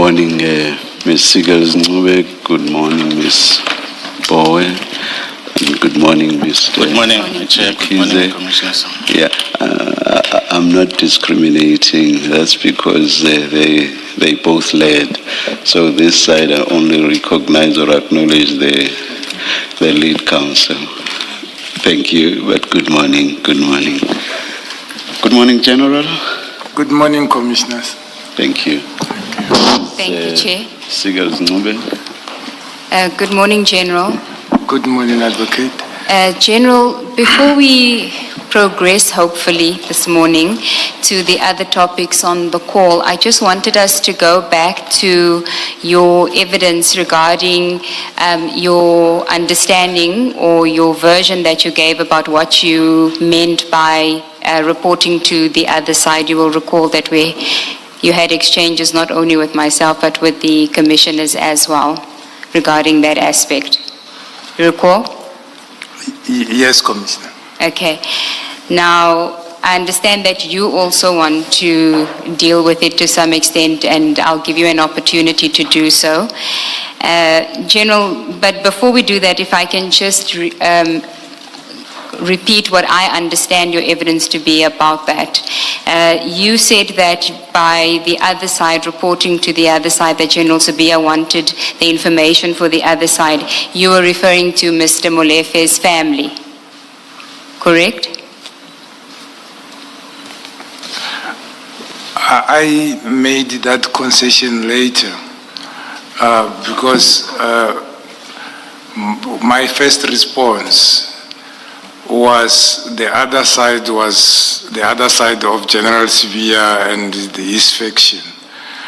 morning, Ms. Sigels Ncube. Good morning, Ms. Bowe. And good morning, Mr. Good morning, Chair. Good morning, Commissioners. Yeah, I'm not discriminating. That's because they both led. So this side I only recognize or acknowledge the lead counsel. Thank you, but good morning, good morning. Good morning, General. Good morning, Commissioners. Thank you. Thank you, Chair. Sigels Ncube. Good morning, General. Good morning, Advocate. General, before we progress, hopefully, this morning to the other topics on the call, I just wanted us to go back to your evidence regarding your understanding or your version that you gave about what you meant by reporting to the other side. You will recall that you had exchanges not only with myself but with the commissioners as well regarding that aspect. You recall? Yes, Commissioner. Okay. Now, I understand that you also want to deal with it to some extent, and I'll give you an opportunity to do so. General, but before we do that, if I can just repeat what I understand your evidence to be about that. You said that by the other side, reporting to the other side, that General Sabia wanted the information for the other side. You were referring to Mr. Molefe's family, correct? I made that concession later because my first response was the other side of General Sibia and his faction.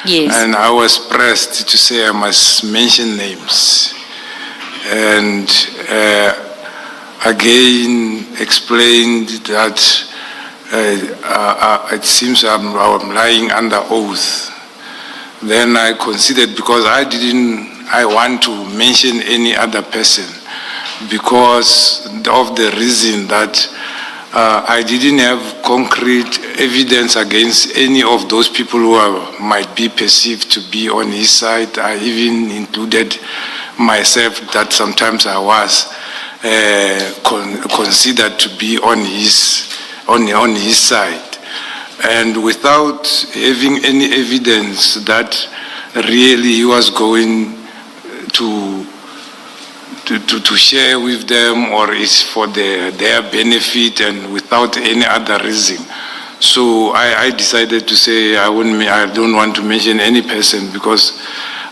Yes. And I was pressed to say I must mention names. And again explained that it seems I'm lying under oath. Then I considered, because I want to mention any other person, because of the reason that I didn't have concrete evidence against any of those people who might be perceived to be on his side. I even included myself that sometimes I was considered to be on his side. And without having any evidence that really he was going to share with them or is for their benefit and without any other reason. So I decided to say I don't want to mention any person, because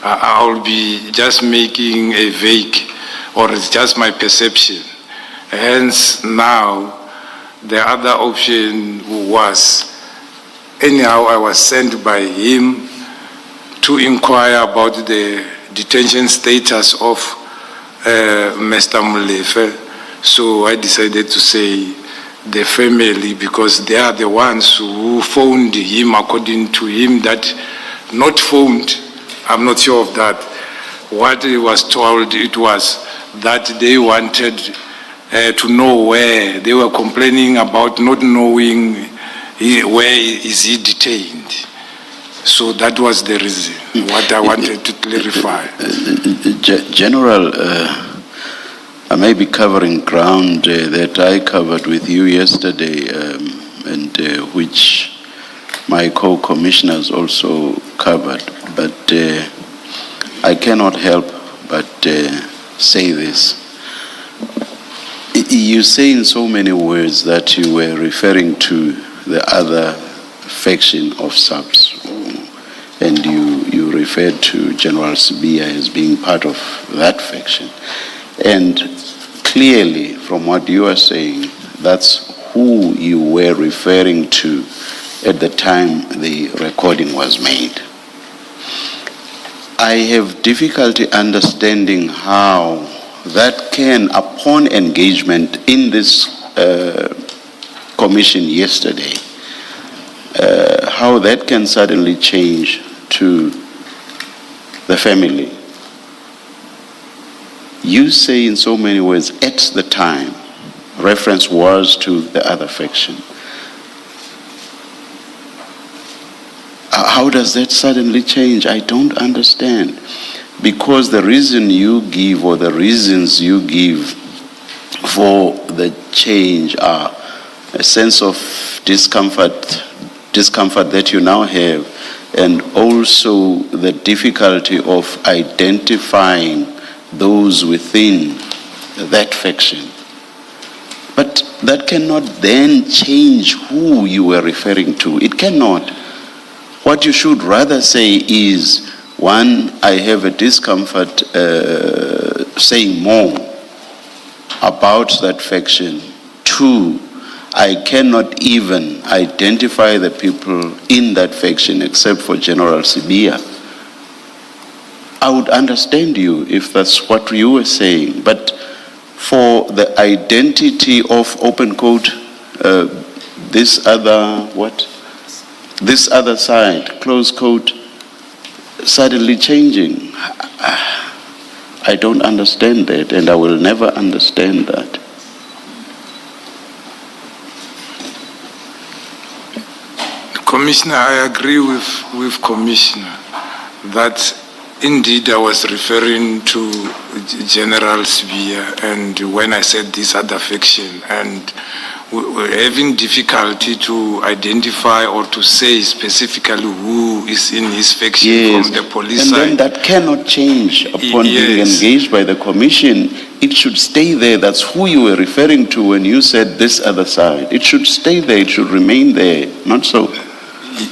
I'll be just making a vague, or it's just my perception. Hence now the other option was, anyhow I was sent by him to inquire about the detention status of Mr. Molefe. So I decided to say the family, because they are the ones who phoned him, according to him, that not phoned, I'm not sure of that. What he was told, it was that they wanted to know where. They were complaining about not knowing where is he detained. So that was the reason, what I wanted to clarify. General, I may be covering ground that I covered with you yesterday, and which my co-commissioners also covered, but I cannot help but say this. You say in so many words that you were referring to the other faction of SAPS, and you referred to General Sibia as being part of that faction. And clearly, from what you are saying, that's who you were referring to at the time the recording was made. I have difficulty understanding how that can, upon engagement in this commission yesterday, how that can suddenly change to the family. You say in so many words, at the time, reference was to the other faction. How does that suddenly change? I don't understand. Because the reason you give, or the reasons you give for the change, are a sense of discomfort that you now have, and also the difficulty of identifying those within that faction. But that cannot then change who you were referring to. It cannot. What you should rather say is, one, I have a discomfort saying more about that faction. Two, I cannot even identify the people in that faction except for General Sibia. I would understand you if that's what you were saying, but for the identity of open quote, this other side, close quote, suddenly changing, I don't understand that, and I will never understand that. Commissioner, I agree with Commissioner that indeed I was referring to General Sibia, and when I said this other faction, and we're having difficulty to identify or to say specifically who is in his faction from the police and side. then that cannot change upon being engaged by the commission. It should stay there. That's who you were referring to when you said this other side. It should stay there. It should remain there. Not so.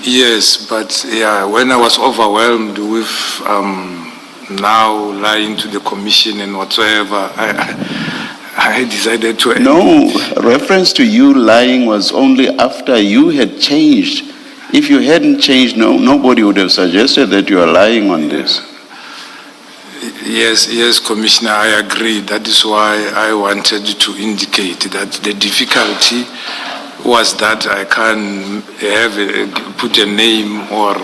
Yes, but yeah, when I was overwhelmed with now lying to the commission and whatsoever, I decided to... No, reference to you lying was only after you had changed. If you hadn't changed, nobody would have suggested that you are lying on this. Yes, Commissioner, I agree. That is why I wanted to indicate that the difficulty was that I can't put a name or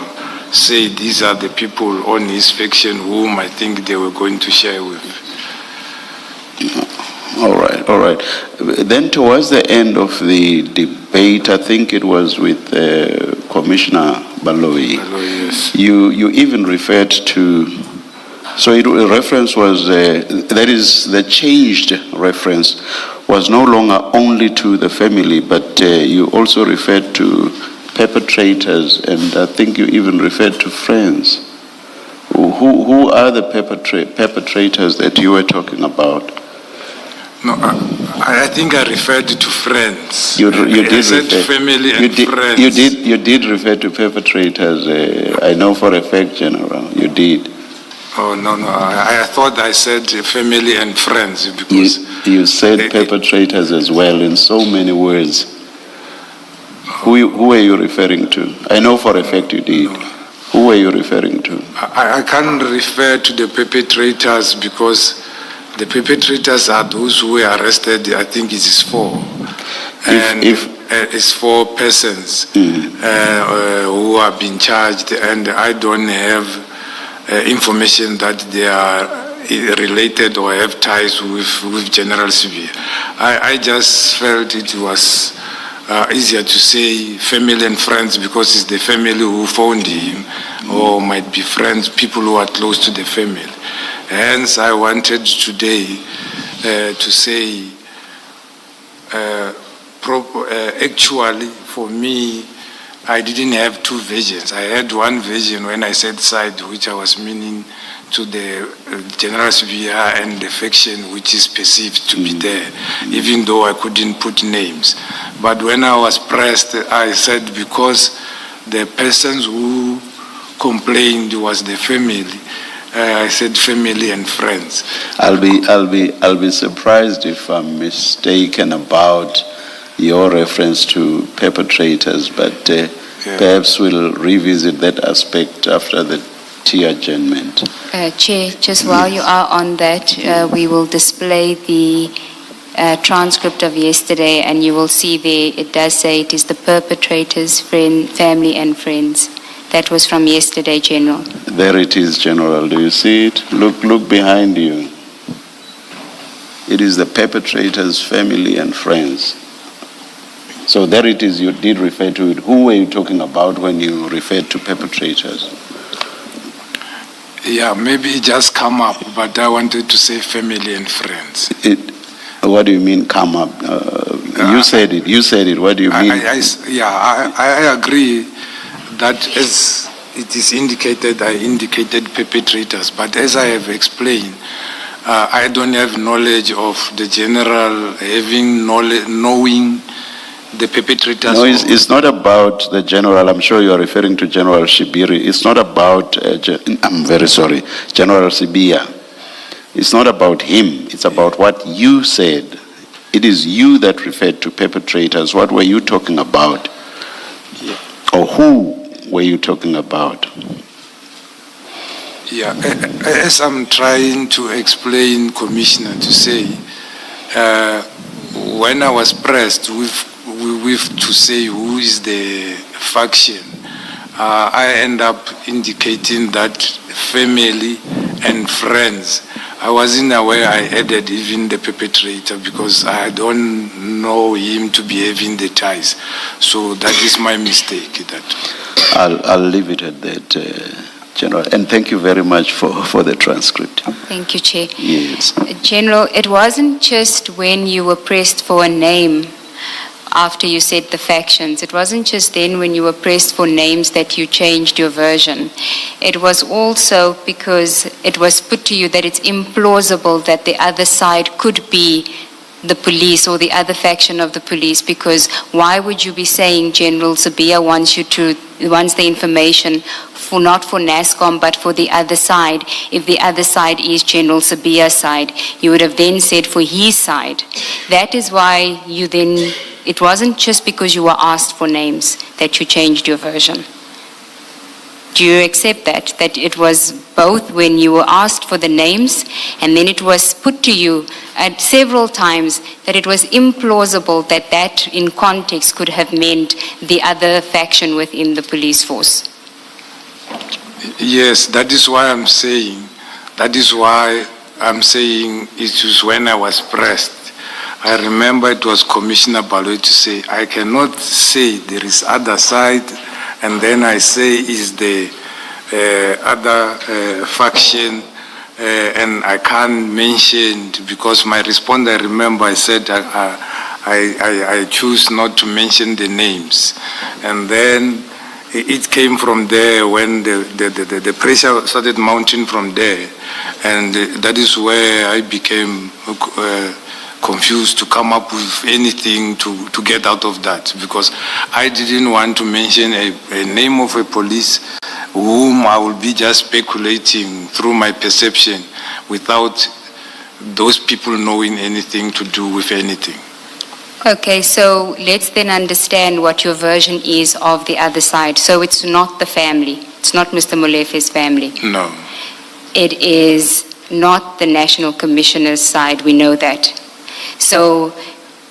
say these are the people on his faction whom I think they were going to share with. All right. Then towards the end of the debate, I think it was with Commissioner Baloyi, Yes. you even referred to, so the reference was, that is the changed reference, was no longer only to the family, but you also referred to perpetrators, and I think you even referred to friends. Who are the perpetrators that you were talking about? No, I think I referred to friends. You did I said refer, family and friends. You did refer to perpetrators. I know for a fact, General. You did. Oh no! I thought I said family and friends because you said perpetrators as well in so many words. Who are you referring to? I know for a fact you did. No. Who are you referring to? I can't refer to the perpetrators because the perpetrators are those who were arrested. I think it is four, it's four persons who have been charged, and I don't have information that they are related or have ties with General Sibia. I just felt it was easier to say family and friends because it's the family who found him, or might be friends, people who are close to the family. Hence, I wanted today to say, actually, for me, I didn't have two versions. I had one version when I said side, which I was meaning to the General Sibia and the faction which is perceived to be there, even though I couldn't put names. But when I was pressed, I said because the persons who complained was the family, I said family and friends. I'll be surprised if I'm mistaken about your reference to perpetrators, but perhaps we'll revisit that aspect after the tea adjournment. Chair, just while you are on that, we will display the transcript of yesterday, and you will see there it does say it is the perpetrators, family and friends. That was from yesterday, General. There it is, General. Do you see it? Look behind you. It is the perpetrators, family and friends. So there it is, you did refer to it. Who were you talking about when you referred to perpetrators? Yeah, maybe it just come up, but I wanted to say family and friends. What do you mean come up? You said it, what do you mean? I agree that as it is indicated, I indicated perpetrators, but as I have explained, I don't have knowledge of the general having knowledge, knowing the perpetrators. No, it's not about the general. I'm sure you are referring to General Shibiri. It's not about, I'm very sorry, General Sibia. It's not about him. It's about what you said. It is you that referred to perpetrators. What were you talking about? Yeah. Or who were you talking about? Yeah, as I'm trying to explain, Commissioner, to say, when I was pressed with to say who is the faction, I end up indicating that family and friends. I wasn't aware I added even the perpetrator because I don't know him to be having the ties. So that is my mistake. I'll leave it at that, General. And thank you very much for the transcript. Thank you, Chair. Yes. General, it wasn't just when you were pressed for a name after you said the factions. It wasn't just then when you were pressed for names that you changed your version. It was also because it was put to you that it's implausible that the other side could be the police or the other faction of the police, because why would you be saying General Zabia wants the information for not for NASCOM but for the other side? If the other side is General Zabia's side, you would have then said for his side. That is why you then, it wasn't just because you were asked for names that you changed your version. Do you accept that? That it was both when you were asked for the names and then it was put to you at several times that it was implausible that that in context could have meant the other faction within the police force? Yes, that is why I'm saying it was when I was pressed. I remember it was Commissioner Baloyi to say, I cannot say there is other side, and then I say is the other faction, and I can't mention because my response, I remember I said I choose not to mention the names, and then it came from there when the pressure started mounting from there, and that is where I became confused to come up with anything to get out of that, because I didn't want to mention a name of a police whom I will be just speculating through my perception without those people knowing anything to do with anything. Okay, so let's then understand what your version is of the other side. So it's not the family. It's not Mr. Molefe's family. No. It is not the National Commissioner's side. We know that. So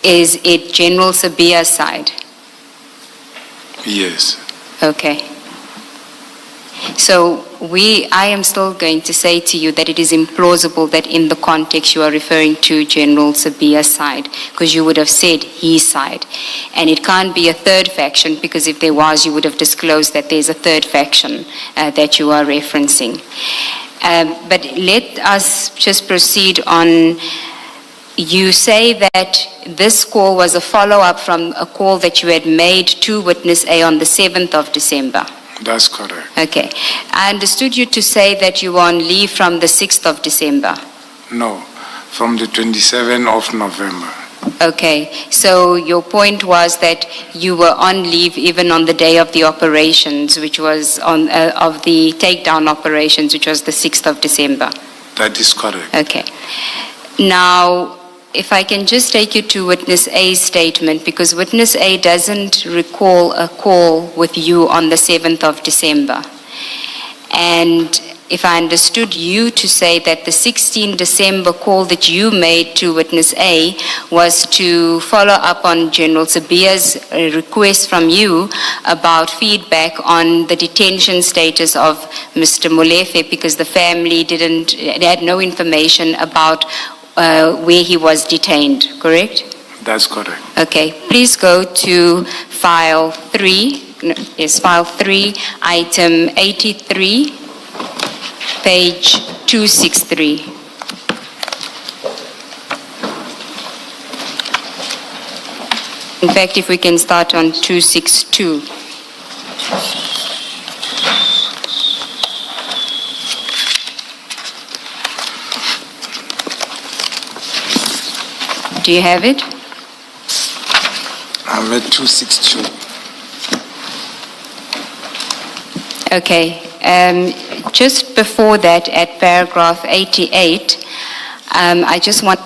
is it General Sabia's side? Yes. Okay. So I am still going to say to you that it is implausible that in the context you are referring to General Sabia's side, because you would have said his side. And it can't be a third faction, because if there was, you would have disclosed that there's a third faction that you are referencing. But let us just proceed on. You say that this call was a follow-up from a call that you had made to Witness A on the 7th of December. That's correct. Okay. I understood you to say that you were on leave from the 6th of December. No, from the 27th of November. Okay. So your point was that you were on leave even on the day of the operations, which was of the takedown operations, which was the 6th of December. That is correct. Okay. Now, if I can just take you to Witness A's statement, because Witness A doesn't recall a call with you on the 7th of December. And if I understood you to say that the 16th December call that you made to Witness A was to follow up on General Sabia's request from you about feedback on the detention status of Mr. Molefe, because the family they had no information about where he was detained, correct? That's correct. Okay, please go to file 3, file 3, item 83, page 263. In fact, if we can start on 262. Do you have it? I'm at 262. Okay. Just before that, at paragraph 88, I just want...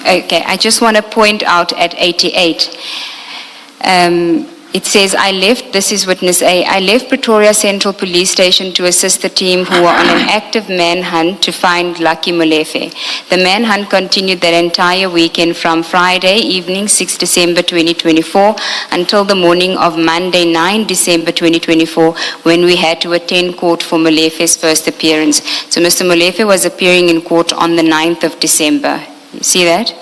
Okay, I just want to point out at 88, it says, this is witness A, I left Pretoria Central Police Station to assist the team who were on an active manhunt to find Lucky Molefe. The manhunt continued that entire weekend from Friday evening, 6 December 2024, until the morning of Monday, 9 December 2024, when we had to attend court for Molefe's first appearance. So Mr. Molefe was appearing in court on the 9th of December. You see that?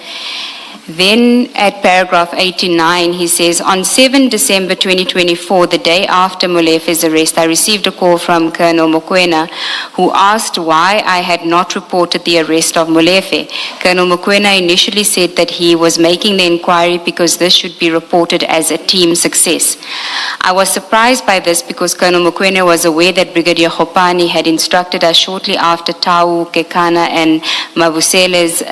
Then at paragraph 89, he says, on 7 December 2024, the day after Molefe's arrest, I received a call from Colonel Mokoena, who asked why I had not reported the arrest of Molefe. Colonel Mokoena initially said that he was making the inquiry because this should be reported as a team success. I was surprised by this because Colonel Mokoena was aware that Brigadier Hopani had instructed us shortly after Tau, Kekana, and Mabusela's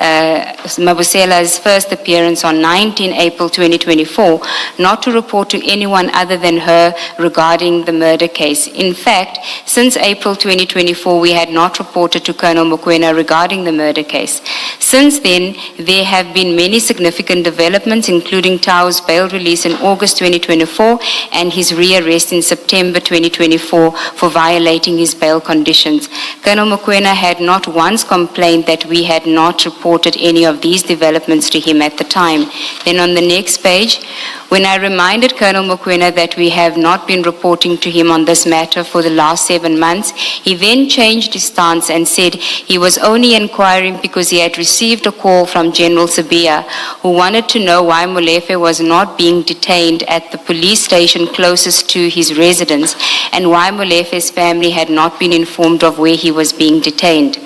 first appearance on 19 April 2024, not to report to anyone other than her regarding the murder case. In fact, since April 2024, we had not reported to Colonel Mokoena regarding the murder case. Since then, there have been many significant developments, including Tau's bail release in August 2024 and his rearrest in September 2024 for violating his bail conditions. Colonel Mokoena had not once complained that we had not reported any of these developments to him at the time. Then on the next page, when I reminded Colonel Mokoena that we have not been reporting to him on this matter for the last 7 months, he then changed his stance and said he was only inquiring because he had received a call from General Sabia, who wanted to know why Molefe was not being detained at the police station closest to his residence and why Molefe's family had not been informed of where he was being detained.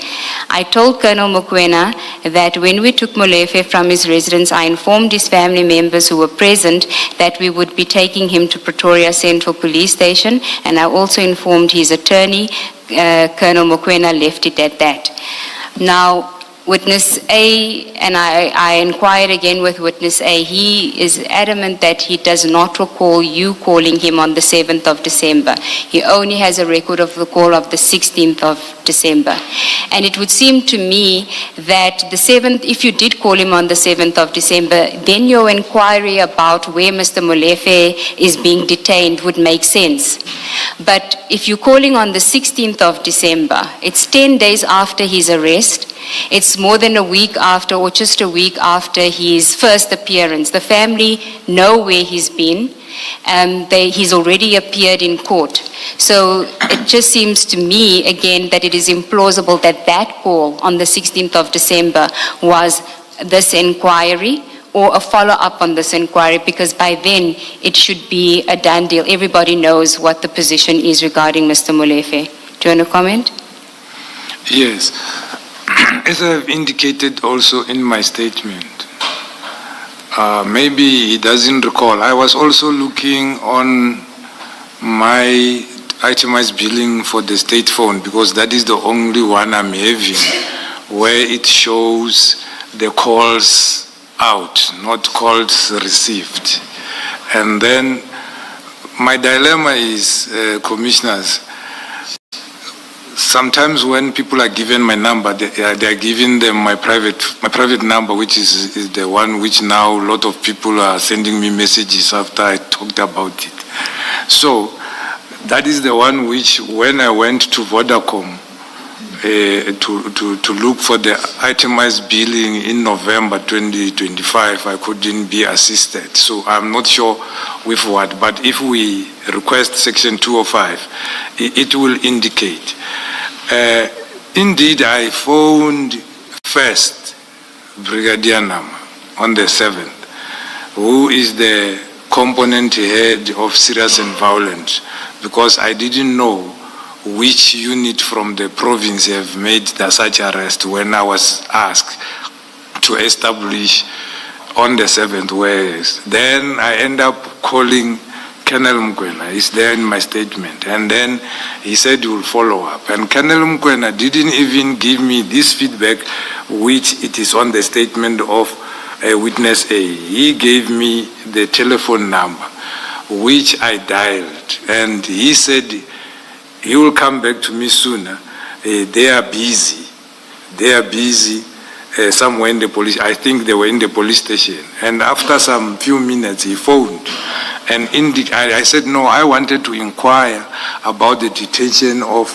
I told Colonel Mokoena that when we took Molefe from his residence, I informed his family members who were present that we would be taking him to Pretoria Central Police Station, and I also informed his attorney. Colonel Mokoena left it at that. Now, Witness A, and I inquired again with Witness A, he is adamant that he does not recall you calling him on the 7th of December. He only has a record of the call of the 16th of December. And it would seem to me that the 7th, if you did call him on the 7th of December, then your inquiry about where Mr. Molefe is being detained would make sense. But if you're calling on the 16th of December, it's 10 days after his arrest. It's more than a week after, or just a week after his first appearance. The family know where he's been. He's already appeared in court. So it just seems to me, again, that it is implausible that that call on the 16th of December was this inquiry or a follow-up on this inquiry, because by then it should be a done deal. Everybody knows what the position is regarding Mr. Molefe. Do you want to comment? Yes. As I've indicated also in my statement, maybe he doesn't recall. I was also looking on my itemized billing for the state phone, because that is the only one I'm having where it shows the calls out, not calls received. And then my dilemma is, commissioners, sometimes when people are given my number, they are giving them my private number, which is the one which now a lot of people are sending me messages after I talked about it. So that is the one which, when I went to Vodacom to look for the itemized billing in November 2025, I couldn't be assisted. So I'm not sure with what, but if we request section 205, it will indicate. Indeed, I phoned first Brigadier Nama on the 7th, who is the component head of serious and violent, because I didn't know which unit from the province have made such arrest when I was asked to establish on the 7th where is. Then I end up calling Colonel Mkwena. He's there in my statement. And then he said he will follow up. And Colonel Mkwena didn't even give me this feedback, which it is on the statement of witness A. He gave me the telephone number, which I dialed. And he said he will come back to me sooner. They are busy. They are busy somewhere in the police. I think they were in the police station. And after some few minutes, he phoned. And I said, no, I wanted to inquire about the detention of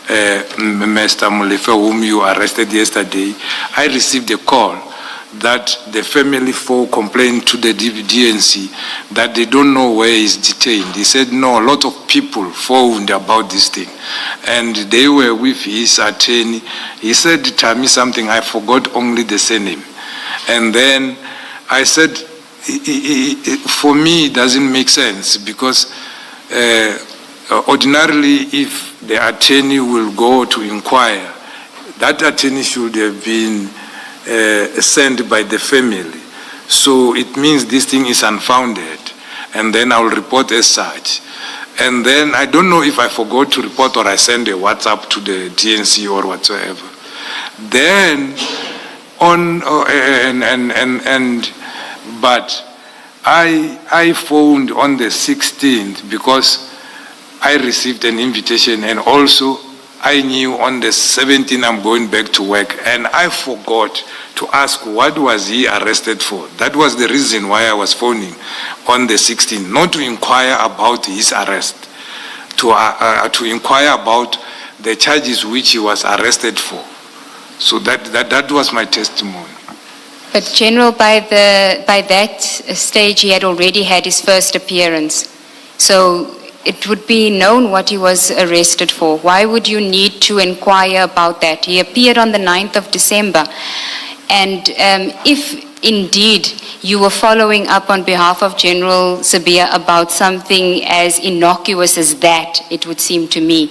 Mr. Molefe, whom you arrested yesterday. I received a call that the family complained to the DNC that they don't know where he's detained. He said, no, a lot of people phoned about this thing. And they were with his attorney. He said, tell me something, I forgot only the surname. And then I said, for me, it doesn't make sense, because ordinarily, if the attorney will go to inquire, that attorney should have been sent by the family. So it means this thing is unfounded, and then I will report as such. And then I don't know if I forgot to report or I send a WhatsApp to the DNC or whatsoever. Then but I phoned on the 16th because I received an invitation, and also I knew on the 17th I'm going back to work, and I forgot to ask what was he arrested for. That was the reason why I was phoning on the 16th, not to inquire about his arrest, to inquire about the charges which he was arrested for. So that was my testimony. But General, by that stage, he had already had his first appearance. So it would be known what he was arrested for. Why would you need to inquire about that? He appeared on the 9th of December. And if indeed you were following up on behalf of General Sabia about something as innocuous as that, it would seem to me,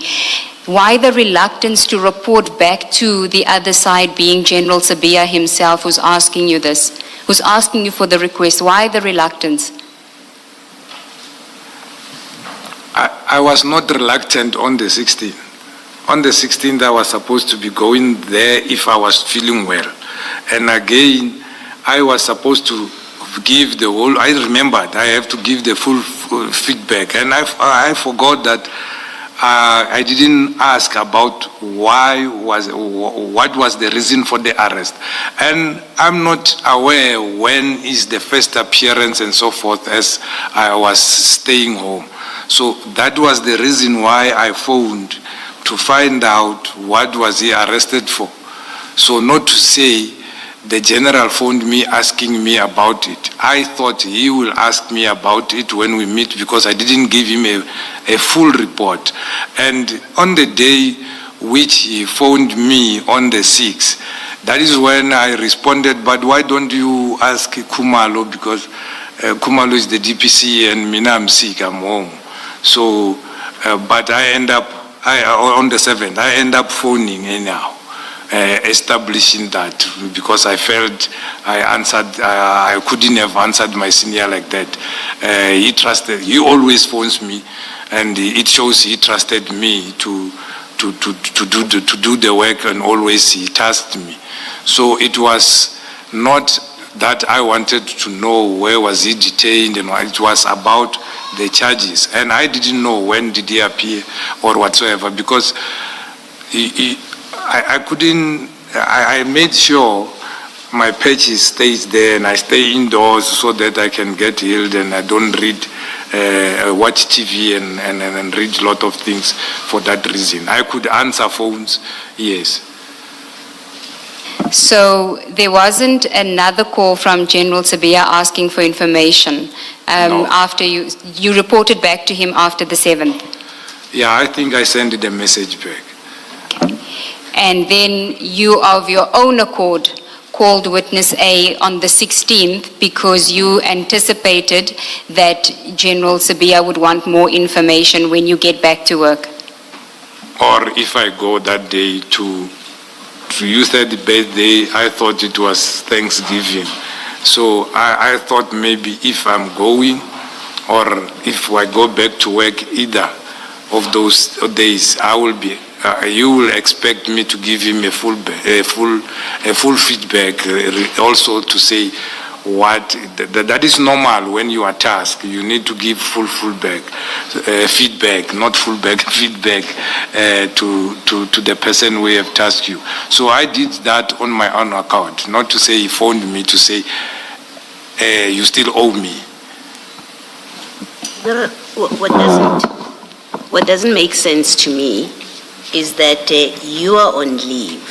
why the reluctance to report back to the other side, being General Sabia himself who's asking you this, who's asking you for the request? Why the reluctance? I was not reluctant on the 16th. On the 16th, I was supposed to be going there if I was feeling well. And again, I was supposed to give the whole, I remembered I have to give the full feedback. And I forgot that I didn't ask about what was the reason for the arrest. And I'm not aware when is the first appearance and so forth, as I was staying home. So that was the reason why I phoned, to find out what was he arrested for. So not to say the general phoned me asking me about it. I thought he will ask me about it when we meet, because I didn't give him a full report. And on the day which he phoned me on the 6th, that is when I responded, but why don't you ask Kumalo, because Kumalo is the DPC and Mina I'm sick, I'm home. So, but I end up, on the 7th, I end up phoning anyhow, establishing that, because I felt I couldn't have answered my senior like that. He always phones me, and it shows he trusted me to do the work, and always he tasked me. So it was not that I wanted to know where was he detained, and it was about the charges. And I didn't know when did he appear or whatsoever, because I made sure my patches stays there, and I stay indoors so that I can get healed, and I don't watch TV and read a lot of things for that reason. I could answer phones, yes. So there wasn't another call from General Sabia asking for information No. after you reported back to him after the 7th? Yeah, I think I sent the message back. And then you, of your own accord, called witness A on the 16th because you anticipated that General Sibiya would want more information when you get back to work? Or if I go that day to you said the birthday, I thought it was Thanksgiving. So I thought maybe if I'm going or if I go back to work, either of those days, I will be. You will expect me to give him a full feedback, also to say what that is normal when you are tasked. You need to give full feedback, not feedback to the person who have tasked you. So I did that on my own account, not to say he phoned me to say you still owe me. What doesn't make sense to me is that you are on leave,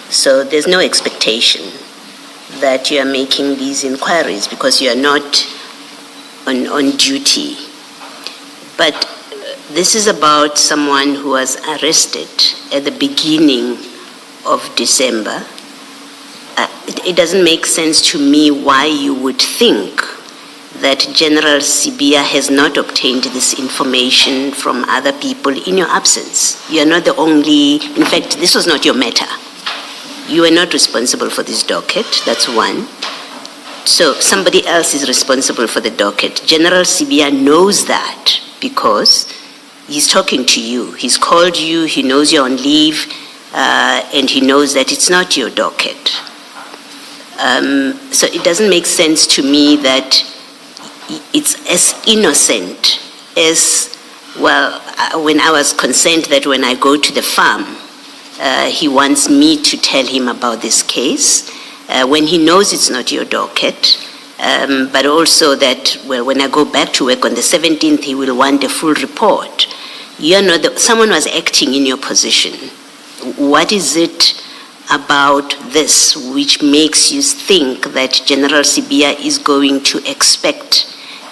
so there's no expectation that you are making these inquiries because you are not on duty. But this is about someone who was arrested at the beginning of December. It doesn't make sense to me why you would think that General Sibiya has not obtained this information from other people in your absence. You are not the only, in fact, this was not your matter. You are not responsible for this docket, that's one. So somebody else is responsible for the docket. General Sibiya knows that because he's talking to you. He's called you, he knows you're on leave, and he knows that it's not your docket. So it doesn't make sense to me that it's as innocent as, well, when I was concerned that when I go to the farm, he wants me to tell him about this case, when he knows it's not your docket, but also that, well, when I go back to work on the 17th, he will want a full report. You're not someone was acting in your position. What is it about this which makes you think that General Sibiya is going to expect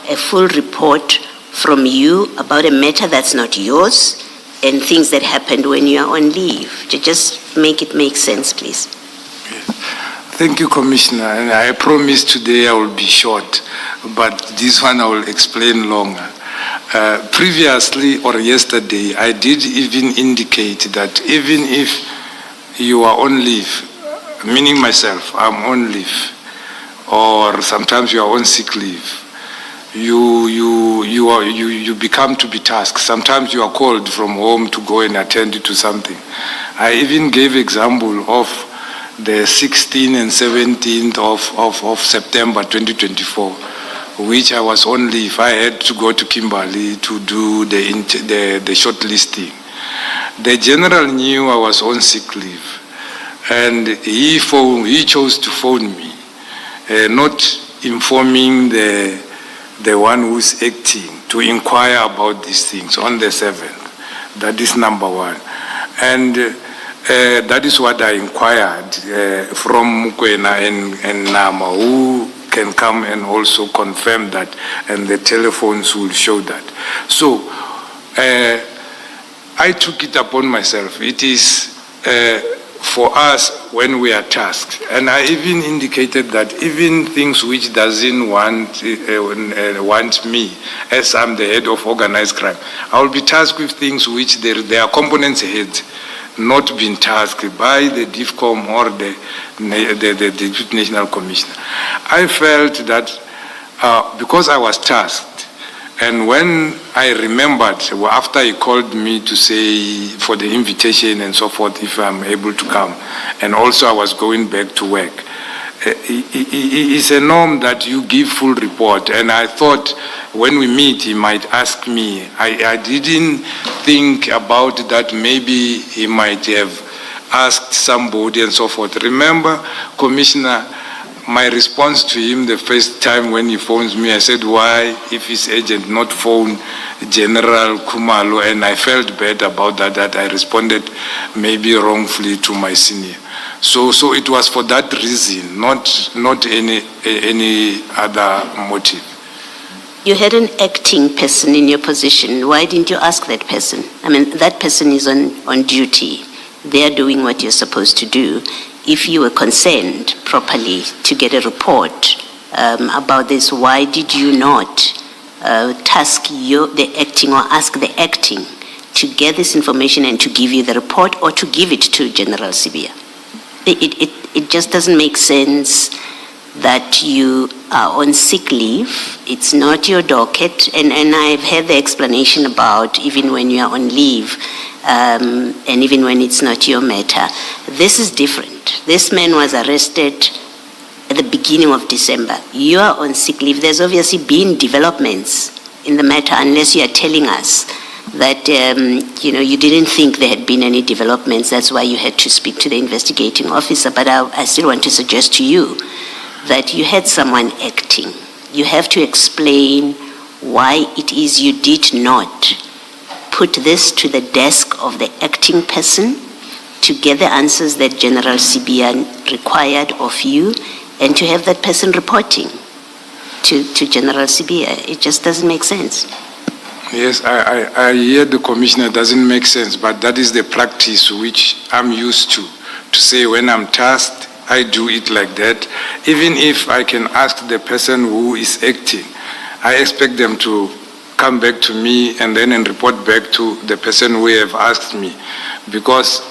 a full report from you about a matter that's not yours and things that happened when you are on leave? To just make it make sense, please. Thank you, Commissioner. And I promise today I will be short, but this one I will explain longer. Previously or yesterday, I did even indicate that even if you are on leave, meaning myself, I'm on leave, or sometimes you are on sick leave, you become to be tasked. Sometimes you are called from home to go and attend to something. I even gave example of the 16th and 17th of September 2024, which I was on leave. I had to go to Kimberley to do the shortlisting. The general knew I was on sick leave, and he chose to phone me, not informing the one who's acting, to inquire about these things on the 7th. That is number one. And that is what I inquired from Mukwena and Nama, who can come and also confirm that, and the telephones will show that. So I took it upon myself. It is for us when we are tasked. And I even indicated that even things which doesn't want me, as I'm the head of organized crime, I will be tasked with things which there are components heads not been tasked by the DIFCOM or the Deputy National Commissioner. I felt that because I was tasked, and when I remembered, after he called me to say for the invitation and so forth, if I'm able to come, and also I was going back to work, it's a norm that you give full report. And I thought when we meet, he might ask me. I didn't think about that. Maybe he might have asked somebody and so forth. Remember, Commissioner, my response to him the first time when he phones me, I said, why, if his agent not phone General Kumalo, and I felt bad about that I responded maybe wrongfully to my senior. So it was for that reason, not any other motive. You had an acting person in your position. Why didn't you ask that person? I mean, that person is on duty. They're doing what you're supposed to do. if you were concerned properly to get a report about this, why did you not task the acting or ask the acting to get this information and to give you the report or to give it to General Sibia? It just doesn't make sense that you are on sick leave. It's not your docket, and I've had the explanation about even when you are on leave and even when it's not your matter. This is different. This man was arrested at the beginning of December. You are on sick leave. There's obviously been developments in the matter, unless you are telling us that you didn't think there had been any developments. That's why you had to speak to the investigating officer. But I still want to suggest to you that you had someone acting. You have to explain why it is you did not put this to the desk of the acting person to get the answers that General Sibia required of you, and to have that person reporting to General Sibia. It just doesn't make sense. Yes, I hear the commissioner, doesn't make sense, but that is the practice which I'm used to say when I'm tasked, I do it like that. Even if I can ask the person who is acting, I expect them to come back to me and report back to the person who have asked me, because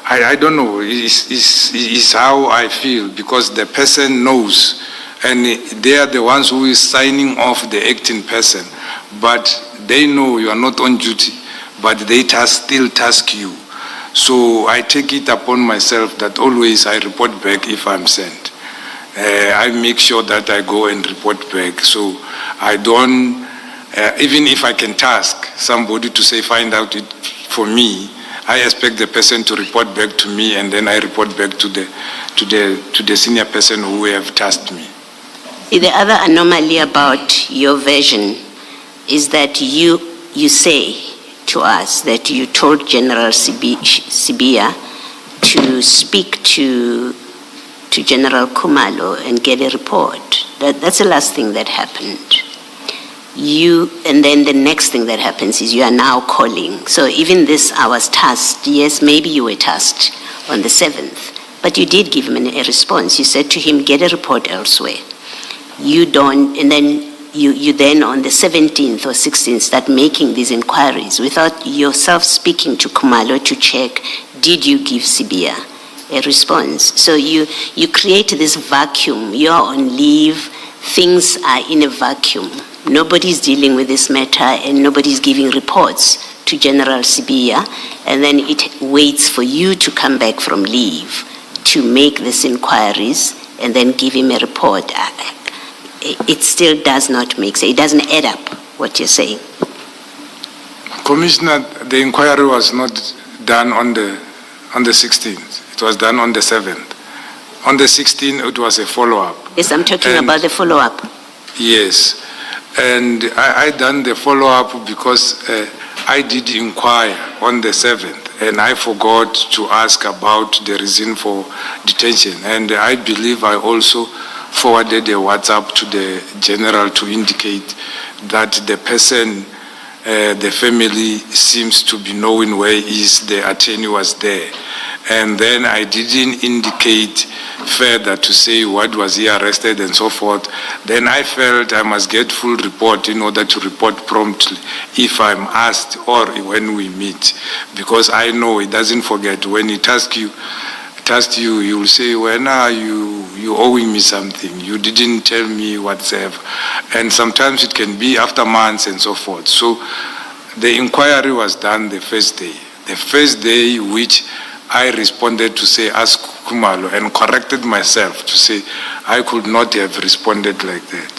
I don't know, it's how I feel, because the person knows, and they are the ones who is signing off the acting person, but they know you are not on duty, but they still task you. So I take it upon myself that always I report back if I'm sent. I make sure that I go and report back. So I don't, even if I can task somebody to say find out it for me, I expect the person to report back to me, and then I report back to the senior person who have tasked me. The other anomaly about your version is that you say to us that you told General Sibia to speak to General Khumalo and get a report. That's the last thing that happened. And then the next thing that happens is you are now calling. So even this, I was tasked. Yes, maybe you were tasked on the 7th, but you did give him a response. You said to him, get a report elsewhere. You don't, and then you then on the 17th or 16th start making these inquiries without yourself speaking to Khumalo to check, did you give Sibia a response? So you create this vacuum. You are on leave, things are in a vacuum. Nobody's dealing with this matter and nobody's giving reports to General Sibia, and then it waits for you to come back from leave to make these inquiries and then give him a report. It still does not make sense. It doesn't add up, what you're saying. Commissioner, the inquiry was not done on the 16th. It was done on the 7th. On the 16th, it was a follow-up. Yes, I'm talking about the follow-up. Yes. And I done the follow-up because I did inquire on the 7th, and I forgot to ask about the reason for detention. And I believe I also forwarded a WhatsApp to the general to indicate that the person, the family seems to be knowing where the attorney was there. And then I didn't indicate further to say what was he arrested and so forth. Then I felt I must get full report in order to report promptly if I'm asked or when we meet, because I know he doesn't forget. When he tasks you, you will say, when are you owing me something? You didn't tell me whatsoever. And sometimes it can be after months and so forth. So the inquiry was done the first day. The first day which I responded to say, ask Khumalo, and corrected myself to say, I could not have responded like that.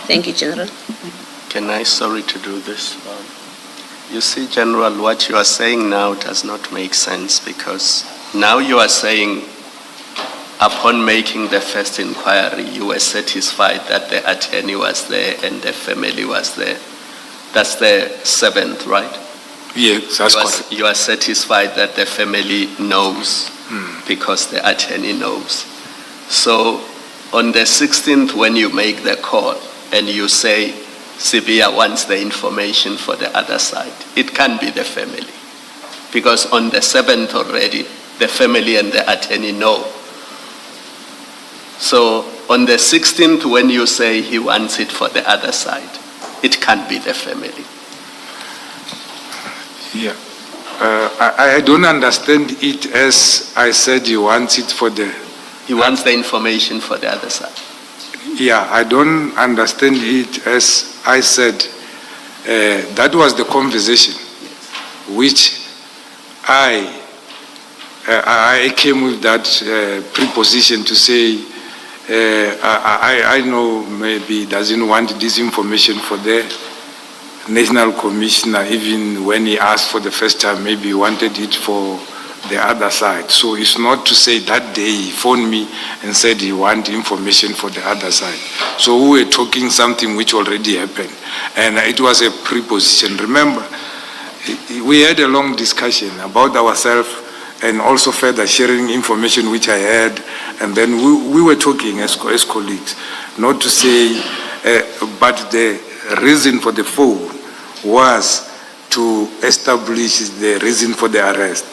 Thank you, General. Can I, sorry to do this? You see, General, what you are saying now does not make sense, because now you are saying, upon making the first inquiry, you were satisfied that the attorney was there and the family was there. That's the 7th, right? Yes, that's correct. You are satisfied that the family knows because the attorney knows. So on the 16th, when you make the call and you say Sibia wants the information for the other side, it can be the family. Because on the 7th already, the family and the attorney know. So on the 16th, when you say he wants it for the other side, it can't be the family. Yeah. I don't understand it as I said he wants it for the... He wants the information for the other side. Yeah, I don't understand it as I said. That was the conversation which I came with that preposition to say, I know maybe he doesn't want this information for the National Commissioner, even when he asked for the first time, maybe he wanted it for the other side. So it's not to say that day he phoned me and said he wanted information for the other side. So we were talking something which already happened, and it was a preposition. Remember, we had a long discussion about ourselves and also further sharing information which I had, and then we were talking as colleagues, not to say, but the reason for the phone was to establish the reason for the arrest.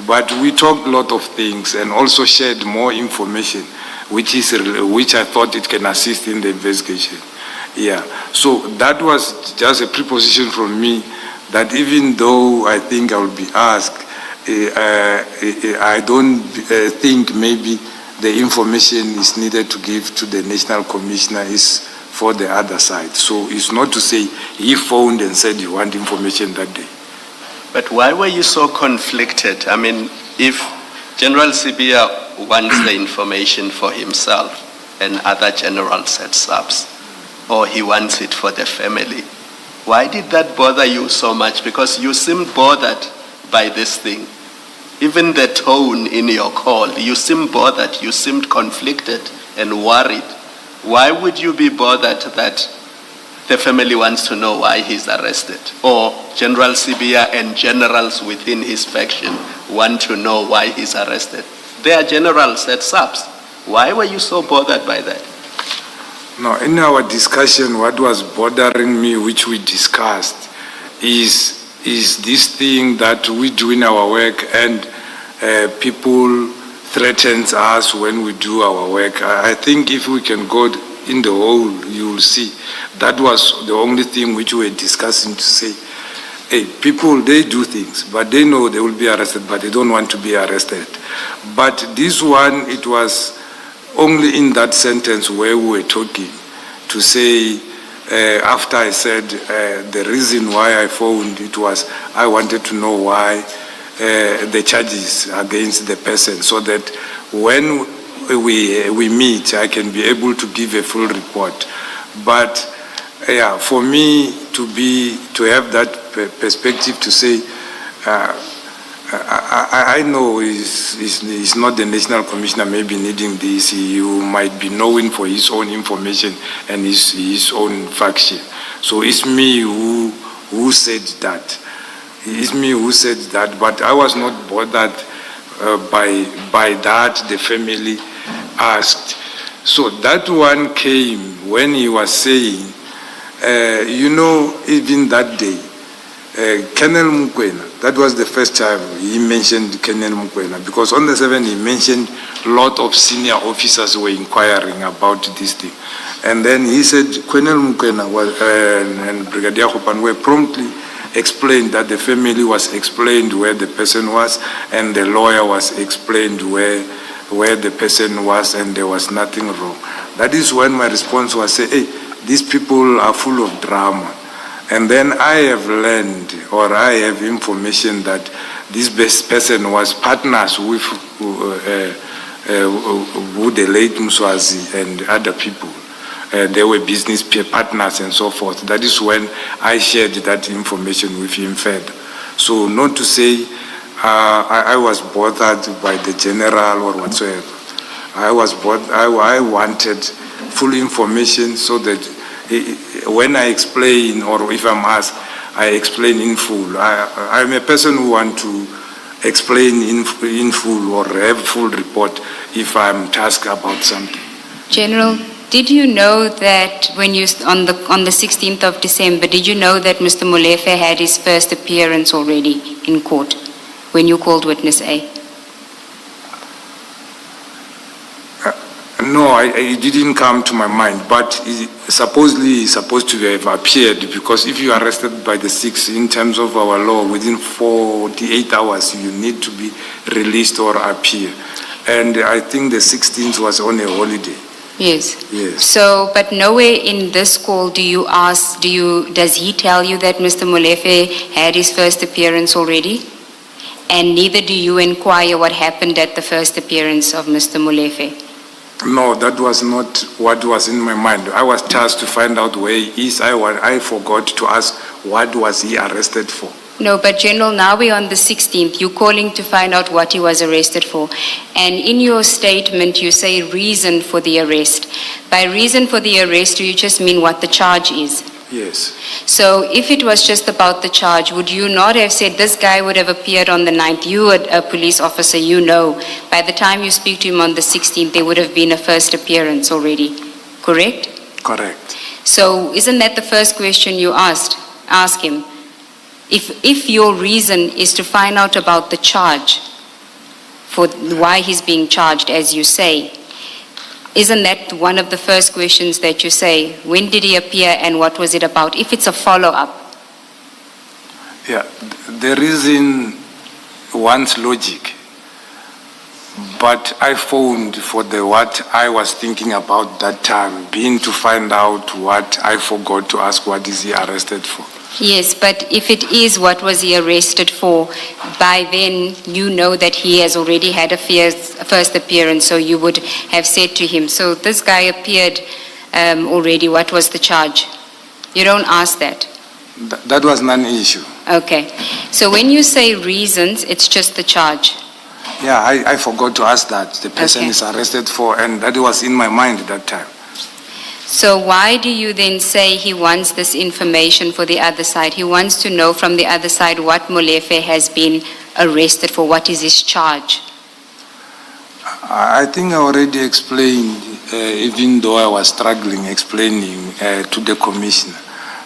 But we talked a lot of things and also shared more information, which I thought it can assist in the investigation. Yeah, so that was just a preposition from me that even though I think I will be asked, I don't think maybe the information is needed to give to the National Commissioner is for the other side. So it's not to say he phoned and said you want information that day. But why were you so conflicted? I mean, if General Sibia wants the information for himself and other generals set subs, or he wants it for the family, why did that bother you so much? Because you seemed bothered by this thing. Even the tone in your call, you seemed bothered, you seemed conflicted and worried. Why would you be bothered that the family wants to know why he's arrested? Or General Sibia and generals within his faction want to know why he's arrested? They are generals at SAPS. Why were you so bothered by that? No, in our discussion, what was bothering me, which we discussed, is this thing that we do in our work and people threatens us when we do our work. I think if we can go in the whole, you will see that was the only thing which we were discussing, to say, hey, people, they do things, but they know they will be arrested, but they don't want to be arrested. But this one, it was only in that sentence where we were talking to say, after I said the reason why I phoned, it was I wanted to know why the charges against the person, so that when we meet, I can be able to give a full report. But yeah, for me to have that perspective to say, I know it's not the National Commissioner maybe needing this. He might be knowing for his own information and his own faction. So it's me who said that. It's me who said that, but I was not bothered by that. The family asked. So that one came when he was saying, even that day, Colonel Mukwena, that was the first time he mentioned Colonel Mukwena, because on the 7th he mentioned a lot of senior officers were inquiring about this thing. And then he said Colonel Mukwena and Brigadier Hopan were promptly explained that the family was explained where the person was, and the lawyer was explained where the person was, and there was nothing wrong. That is when my response was, say, hey, these people are full of drama. And then I have learned, or I have information that this person was partners with the late Mswazi and other people. They were business partners and so forth. That is when I shared that information with him further. So not to say I was bothered by the general or whatsoever. I wanted full information so that when I explain, or if I'm asked, I explain in full. I'm a person who wants to explain in full or have full report if I'm tasked about something. General, did you know that when you, on the 16th of December, did you know that Mr. Molefe had his first appearance already in court when you called witness A? No, it didn't come to my mind, but supposedly it's supposed to have appeared, because if you are arrested by the 6th, in terms of our law, within 48 hours, you need to be released or appear. And I think the 16th was on a holiday. Yes. Yes. So, but nowhere in this call does he tell you that Mr. Molefe had his first appearance already? And neither do you inquire what happened at the first appearance of Mr. Molefe? No, that was not what was in my mind. I was tasked to find out where he is. I forgot to ask what was he arrested for. No, but General, now we're on the 16th. You're calling to find out what he was arrested for. And in your statement, you say reason for the arrest. By reason for the arrest, do you just mean what the charge is? Yes. So if it was just about the charge, would you not have said this guy would have appeared on the 9th? You, a police officer, you know, by the time you speak to him on the 16th, there would have been a first appearance already, correct? Correct. So isn't that the first question you ask him? If your reason is to find out about the charge, for why he's being charged, as you say, isn't that one of the first questions that you say? When did he appear and what was it about? If it's a follow-up. Yeah, the reason wants logic, but I phoned for what I was thinking about that time, being to find out what I forgot to ask, what is he arrested for? Yes, but if it is what was he arrested for, by then you know that he has already had a first appearance, so you would have said to him, so this guy appeared already, what was the charge? You don't ask that. That was non-issue. Okay, so when you say reasons, it's just the charge. Yeah, I forgot to ask that. The person Okay. is arrested for, and that was in my mind at that time. So why do you then say he wants this information for the other side? He wants to know from the other side what Molefe has been arrested for, what is his charge? I think I already explained, even though I was struggling explaining to the commissioner,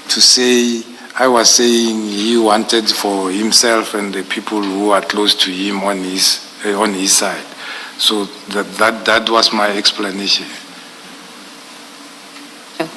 to say, I was saying he wanted for himself and the people who are close to him on his side. So that was my explanation.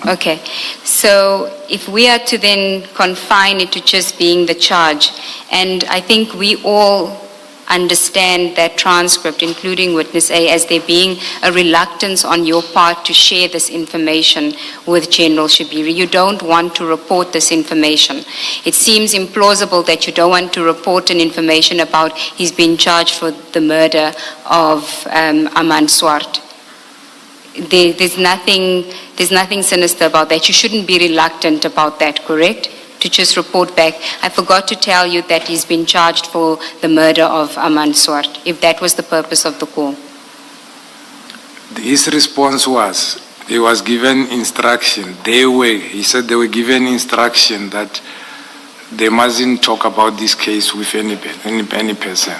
Okay, so if we are to then confine it to just being the charge, and I think we all understand that transcript, including witness A, as there being a reluctance on your part to share this information with General Shibiri. You don't want to report this information. It seems implausible that you don't want to report an information about he's been charged for the murder of Aman Swart. There's nothing sinister about that. You shouldn't be reluctant about that, correct? To just report back. I forgot to tell you that he's been charged for the murder of Aman Swart, if that was the purpose of the call. His response was, he was given instruction. He said they were given instruction that they mustn't talk about this case with any person.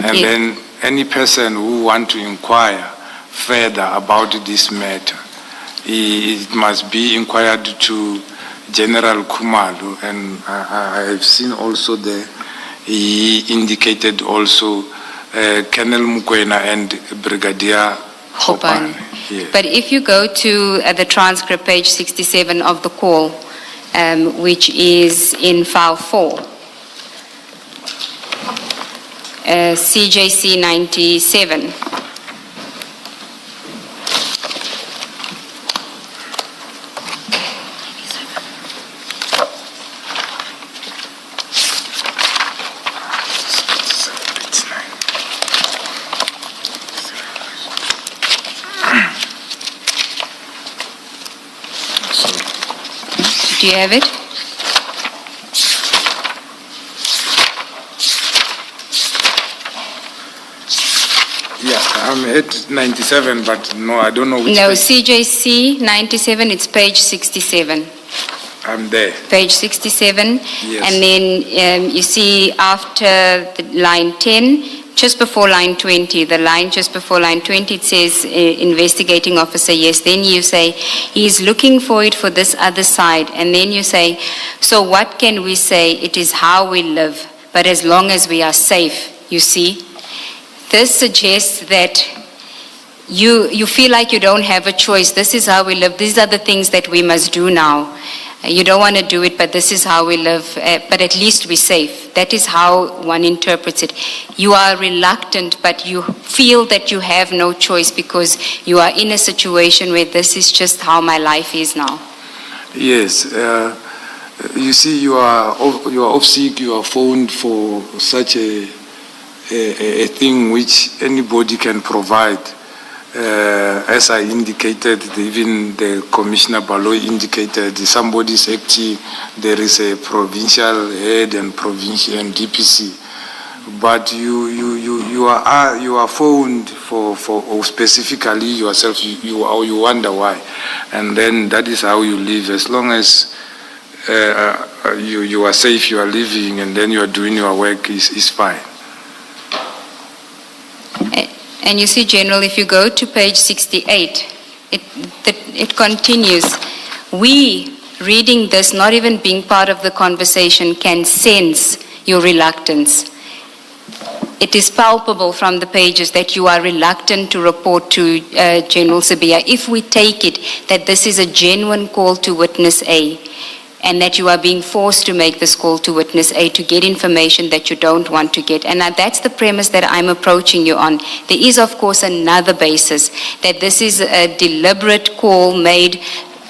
And then any person who want to inquire further about this matter, it must be inquired to General Khumalo, and I have seen also there, he indicated also Colonel Mukwena and Brigadier Hopane. Yeah. But if you go to the transcript, page 67 of the call, which is in file 4, CJC 97. Do you have it? Yeah, I'm at 97, but no, I don't know which No, page. CJC 97, it's page 67. I'm there. Page 67. Yes. And then you see after the line 10, just before line 20, the line just before line 20, it says investigating officer, yes. Then you say, he's looking for it for this other side. And then you say, so what can we say? It is how we live, but as long as we are safe, you see. This suggests that you feel like you don't have a choice. This is how we live. These are the things that we must do now. You don't want to do it, but this is how we live. But at least we're safe. That is how one interprets it. You are reluctant, but you feel that you have no choice because you are in a situation where this is just how my life is now. Yes. You see, you are off sick, you are phoned for such a thing which anybody can provide. As I indicated, even the Commissioner Baloy indicated, somebody's active, there is a provincial head and provincial and DPC. But you are phoned for specifically yourself, you wonder why. And then that is how you live. As long as you are safe, you are living, and then you are doing your work, is fine. And you see, General, if you go to page 68, it continues. We, reading this, not even being part of the conversation, can sense your reluctance. It is palpable from the pages that you are reluctant to report to General Sibiya. If we take it that this is a genuine call to witness A, and that you are being forced to make this call to witness A to get information that you don't want to get. And that's the premise that I'm approaching you on. There is, of course, another basis, that this is a deliberate call made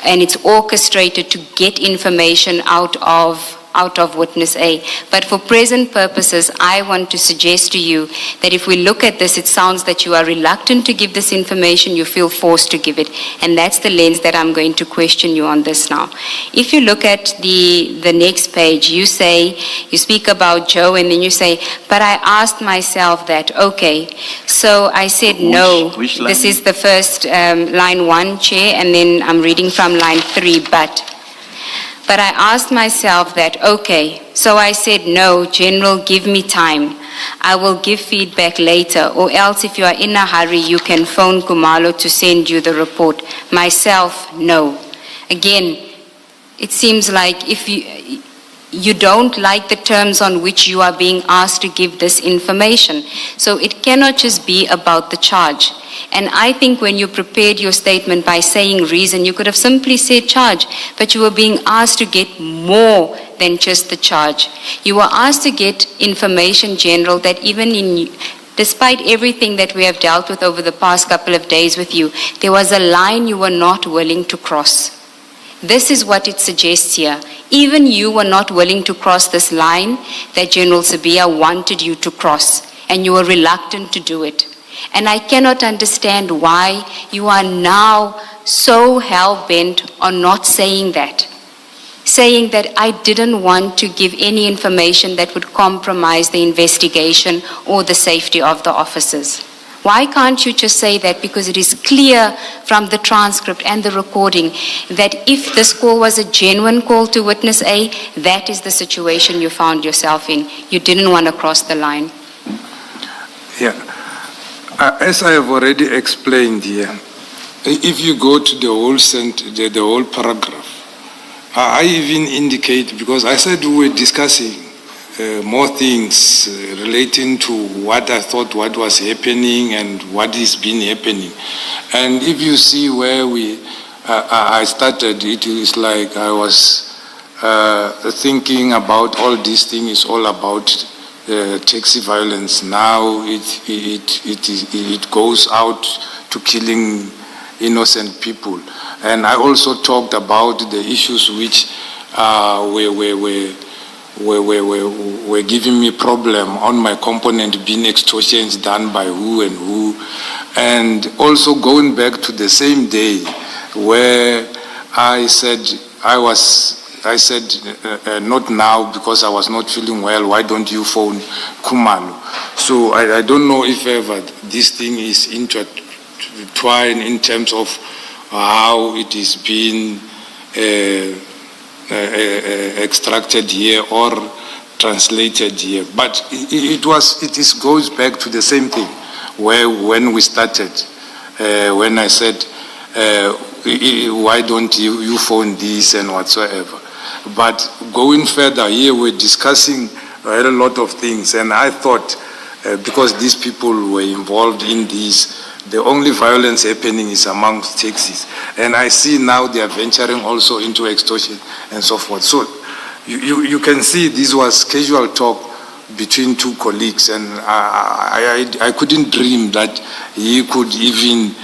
and it's orchestrated to get information out of witness A. But for present purposes, I want to suggest to you that if we look at this, it sounds that you are reluctant to give this information, you feel forced to give it. And that's the lens that I'm going to question you on this now. If you look at the next page, you speak about Joe, and then you say, but I asked myself that, okay. So I said no. Which line? This is the first line 1, Chair, and then I'm reading from line 3, But I asked myself that, okay, so I said, no, General, give me time. I will give feedback later, or else if you are in a hurry, you can phone Kumalo to send you the report. Myself, no. Again, it seems like if you don't like the terms on which you are being asked to give this information. So it cannot just be about the charge. And I think when you prepared your statement by saying reason, you could have simply said charge, but you were being asked to get more than just the charge. You were asked to get information, General, that despite everything that we have dealt with over the past couple of days with you, there was a line you were not willing to cross. This is what it suggests here. Even you were not willing to cross this line that General Sibiya wanted you to cross, and you were reluctant to do it. And I cannot understand why you are now so hell-bent on not saying that. Saying that I didn't want to give any information that would compromise the investigation or the safety of the officers. Why can't you just say that? Because it is clear from the transcript and the recording that if this call was a genuine call to witness A, that is the situation you found yourself in. You didn't want to cross the line. Yeah. As I have already explained here, if you go to the whole paragraph, I even indicate, because I said we were discussing more things relating to what I thought what was happening and what is been happening. And if you see where I started, it is like I was thinking about all these things is all about taxi violence. Now it goes out to killing innocent people. And I also talked about the issues which were giving me problem on my component, being extortions done by who and who. And also going back to the same day where I said not now because I was not feeling well, why don't you phone Kumalo? So I don't know if ever this thing is intertwined in terms of how it is being extracted here or translated here. But it goes back to the same thing when we started, when I said, why don't you phone this and whatsoever. But going further here, we're discussing a lot of things, and I thought because these people were involved in this, The only violence happening is amongst taxis. And I see now they are venturing also into extortion and so forth. So you can see this was casual talk between two colleagues, and I couldn't dream that he could even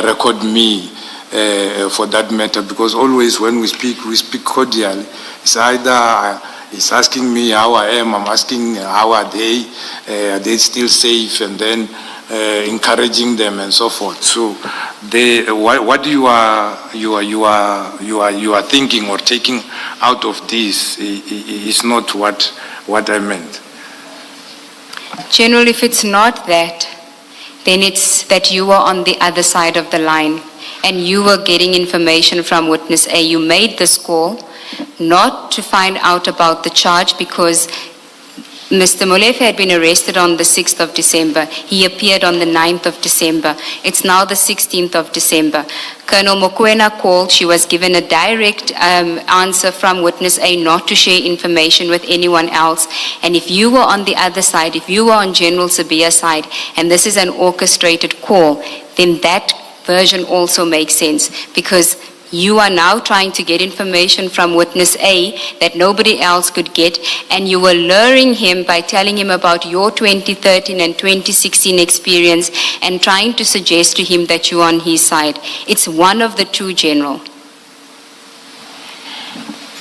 record me for that matter, because always when we speak cordially. It's either he's asking me how I am, I'm asking how are they still safe, and then encouraging them and so forth. So what you are thinking or taking out of this is not what I meant. General, if it's not that, then it's that you were on the other side of the line and you were getting information from witness A. You made this call not to find out about the charge because Mr. Molefe had been arrested on the 6th of December. He appeared on the 9th of December. It's now the 16th of December. Colonel Mokoena called. She was given a direct answer from witness A not to share information with anyone else. And if you were on the other side, if you were on General Sibiya's side, and this is an orchestrated call, then that version also makes sense, because you are now trying to get information from witness A that nobody else could get, and you were luring him by telling him about your 2013 and 2016 experience and trying to suggest to him that you're on his side. It's one of the two, General.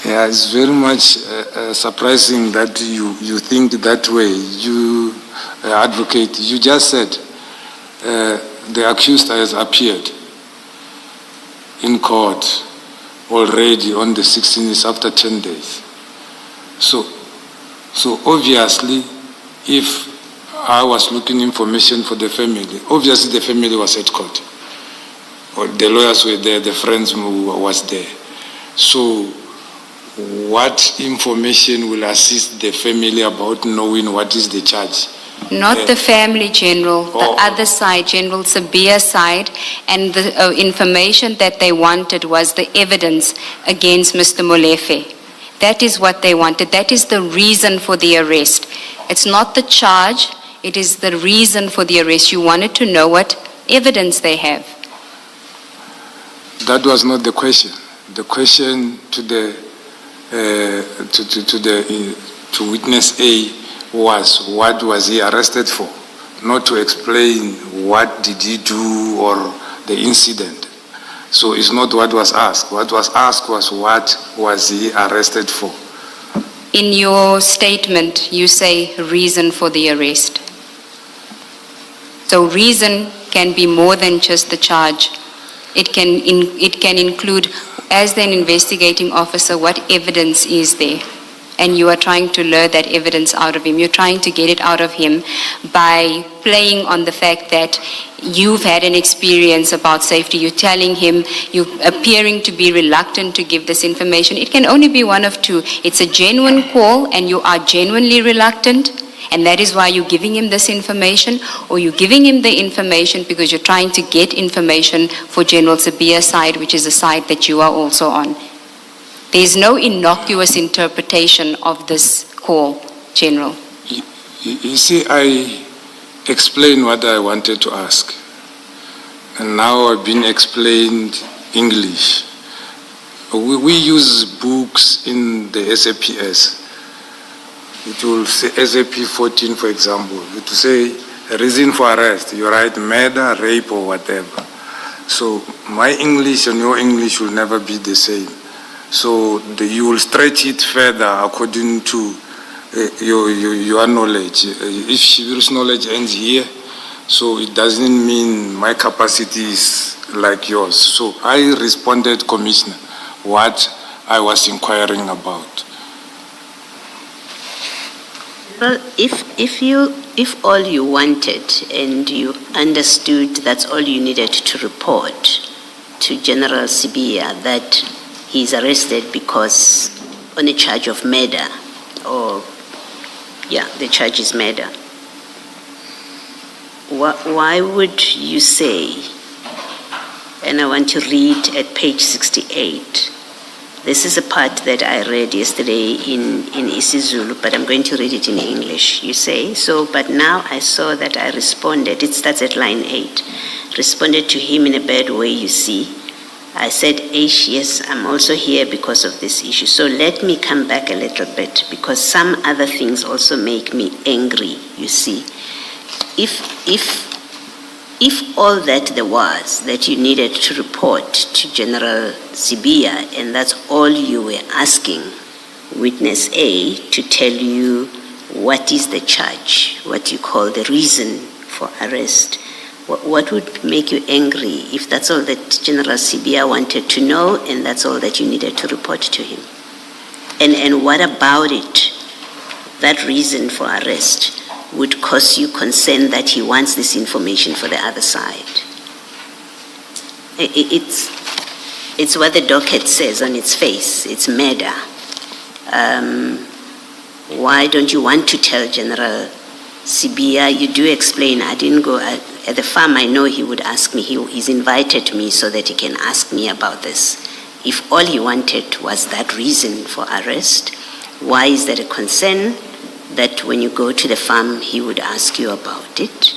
Yeah, it's very much surprising that you think that way. You, advocate, you just said the accused has appeared in court already on the 16th after 10 days. So obviously, if I was looking information for the family, obviously the family was at court. Or the lawyers were there, the friends was there. So what information will assist the family about knowing what is the charge? Not the family, General, the other side, General Sibiya's side, and the information that they wanted was the evidence against Mr. Molefe. That is what they wanted. That is the reason for the arrest. It's not the charge, it is the reason for the arrest. You wanted to know what evidence they have. That was not the question. The question to witness A was, what was he arrested for? Not to explain what did he do or the incident. So it's not what was asked. What was asked was, what was he arrested for? In your statement, you say reason for the arrest. So reason can be more than just the charge. It can include, as an investigating officer, what evidence is there? And you are trying to lure that evidence out of him. You're trying to get it out of him by playing on the fact that you've had an experience about safety. You're telling him, you're appearing to be reluctant to give this information. It can only be one of two. It's a genuine call and you are genuinely reluctant, and that is why you're giving him this information, or you're giving him the information because you're trying to get information for General Sibiya's side, which is a side that you are also on. There is no innocuous interpretation of this call, General. You see, I explained what I wanted to ask. And now I've been explained English. We use books in the SAPS. It will say SAP 14, for example. It will say a reason for arrest. You write murder, rape, or whatever. So my English and your English will never be the same. So you will stretch it further according to your knowledge. If Shiviru's knowledge ends here, so it doesn't mean my capacity is like yours. So I responded, Commissioner, what I was inquiring about. Well, if all you wanted and you understood that's all you needed to report to General Sibiya, that he's arrested because on a charge of murder, or the charge is murder, why would you say, and I want to read at page 68, This is a part that I read yesterday in isiZulu, but I'm going to read it in English. You say, so, but now I saw that I responded, it starts at line 8, responded to him in a bad way, you see. I said, yes, I'm also here because of this issue. So let me come back a little bit, because some other things also make me angry, you see. If all that there was that you needed to report to General Sibiya, and that's all you were asking witness A to tell you what is the charge, what you call the reason for arrest, what would make you angry if that's all that General Sibiya wanted to know and that's all that you needed to report to him? And what about it, that reason for arrest, would cause you concern that he wants this information for the other side? It's what the docket says on its face. It's murder. Why don't you want to tell General Sibiya? You do explain, I didn't go at the farm. I know he would ask me. He's invited me so that he can ask me about this. If all he wanted was that reason for arrest, why is that a concern that when you go to the farm, he would ask you about it?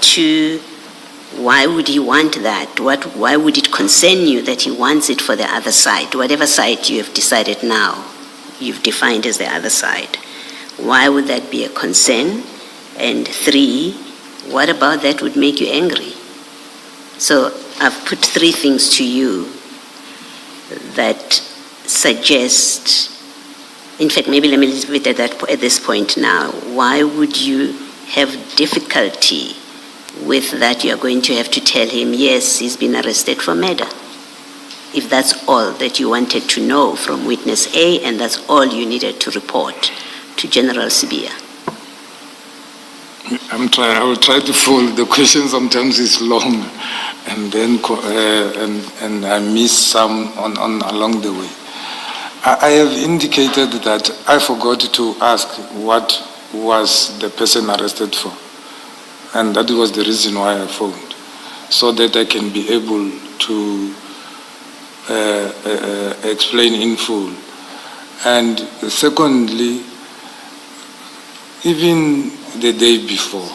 Two, why would he want that? Why would it concern you that he wants it for the other side? Whatever side you have decided now, you've defined as the other side. Why would that be a concern? And three, what about that would make you angry? So I've put 3 things to you that suggest, in fact, maybe let me leave it at this point now. Why would you have difficulty with that you are going to have to tell him, yes, he's been arrested for murder? If that's all that you wanted to know from witness A and that's all you needed to report to General Sibiya. I will try to follow. The question sometimes is long, and then and I miss some on along the way. I have indicated that I forgot to ask what was the person arrested for, and that was the reason why I phoned, so that I can be able to explain in full. And secondly, even the day before,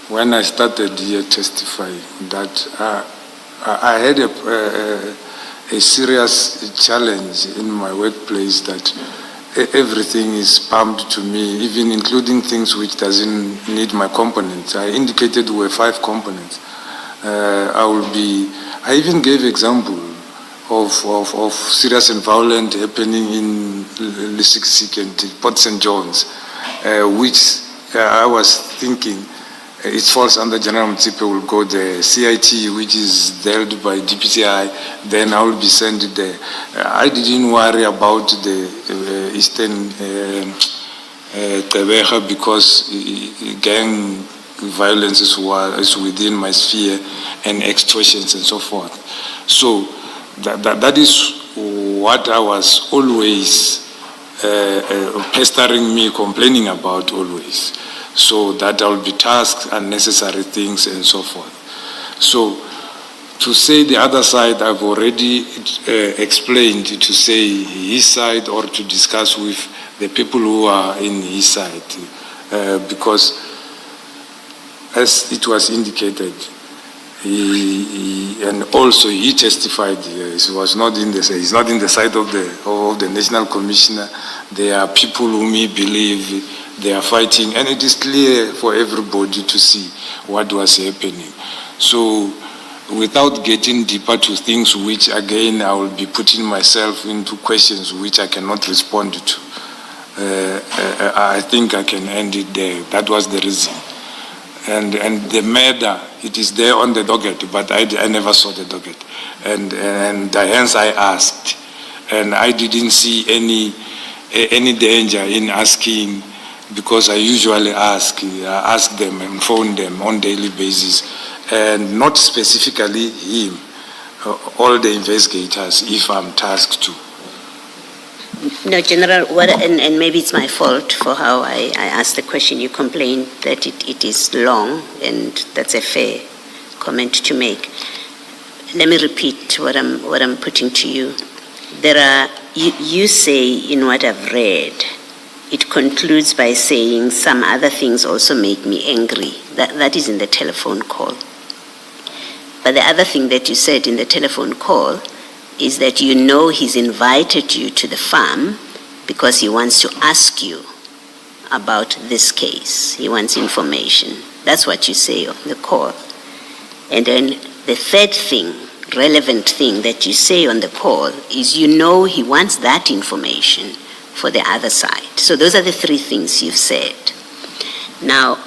when I started here testifying, that I had a serious challenge in my workplace, that everything is pumped to me, even including things which doesn't need my components. I indicated were 5 components. I even gave example of serious and violent happening in Lisiksik and Port St. John's, which I was thinking it falls under General Mtsipe will go the CIT, which is dealt by DPCI, then I will be sent there. I didn't worry about the Eastern Tebeja because gang violence is within my sphere and extortions and so forth. So that is what I was always pestering me, complaining about always. So that I will be tasked unnecessary things and so forth. So to say the other side, I've already explained to say his side or to discuss with the people who are in his side, because as it was indicated, and also he testified. He was not in he's not in the side of the National Commissioner. There are people whom he believe they are fighting, and it is clear for everybody to see what was happening. So, without getting deeper to things which again I will be putting myself into questions which I cannot respond to, I think I can end it there. That was the reason. And the murder, it is there on the docket, but I never saw the docket. And hence I asked. And I didn't see any danger in asking, because I usually ask them and phone them on daily basis, and not specifically him, all the investigators, if I'm tasked to. No, General, and maybe it's my fault for how I asked the question. You complained that it is long, and that's a fair comment to make. Let me repeat what I'm putting to you. There are you say in what I've read, it concludes by saying some other things also make me angry. That is in the telephone call. But the other thing that you said in the telephone call is that you know he's invited you to the farm because he wants to ask you about this case. He wants information. That's what you say on the call. And then the third thing, relevant thing that you say on the call is you know he wants that information for the other side. So those are the three things you've said. Now,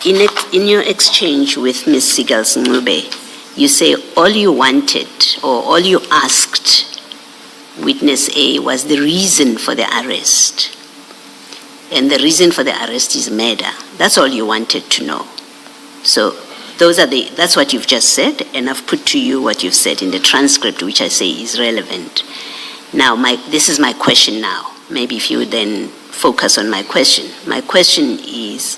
in your exchange with Ms. Sigal-Ncube, you say all you wanted or all you asked witness A was the reason for the arrest. And the reason for the arrest is murder. That's all you wanted to know. So that's what you've just said, and I've put to you what you've said in the transcript, which I say is relevant. Now, this is my question now. Maybe if you would then focus on my question. My question is,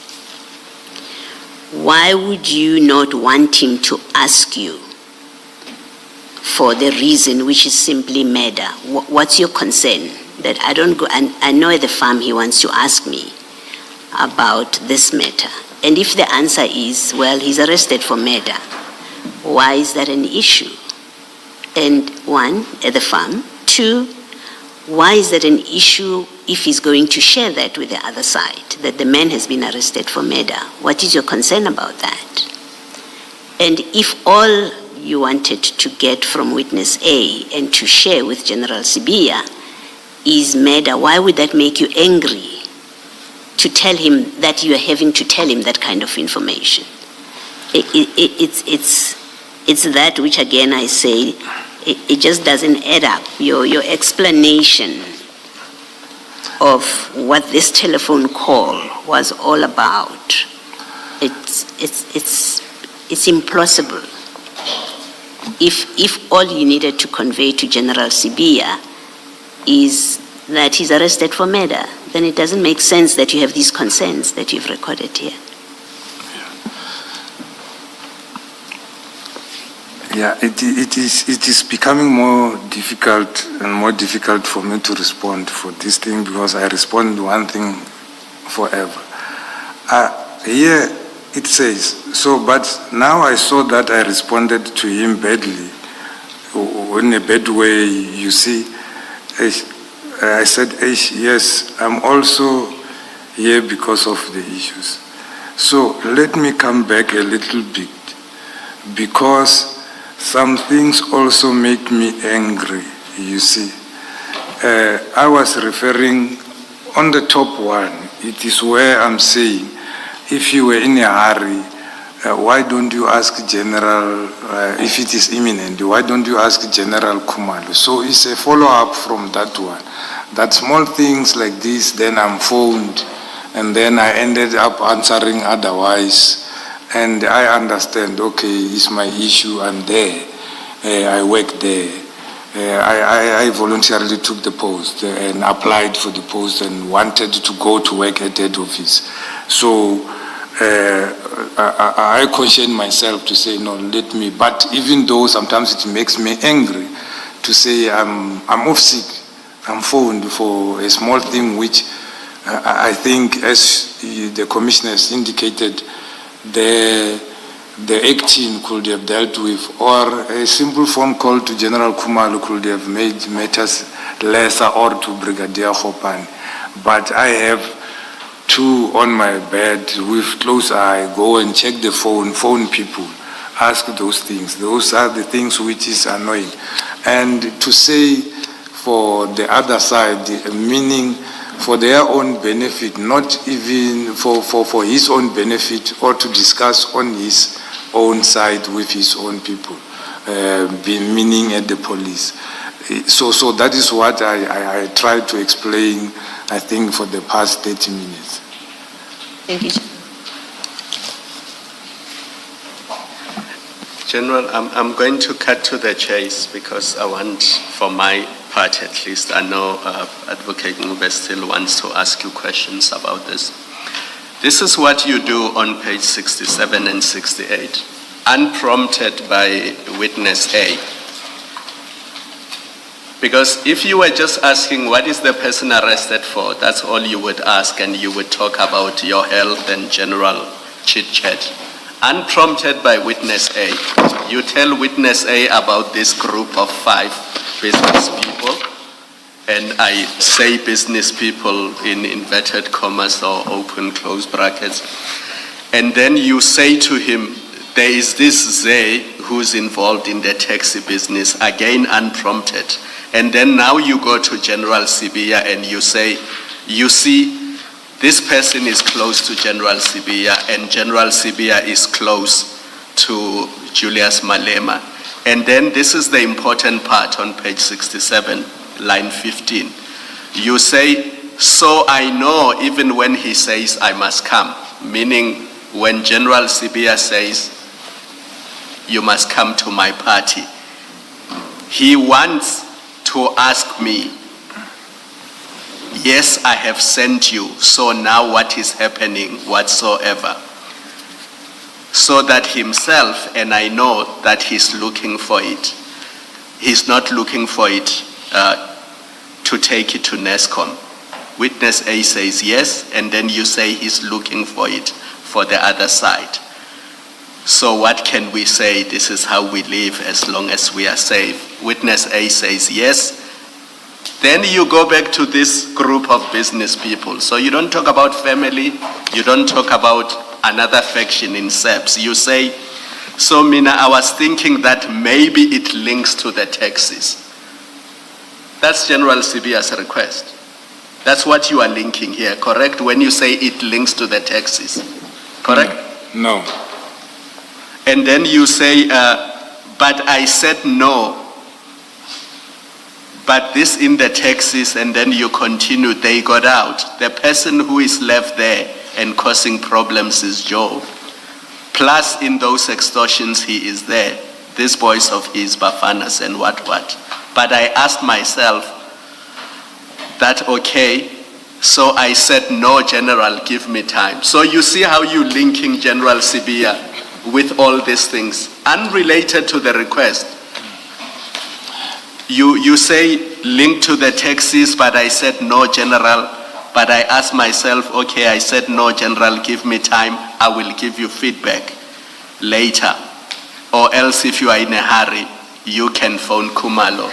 why would you not want him to ask you for the reason which is simply murder? What's your concern? That I don't go, and I know at the farm he wants to ask me about this matter. And if the answer is, well, he's arrested for murder, why is that an issue? And one, at the farm. Two, why is that an issue if he's going to share that with the other side, that the man has been arrested for murder? What is your concern about that? And if all you wanted to get from witness A and to share with General Sibiya is murder, why would that make you angry to tell him that you are having to tell him that kind of information? It's that which, again, I say, it just doesn't add up. Your explanation of what this telephone call was all about, it's implausible. If all you needed to convey to General Sibiya is that he's arrested for murder, then it doesn't make sense that you have these concerns that you've recorded here. Yeah, it is becoming more difficult and more difficult for me to respond for this thing because I respond one thing forever. Here it says, but now I saw that I responded to him badly, in a bad way, you see. I said, yes, I'm also here because of the issues. So let me come back a little bit, because some things also make me angry, you see. I was referring on the top one, it is where I'm saying, if you were in a hurry, why don't you ask General, if it is imminent, why don't you ask General Khumalo? So it's a follow-up from that one. That small things like this, then I'm phoned, and then I ended up answering otherwise. And I understand, okay, it's my issue, I'm there. I work there. I voluntarily took the post and applied for the post and wanted to go to work at head office. So I caution myself to say, no, let me. But even though sometimes it makes me angry to say I'm off sick, I'm phoned for a small thing which I think, as the commissioners indicated, the team could have dealt with, or a simple phone call to General Khumalo could have made matters lesser, or to Brigadier Khopane. But I have two on my bed with close eye, go and check the phone people, ask those things. Those are the things which is annoying. And to say for the other side, meaning for their own benefit, not even for his own benefit, or to discuss on his own side with his own people, meaning at the police. So that is what I tried to explain, I think, for the past 30 minutes. Thank you. General, I'm going to cut to the chase because I want, for my part at least, I know Advocate Ncube still wants to ask you questions about this. This is what you do on page 67 and 68, unprompted by witness A. Because if you were just asking what is the person arrested for, that's all you would ask, and you would talk about your health and general chit-chat. Unprompted by witness A, you tell witness A about this group of 5 business people, and I say business people in inverted commas or open close brackets, and then you say to him, there is this Zay who's involved in the taxi business, again unprompted. And then now you go to General Sibiya and you say, you see, this person is close to General Sibiya and General Sibiya is close to Julius Malema. And then this is the important part on page 67, line 15. You say, so I know even when he says I must come, meaning when General Sibiya says, you must come to my party, he wants to ask me, yes, I have sent you, so now what is happening whatsoever? So that himself, and I know that he's looking for it. He's not looking for it to take it to NESCOM. Witness A says yes, and then you say he's looking for it for the other side. So what can we say? This is how we live as long as we are safe. Witness A says yes. Then you go back to this group of business people. So you don't talk about family. You don't talk about another faction in SEPS. You say, so Mina, I was thinking that maybe it links to the taxes. That's General Sibiya's request. That's what you are linking here, correct? When you say it links to the taxes, correct? No. And then you say, but I said no. But this in the taxis, and then you continue, they got out. The person who is left there and causing problems is Joe. Plus in those extortions, he is there. These boys of his, Bafanas and what. But I asked myself, that okay? So I said, no, General, give me time. So you see how you linking General Sibiya with all these things, unrelated to the request. You say link to the taxis, but I said no, General. But I asked myself, okay, I said no, General, give me time. I will give you feedback later. Or else if you are in a hurry, you can phone Kumalo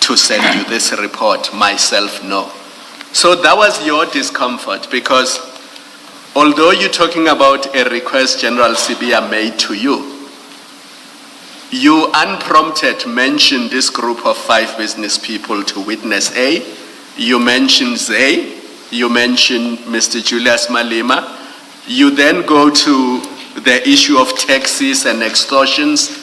to send you this report. Myself, no. So that was your discomfort, because although you're talking about a request General Sibiya made to you, you unprompted mentioned this group of 5 business people to witness A. You mentioned Zay. You mentioned Mr. Julius Malema. You then go to the issue of taxes and extortions,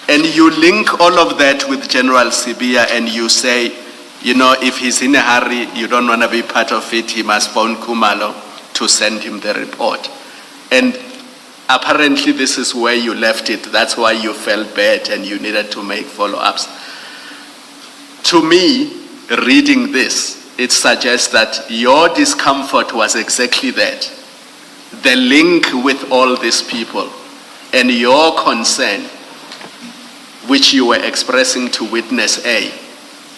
and you link all of that with General Sibiya, and you say, you know, if he's in a hurry, you don't want to be part of it, he must phone Kumalo to send him the report. And apparently this is where you left it. That's why you felt bad and you needed to make follow-ups. To me, reading this, it suggests that your discomfort was exactly that. The link with all these people and your concern, which you were expressing to witness A,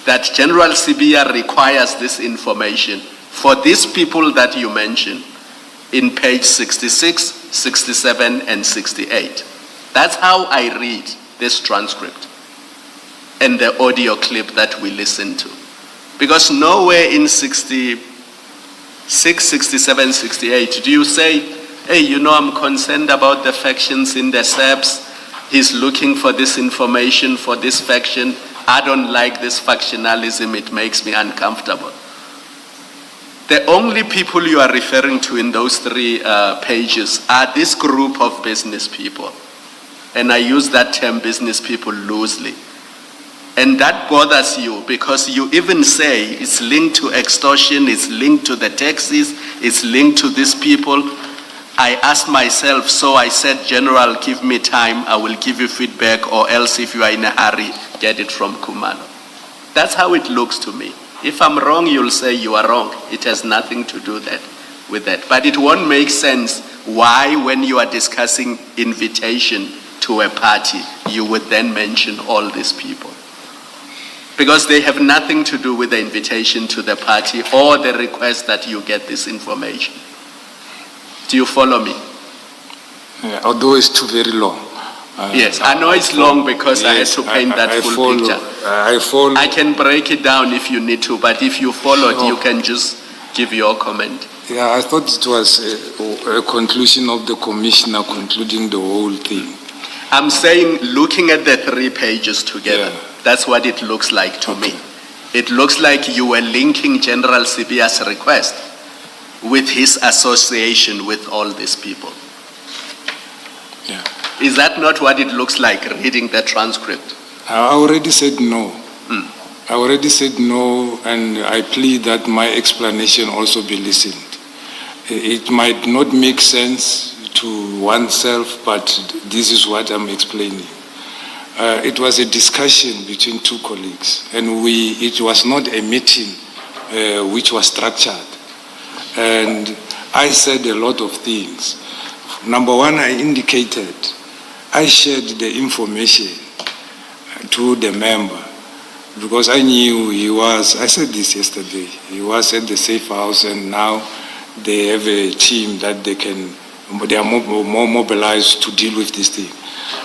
that General Sibiya requires this information for these people that you mentioned in page 66, 67, and 68. That's how I read this transcript and the audio clip that we listened to. Because nowhere in 66, 67, 68 do you say, hey, you know, I'm concerned about the factions in the SEPS. He's looking for this information for this faction. I don't like this factionalism. It makes me uncomfortable. The only people you are referring to in those 3 pages are this group of business people. And I use that term business people loosely. And that bothers you because you even say it's linked to extortion, it's linked to the taxes, it's linked to these people. I asked myself, so I said, General, give me time, I will give you feedback, or else if you are in a hurry, get it from Kumalo. That's how it looks to me. If I'm wrong, you'll say you are wrong. It has nothing to do with that. But it won't make sense why, when you are discussing invitation to a party, you would then mention all these people. Because they have nothing to do with the invitation to the party or the request that you get this information. Do you follow me? Although it's too very long. Yes, I know it's long because I had to paint that full follow, picture. I follow. I can break it down if you need to, but if you followed, Sure. you can just give your comment. Yeah, I thought it was a conclusion of the commissioner concluding the whole thing. I'm saying, looking at the 3 pages together, Yeah. that's what it looks like to me. It looks like you were linking General Sibia's request with his association with all these people. Yeah. Is that not what it looks like reading the transcript? I already said no. Mm. I already said no, and I plead that my explanation also be listened. It might not make sense to oneself, but this is what I'm explaining. It was a discussion between 2 colleagues, and it was not a meeting which was structured. And I said a lot of things. Number one, I indicated, I shared the information to the member because I knew he was, I said this yesterday, he was at the safe house, and now they have a team that they are more mobilized to deal with this thing.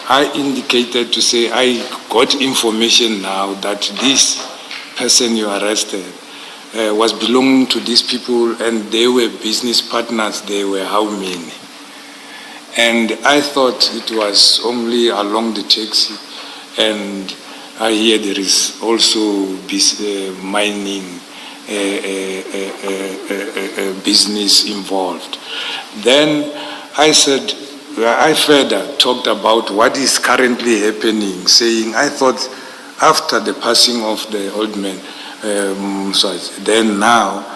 I indicated to say, I got information now that this person you arrested was belonging to these people, and they were business partners. They were how many? And I thought it was only along the taxi, and I hear there is also mining business involved. Then I said, I further talked about what is currently happening, saying I thought after the passing of the old man, then now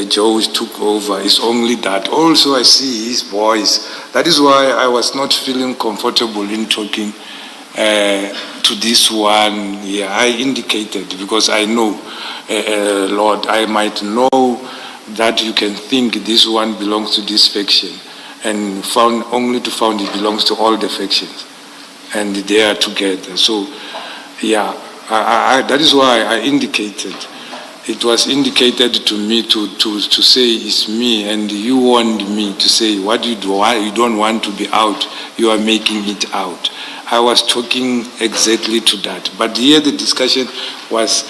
Joe took over. It's only that. Also I see his voice. That is why I was not feeling comfortable in talking to this one. Yeah, I indicated because I know, Lord, I might know that you can think this one belongs to this faction, and found only to find it belongs to all the factions, and they are together. So, yeah, that is why I indicated. It was indicated to me to say it's me, and you warned me to say what you do. Why you don't want to be out? You are making it out. I was talking exactly to that. But here the discussion was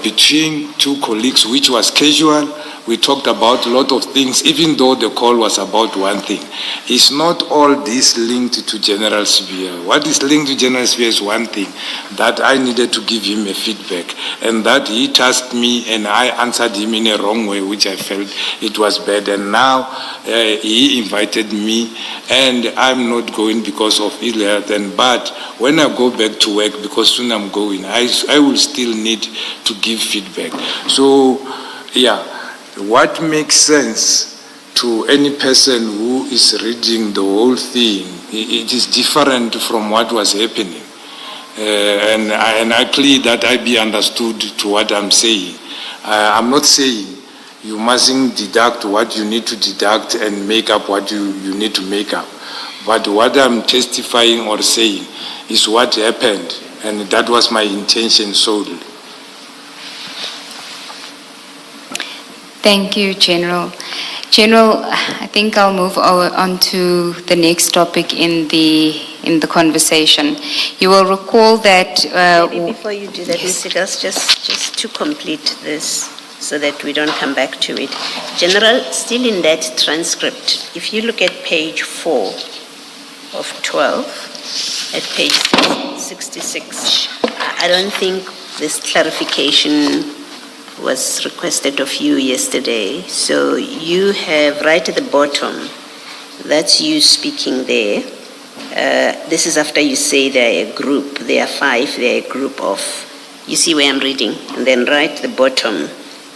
between 2 colleagues, which was casual. We talked about a lot of things, even though the call was about one thing. It's not all this linked to General Sibia. What is linked to General Sibia is one thing, that I needed to give him a feedback, and that he tasked me and I answered him in a wrong way, which I felt it was bad. And now he invited me, and I'm not going because of ill health. But when I go back to work, because soon I'm going, I will still need to give feedback. So, yeah. What makes sense to any person who is reading the whole thing, it is different from what was happening. And I plead that I be understood to what I'm saying. I'm not saying you mustn't deduct what you need to deduct and make up what you need to make up. But what I'm testifying or saying is what happened, and that was my intention solely. Thank you, General. General, I think I'll move on to the next topic in the conversation. You will recall that... Maybe before you do that, yes. Mr. Gus, just to complete this so that we don't come back to it. General, still in that transcript, if you look at page 4 of 12, at page 66, I don't think this clarification was requested of you yesterday. So you have right at the bottom, that's you speaking there. This is after you say they're a group, they are 5, they're a group of, you see where I'm reading? And then right at the bottom,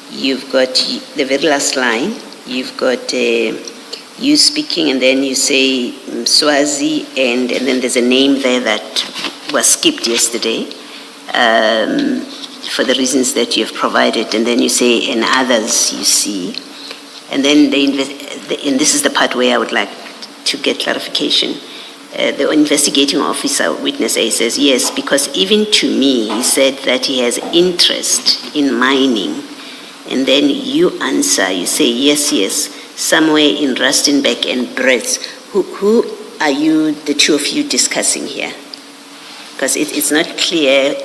you've got the very last line, you've got you speaking, and then you say Swazi, and then there's a name there that was skipped yesterday. For the reasons that you have provided, and then you say, and others you see. And then and this is the part where I would like to get clarification. the investigating officer, witness A, says yes, because even to me, he said that he has interest in mining. And then you answer, you say yes, somewhere in Rustenburg and Brits. Who are you, the two of you, discussing here? Because it's not clear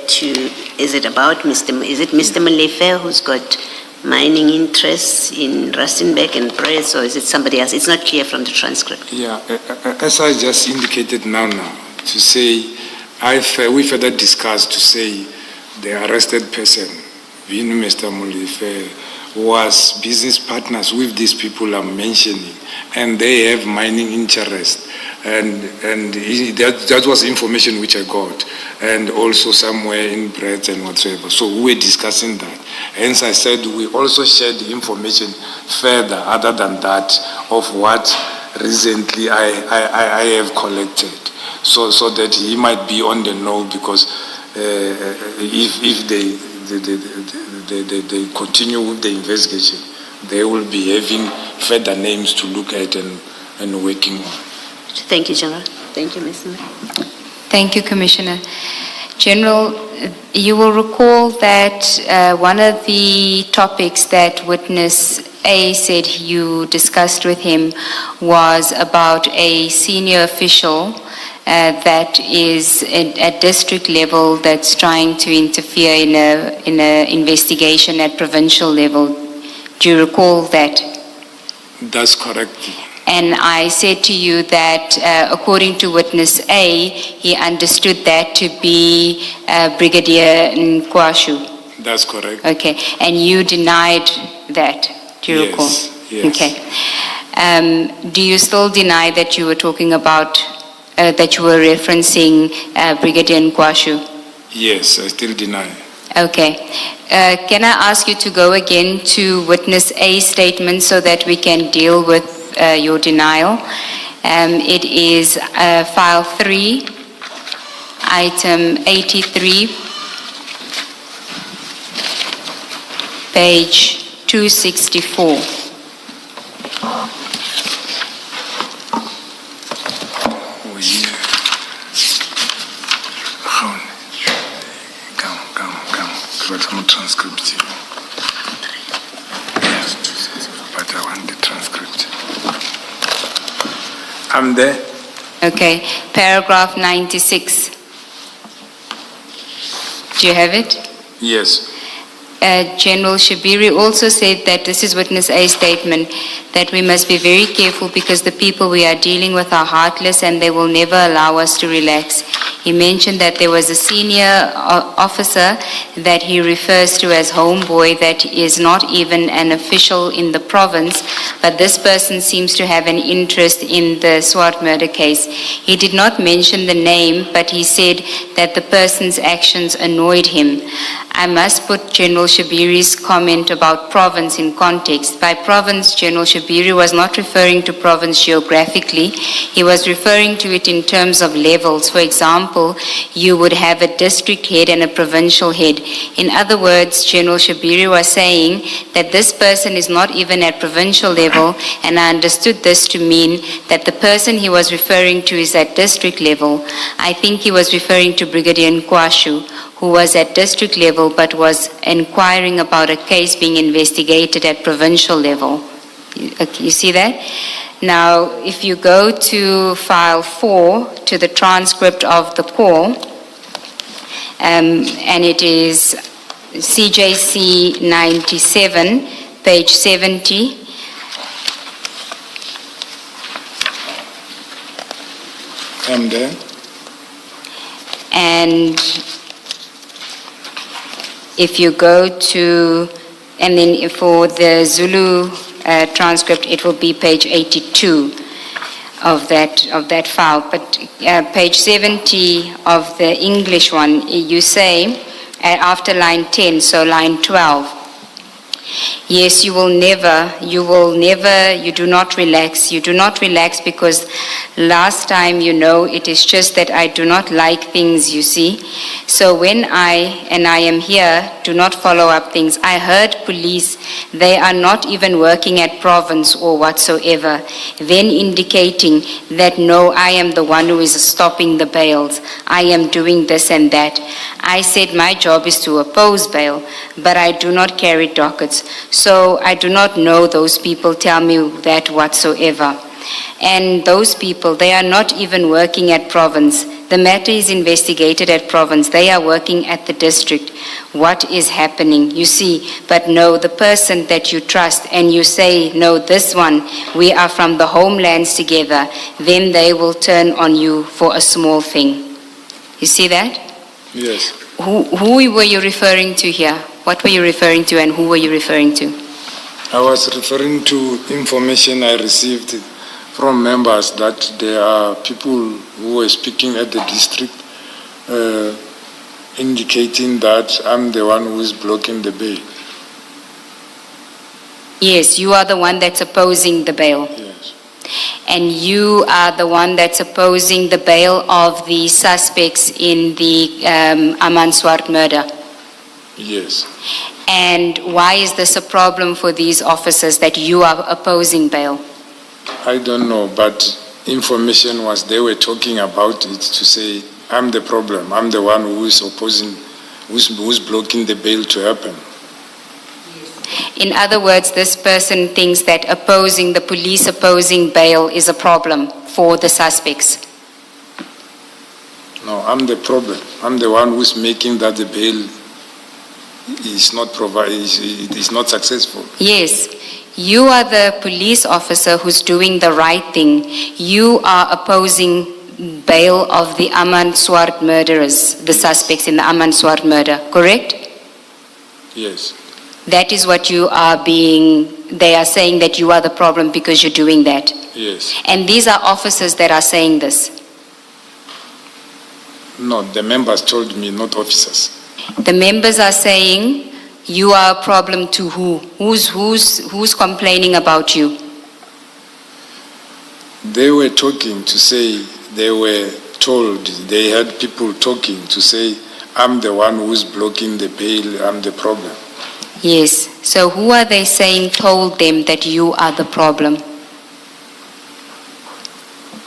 is it Mr. Molefe who's got mining interests in Rustenburg and Brits, or is it somebody else? It's not clear from the transcript. Yeah, as I just indicated now, to say, we further discussed to say the arrested person, being Mr. Molefe, was business partners with these people I'm mentioning, and they have mining interest. And that was information which I got, and also somewhere in Brett and whatsoever. So we were discussing that. Hence I said we also shared the information further, other than that, of what recently I have collected, so that he might be on the know, because if they continue with the investigation, they will be having further names to look at and working on. Thank you, General. Thank you, Ms. Thank you, Commissioner. General, you will recall that one of the topics that witness A said you discussed with him was about a senior official that is at district level that's trying to interfere in a investigation at provincial level. Do you recall that? That's correct. And I said to you that according to witness A, he understood that to be Brigadier Nkwashu. That's correct. Okay, and you denied that, do you recall? Yes. Okay. Do you still deny that you were talking about, that you were referencing Brigadier Nkwashu? Yes, I still deny. Okay. Can I ask you to go again to witness A's statement so that we can deal with your denial? It is file 3, item 83, page 264. Transcript. But I want the transcript. I'm there. Okay, paragraph 96. Do you have it? Yes. General Shabiri also said that this is witness A's statement, that we must be very careful because the people we are dealing with are heartless and they will never allow us to relax. He mentioned that there was a senior officer that he refers to as homeboy that is not even an official in the province, but this person seems to have an interest in the Swart murder case. He did not mention the name, but he said that the person's actions annoyed him. I must put General Shabiri's comment about province in context. By province, General Shabiri was not referring to province geographically. He was referring to it in terms of levels. For example, you would have a district head and a provincial head. In other words, General Shabiri was saying that this person is not even at provincial level, and I understood this to mean that the person he was referring to is at district level. I think he was referring to Brigadier Nkwashu, who was at district level but was inquiring about a case being investigated at provincial level. You see that? Now, if you go to file 4, to the transcript of the call, and it is CJC 97, page 70. I'm there. And if you go to, and then for the Zulu transcript, it will be page 82 of that file. But page 70 of the English one, you say, after line 10, so line 12, Yes, you do not relax. You do not relax because last time, it is just that I do not like things, you see. So when I am here, do not follow up things. I heard police, they are not even working at province or whatsoever, then indicating that no, I am the one who is stopping the bails. I am doing this and that. I said my job is to oppose bail, but I do not carry dockets. So I do not know those people tell me that whatsoever. And those people, they are not even working at province. The matter is investigated at province. They are working at the district. What is happening? You see, but no, the person that you trust and you say, no, this one, we are from the homelands together, then they will turn on you for a small thing. You see that? Yes. Who were you referring to here? What were you referring to and who were you referring to? I was referring to information I received from members that there are people who were speaking at the district indicating that I'm the one who is blocking the bail. Yes, you are the one that's opposing the bail. Yes. And you are the one that's opposing the bail of the suspects in the Aman Swart murder. Yes. And why is this a problem for these officers that you are opposing bail? I don't know, but information was they were talking about it to say, I'm the problem. I'm the one who is opposing, who's blocking the bail to happen. In other words, this person thinks that the police opposing bail is a problem for the suspects. No, I'm the problem. I'm the one who's making that the bail is not successful. Yes, you are the police officer who's doing the right thing. You are opposing bail of the Aman Swart murderers, the suspects in the Aman Swart murder, correct? Yes. That is what they are saying that you are the problem because you're doing that. Yes. And these are officers that are saying this. No, the members told me, not officers. The members are saying you are a problem to who? Who's complaining about you? They were talking to say, they were told, they had people talking to say, I'm the one who's blocking the bail, I'm the problem. Yes. So who are they saying told them that you are the problem?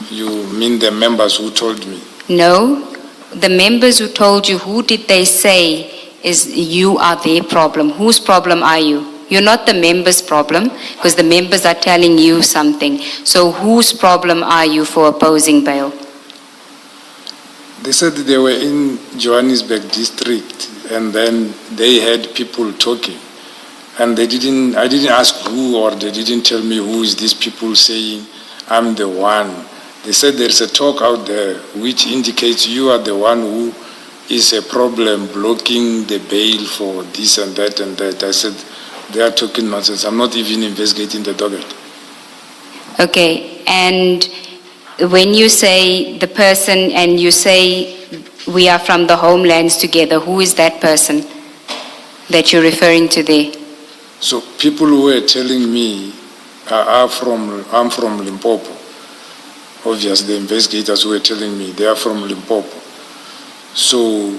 You mean the members who told me? No. The members who told you, who did they say is you are their problem? Whose problem are you? You're not the members' problem because the members are telling you something. So whose problem are you for opposing bail? They said they were in Johannesburg district and then they had people talking. And I didn't ask who, or they didn't tell me who is these people saying I'm the one. They said there's a talk out there which indicates you are the one who is a problem blocking the bail for this and that and that. I said, they are talking nonsense. I'm not even investigating the docket. Okay, and when you say the person and you say we are from the homelands together, who is that person that you're referring to there? So people who were telling me I'm from Limpopo. Obviously, the investigators who were telling me they are from Limpopo. So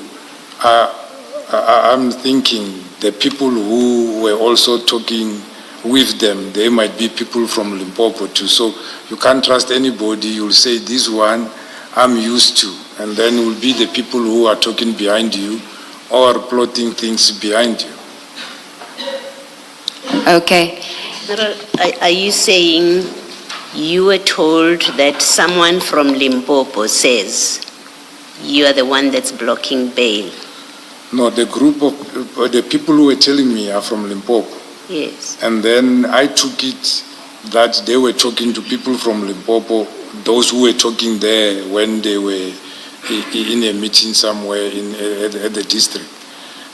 I'm thinking the people who were also talking with them, they might be people from Limpopo too. So you can't trust anybody. You'll say, this one I'm used to. And then it will be the people who are talking behind you or plotting things behind you. Okay. Are you saying you were told that someone from Limpopo says you are the one that's blocking bail? No, the group of the people who were telling me are from Limpopo. Yes. And then I took it that they were talking to people from Limpopo, those who were talking there when they were in a meeting somewhere at the district,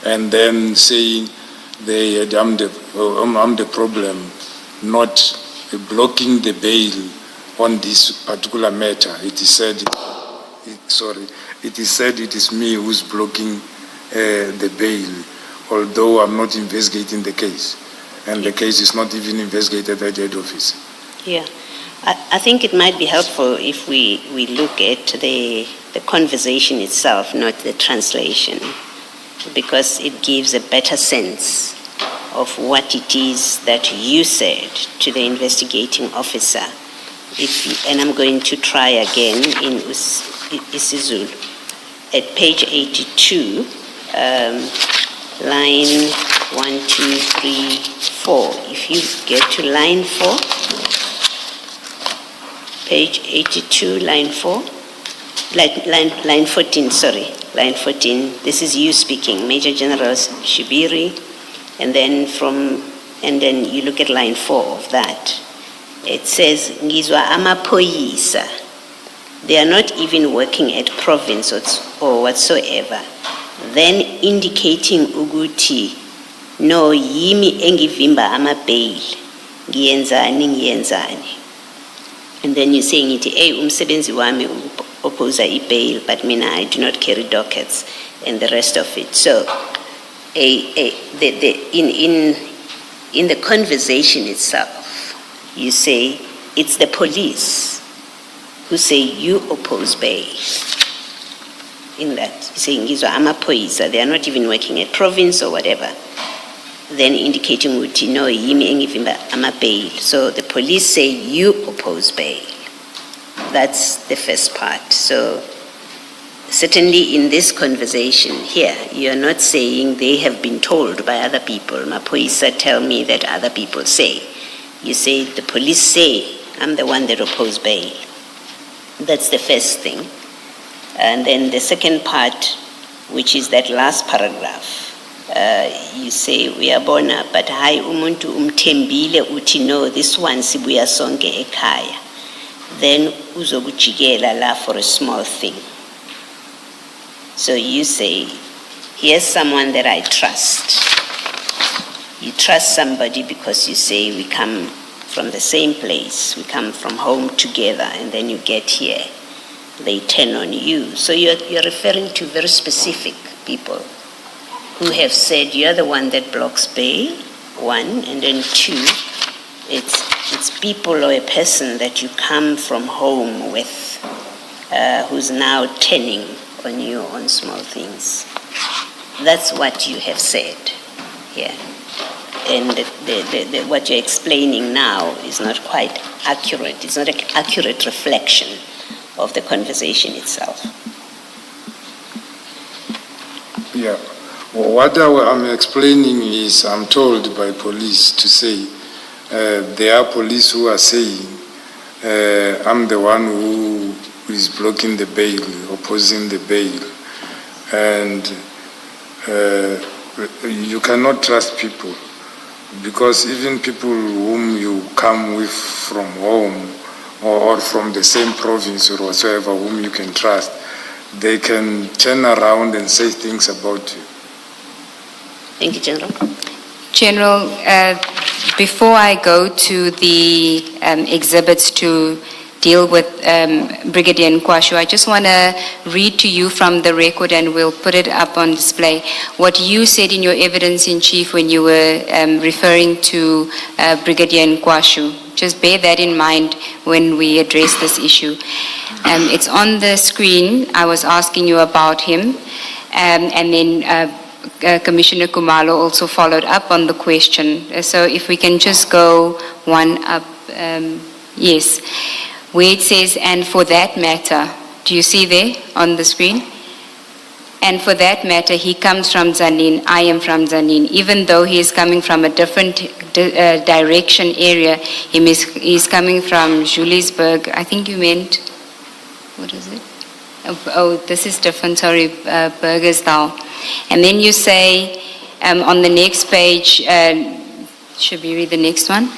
and then saying I'm the problem, not blocking the bail on this particular matter. It is said it is me who's blocking the bail, although I'm not investigating the case. and the case is not even investigated at the head office. Yeah. I think it might be helpful if we look at the conversation itself, not the translation, because it gives a better sense of what it is that you said to the investigating officer. And I'm going to try again in isiZulu. At page 82, line 1, 2, 3, 4. If you get to line 4, page 82, line 4, line 14, sorry, line 14. This is you speaking, Major General Shibiri, and then you look at line 4 of that. It says, Ngizwa amaphoyisa. They are not even working at province or whatsoever. Then indicating ukuthi, no, yimi engivimba ama-bail, ngiyenzani. And then you're saying it, umsebenzi wami oppose i-bail, but mina I do not carry dockets, and the rest of it. So, in the conversation itself, you say it's the police who say you oppose bail. In that, you're saying ngizwa amaphoyisa, they are not even working at province or whatever. Then indicating ukuthi no yimi engivimba ama-bail. So the police say you oppose bail. That's the first part. So certainly in this conversation here, you are not saying they have been told by other people. Maphoyisa tell me that other people say. You say the police say I'm the one that oppose bail. That's the first thing. And then the second part, which is that last paragraph, you say uyabona, but hayi umuntu umthembile uthi no, this one sibuya sonke ekhaya. Then uzokujikela la for a small thing. So you say, here's someone that I trust. You trust somebody because you say we come from the same place, we come from home together, and then you get here, they turn on you. So you're referring to very specific people who have said you're the one that blocks bail, one, and then two, it's people or a person that you come from home with who's now turning on you on small things. That's what you have said here. And what you're explaining now is not quite accurate. It's not an accurate reflection of the conversation itself. Yeah. Well, what I'm explaining is I'm told by police to say there are police who are saying I'm the one who is blocking the bail, opposing the bail. And you cannot trust people, because even people whom you come with from home or from the same province or whatsoever, whom you can trust, they can turn around and say things about you. Thank you, General. General, before I go to the exhibits to deal with Brigadier Nkwashu, I just want to read to you from the record, and we'll put it up on display, what you said in your evidence in chief when you were referring to Brigadier Nkwashu. Just bear that in mind when we address this issue. It's on the screen. I was asking you about him, and then Commissioner Kumalo also followed up on the question. So if we can just go one up, yes, where it says, and for that matter, do you see there on the screen? And for that matter, he comes from Zanin, I am from Zanin. Even though he is coming from a different direction area, he's coming from Juliusburg. I think you meant, what is it? Oh, this is different, sorry, Burgersdal. And then you say on the next page, should we read the next one?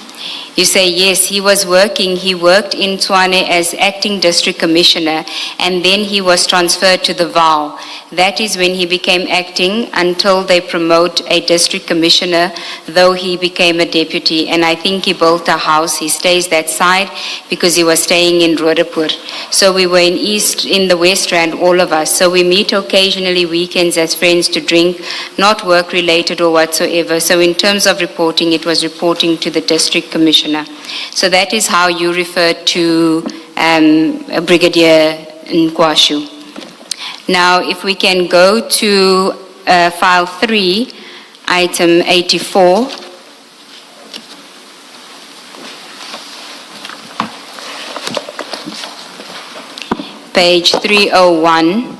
You say, yes, he was working. He worked in Tshwane as acting district commissioner, and then he was transferred to the VAL. That is when he became acting until they promote a district commissioner, though he became a deputy. And I think he built a house. He stays that side because he was staying in Roodepoort. So we were in the West Rand, all of us. So we meet occasionally weekends as friends to drink, not work related or whatsoever. So in terms of reporting, it was reporting to the district commissioner. So that is how you refer to Brigadier Nkwashu. Now, if we can go to file 3, item 84. Page 301.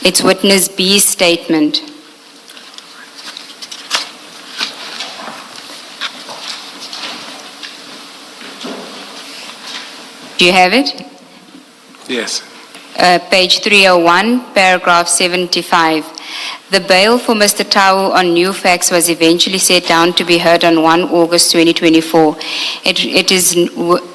It's witness B's statement. Do you have it? Yes. Page 301, paragraph 75. The bail for Mr. Tau on new facts was eventually set down to be heard on 1 August 2024. It is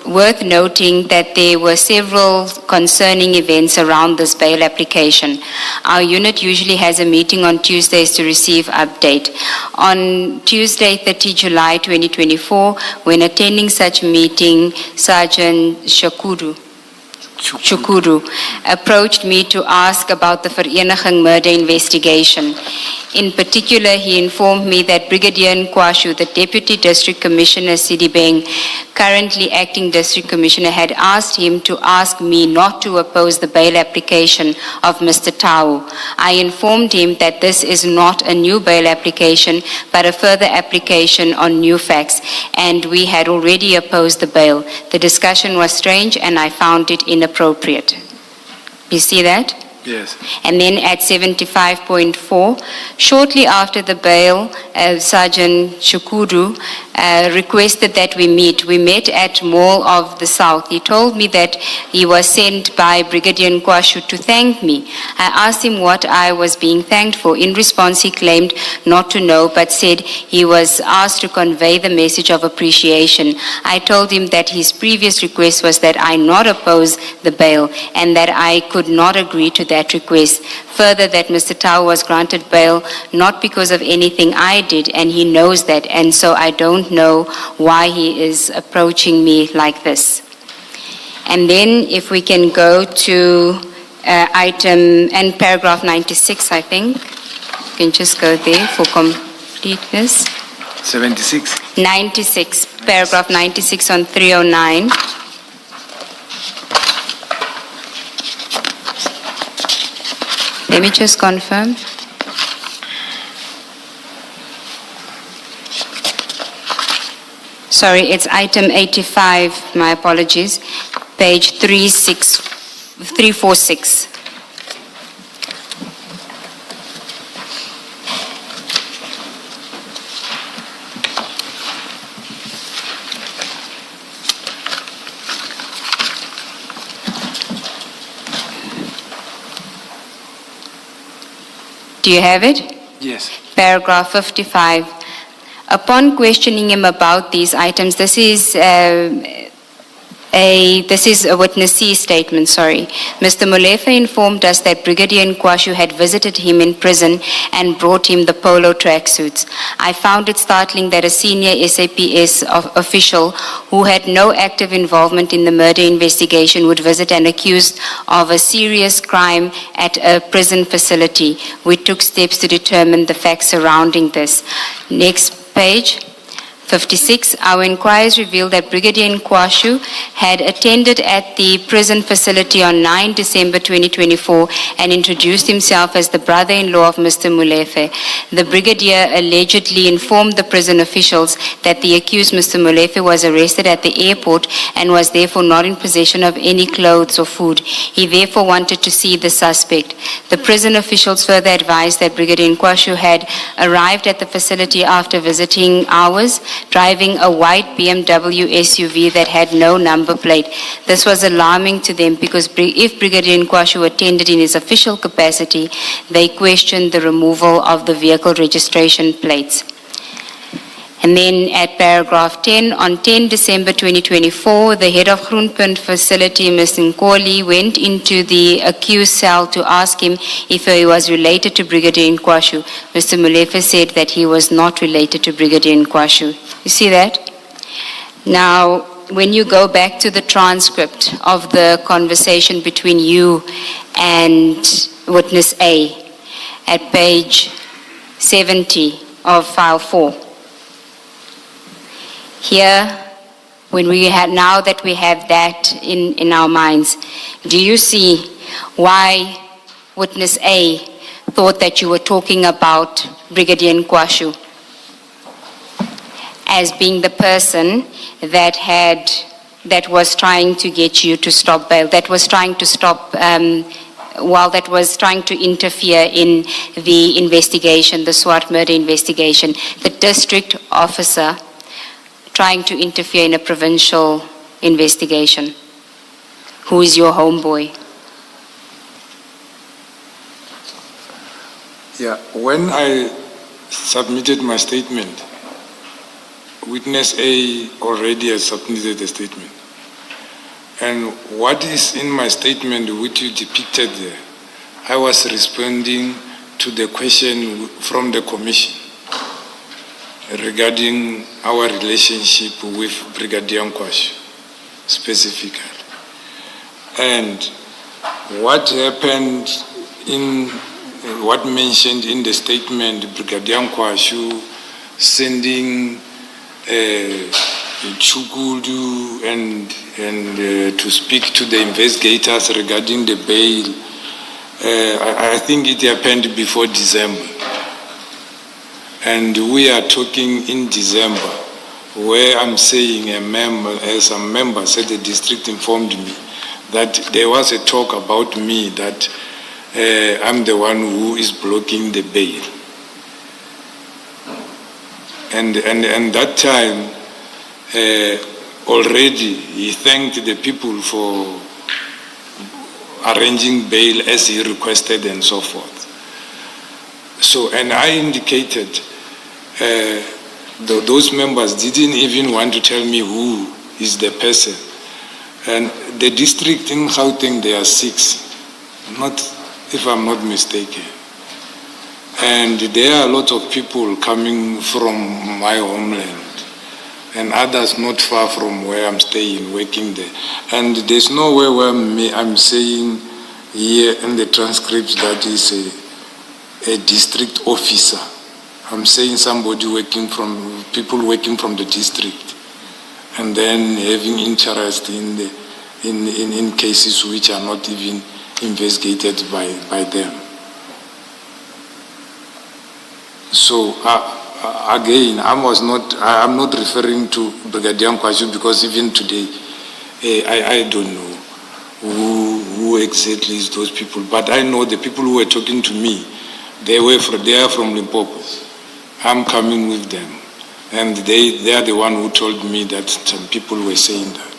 worth noting that there were several concerning events around this bail application. Our unit usually has a meeting on Tuesdays to receive update. On Tuesday, 30 July 2024, when attending such meeting, Sergeant Chukuru approached me to ask about the Vereniging murder investigation. In particular, he informed me that Brigadier Nkwashu, the Deputy District Commissioner Sidibeng, currently acting District Commissioner, had asked him to ask me not to oppose the bail application of Mr. Tau. I informed him that this is not a new bail application, but a further application on new facts, and we had already opposed the bail. The discussion was strange, and I found it inappropriate. You see that? Yes. And then at 75.4, shortly after the bail, Sergeant Chukuru requested that we meet. We met at Mall of the South. He told me that he was sent by Brigadier Nkwashu to thank me. I asked him what I was being thanked for. In response, he claimed not to know, but said he was asked to convey the message of appreciation. I told him that his previous request was that I not oppose the bail, and that I could not agree to that request. Further, that Mr. Tau was granted bail not because of anything I did, and he knows that, and so I don't know why he is approaching me like this. And then if we can go to item and paragraph 96, I think. You can just go there for completeness. 76. 96, paragraph 96 on 309. Let me just confirm. Sorry, it's item 85, my apologies. Page 346. Do you have it? Yes. Paragraph 55. Upon questioning him about these items, this is a witness C statement, sorry. Mr. Molefe informed us that Brigadier Nkwashu had visited him in prison and brought him the polo tracksuits. I found it startling that a senior SAPS official who had no active involvement in the murder investigation would visit an accused of a serious crime at a prison facility. We took steps to determine the facts surrounding this. Next page. 56, our inquiries revealed that Brigadier Nkwashu had attended at the prison facility on 9 December 2024 and introduced himself as the brother-in-law of Mr. Molefe. The Brigadier allegedly informed the prison officials that the accused Mr. Molefe was arrested at the airport and was therefore not in possession of any clothes or food. He therefore wanted to see the suspect. The prison officials further advised that Brigadier Nkwashu had arrived at the facility after visiting hours, driving a white BMW SUV that had no number plate. This was alarming to them because if Brigadier Nkwashu attended in his official capacity, they questioned the removal of the vehicle registration plates. And then at paragraph 10, on 10 December 2024, the head of Groenpunt facility, Mr. Nkoli, went into the accused cell to ask him if he was related to Brigadier Nkwashu. Mr. Molefe said that he was not related to Brigadier Nkwashu. You see that? Now, when you go back to the transcript of the conversation between you and witness A at page 70 of file 4, here, now that we have that in our minds, do you see why witness A thought that you were talking about Brigadier Nkwashu as being the person that was trying to get you to stop bail, that was trying to stop, that was trying to interfere in the investigation, the Swart murder investigation, the district officer trying to interfere in a provincial investigation? Who is your homeboy? Yeah, when I submitted my statement, witness A already has submitted the statement. And what is in my statement, which you depicted there, I was responding to the question from the commission regarding our relationship with Brigadier Nkwashu, specifically. And what happened what mentioned in the statement, Brigadier Nkwashu sending Chukudu and to speak to the investigators regarding the bail, I think it happened before December. And we are talking in December, where I'm saying as a member said the district informed me that there was a talk about me that I'm the one who is blocking the bail. And that time, already he thanked the people for arranging bail as he requested and so forth. So, and I indicated, those members didn't even want to tell me who is the person. And the district in Gauteng, there are 6, if I'm not mistaken. And there are a lot of people coming from my homeland and others not far from where I'm staying, working there. And there's nowhere where I'm saying here in the transcript that is a district officer. I'm saying people working from the district and then having interest in cases which are not even investigated by them. So again, I'm not referring to Brigadier Nkwashu because even today I don't know who exactly is those people. But I know the people who were talking to me, they are from Limpopo. I'm coming with them, and they are the one who told me that some people were saying that.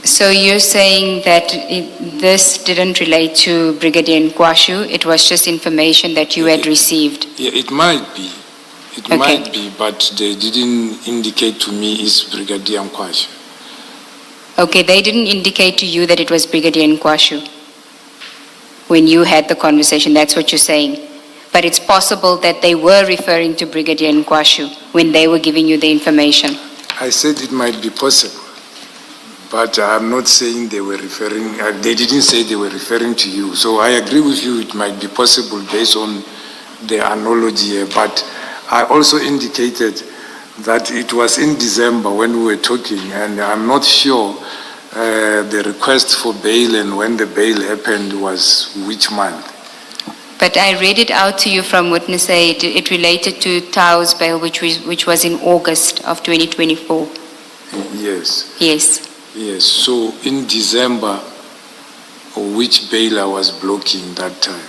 So you're saying that this didn't relate to Brigadier Nkwashu, it was just information that you had received? Yeah, it might be. It might be, but they didn't indicate to me it's Brigadier Nkwashu. Okay, they didn't indicate to you that it was Brigadier Nkwashu when you had the conversation, that's what you're saying. But it's possible that they were referring to Brigadier Nkwashu when they were giving you the information. I said it might be possible. But I'm not saying they were referring, they didn't say they were referring to you. So I agree with you, it might be possible based on the analogy here. But I also indicated that it was in December when we were talking, and I'm not sure the request for bail and when the bail happened was which month. But I read it out to you from witness A. It related to Tao's bail, which was in August of 2024. Yes. Yes. Yes, so in December, which bail I was blocking that time?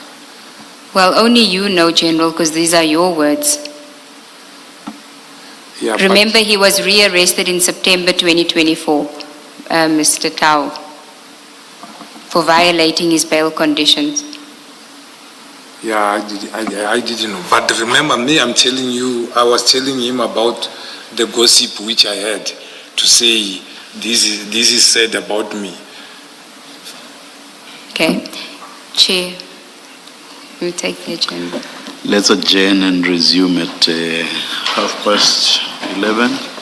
Well, only you know, General, because these are your words. Yeah, but- Remember, he was rearrested in September 2024, Mr. Tau, for violating his bail conditions. Yeah, I didn't know. But remember me, I'm telling you, I was telling him about the gossip which I had to say this is said about me. Okay. Chair, you take the agenda. Let's adjourn and resume at 11:30.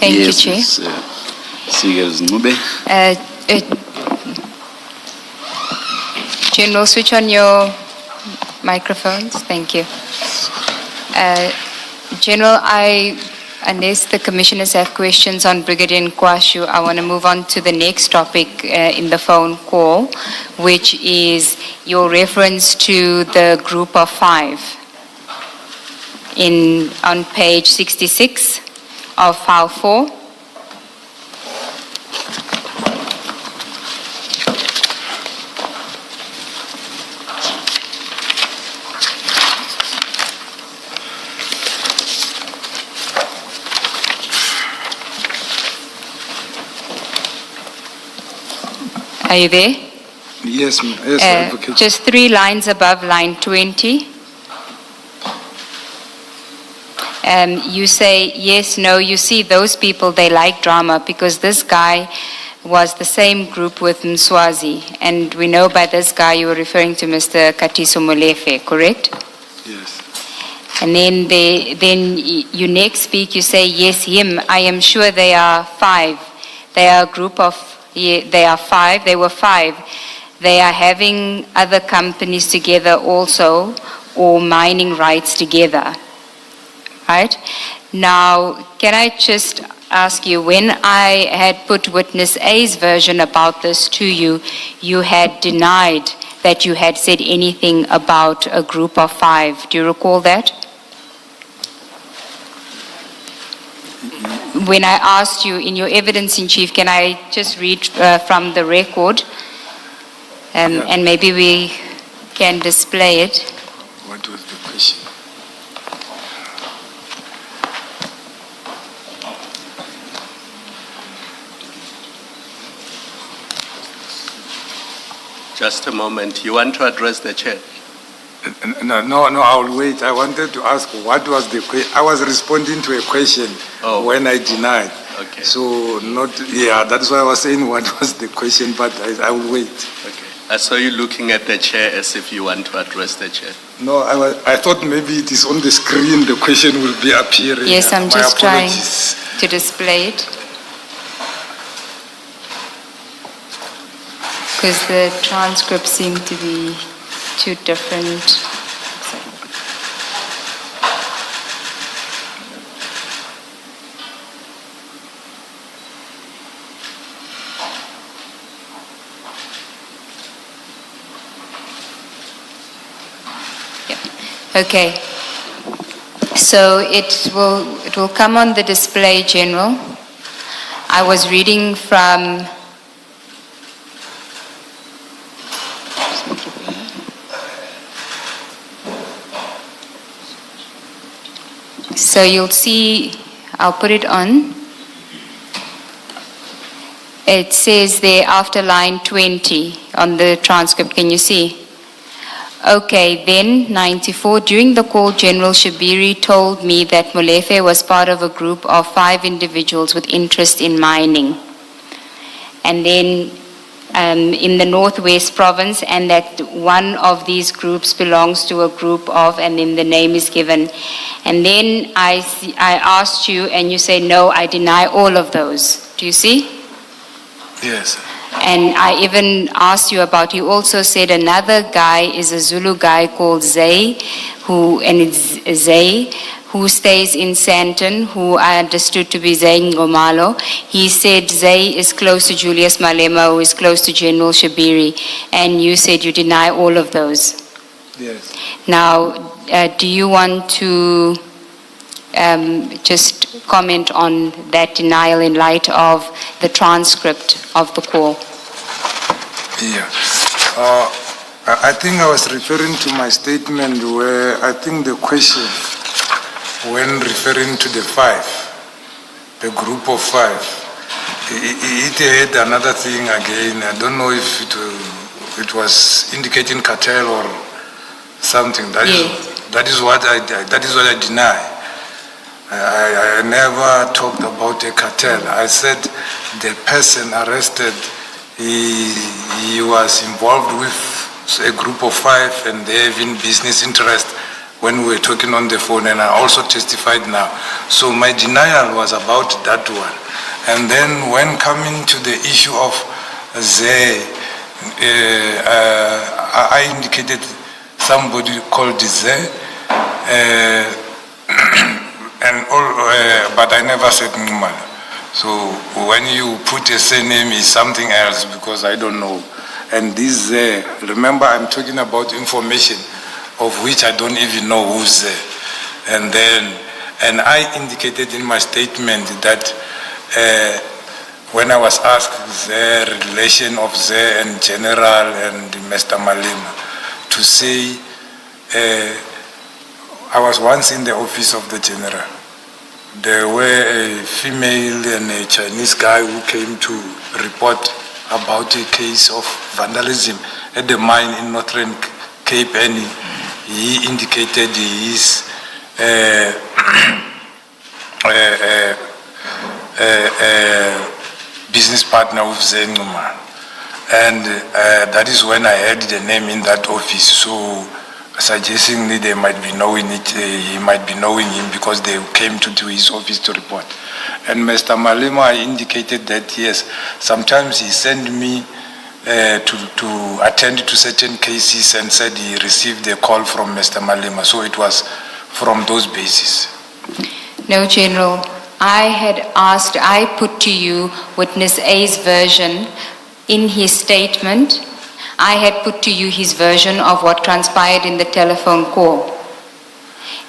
Thank you, Yes, Chair. Ms. Seegers Ncube. General, switch on your microphones. Thank you. General, unless the commissioners have questions on Brigadier Nkwashu, I want to move on to the next topic in the phone call, which is your reference to the group of 5 on page 66 of file 4. Are you there? Yes, Advocate. Just 3 lines above line 20. You say, yes, no, you see those people, they like drama because this guy was the same group with Mswazi. And we know by this guy you were referring to Mr. Katiso Molefe, correct? Yes. And then you next speak, you say, yes, him, I am sure they are 5. They are a group of, they are 5, they were 5. They are having other companies together also, or mining rights together. Right? Now, can I just ask you, when I had put witness A's version about this to you, you had denied that you had said anything about a group of 5. Do you recall that? When I asked you in your evidence in chief, can I just read from the record? And maybe we can display it. What was the question? Just a moment. You want to address the chair? No, I'll wait. I wanted to ask what was the question. I was responding to a question when I denied. Okay. So that's why I was saying what was the question, but I will wait. Okay. I saw you looking at the chair as if you want to address the chair. No, I thought maybe it is on the screen, the question will be appearing. Yes, I'm My just trying apologies. to display it. Because the transcripts seem to be 2 different. Okay. So it will come on the display, General. I was reading from so you'll see, I'll put it on. It says there after line 20 on the transcript, can you see? Okay, then 94, during the call, General Shabiri told me that Molefe was part of a group of 5 individuals with interest in mining. And then in the Northwest Province, and that one of these groups belongs to a group of, and then the name is given. And then I asked you, and you say, no, I deny all of those. Do you see? Yes. And I even asked you about, you also said another guy is a Zulu guy called Zay, who stays in Sandton, who I understood to be Zay Ngomalo. He said Zay is close to Julius Malema, who is close to General Shabiri, and you said you deny all of those. Yes. Now, do you want to just comment on that denial in light of the transcript of the call? Yeah. I think I was referring to my statement where I think the question, when referring to the 5, the group of 5, it had another thing again. I don't know if it was indicating cartel or something. That is what I deny. I never talked about a cartel. I said the person arrested, he was involved with a group of 5 and they have in business interest when we were talking on the phone, and I also testified now. So my denial was about that one. And then when coming to the issue of I indicated somebody called Ze, but I never said Ngumala. So when you put a surname is something else because I don't know. And this remember I'm talking about information of which I don't even know who's there. And I indicated in my statement that when I was asked the relation of Ze and General and Mr. Malema, to say I was once in the office of the General. There were a female and a Chinese guy who came to report about a case of vandalism at the mine in Northern Cape, and he indicated his business partner with Zenuma. And that is when I heard the name in that office. So suggesting that they might be knowing it, he might be knowing him because they came to his office to report. And Mr. Malema indicated that yes, sometimes he sent me to attend to certain cases and said he received a call from Mr. Malema. So it was from those bases. No, General. I put to you Witness A's version in his statement. I had put to you his version of what transpired in the telephone call.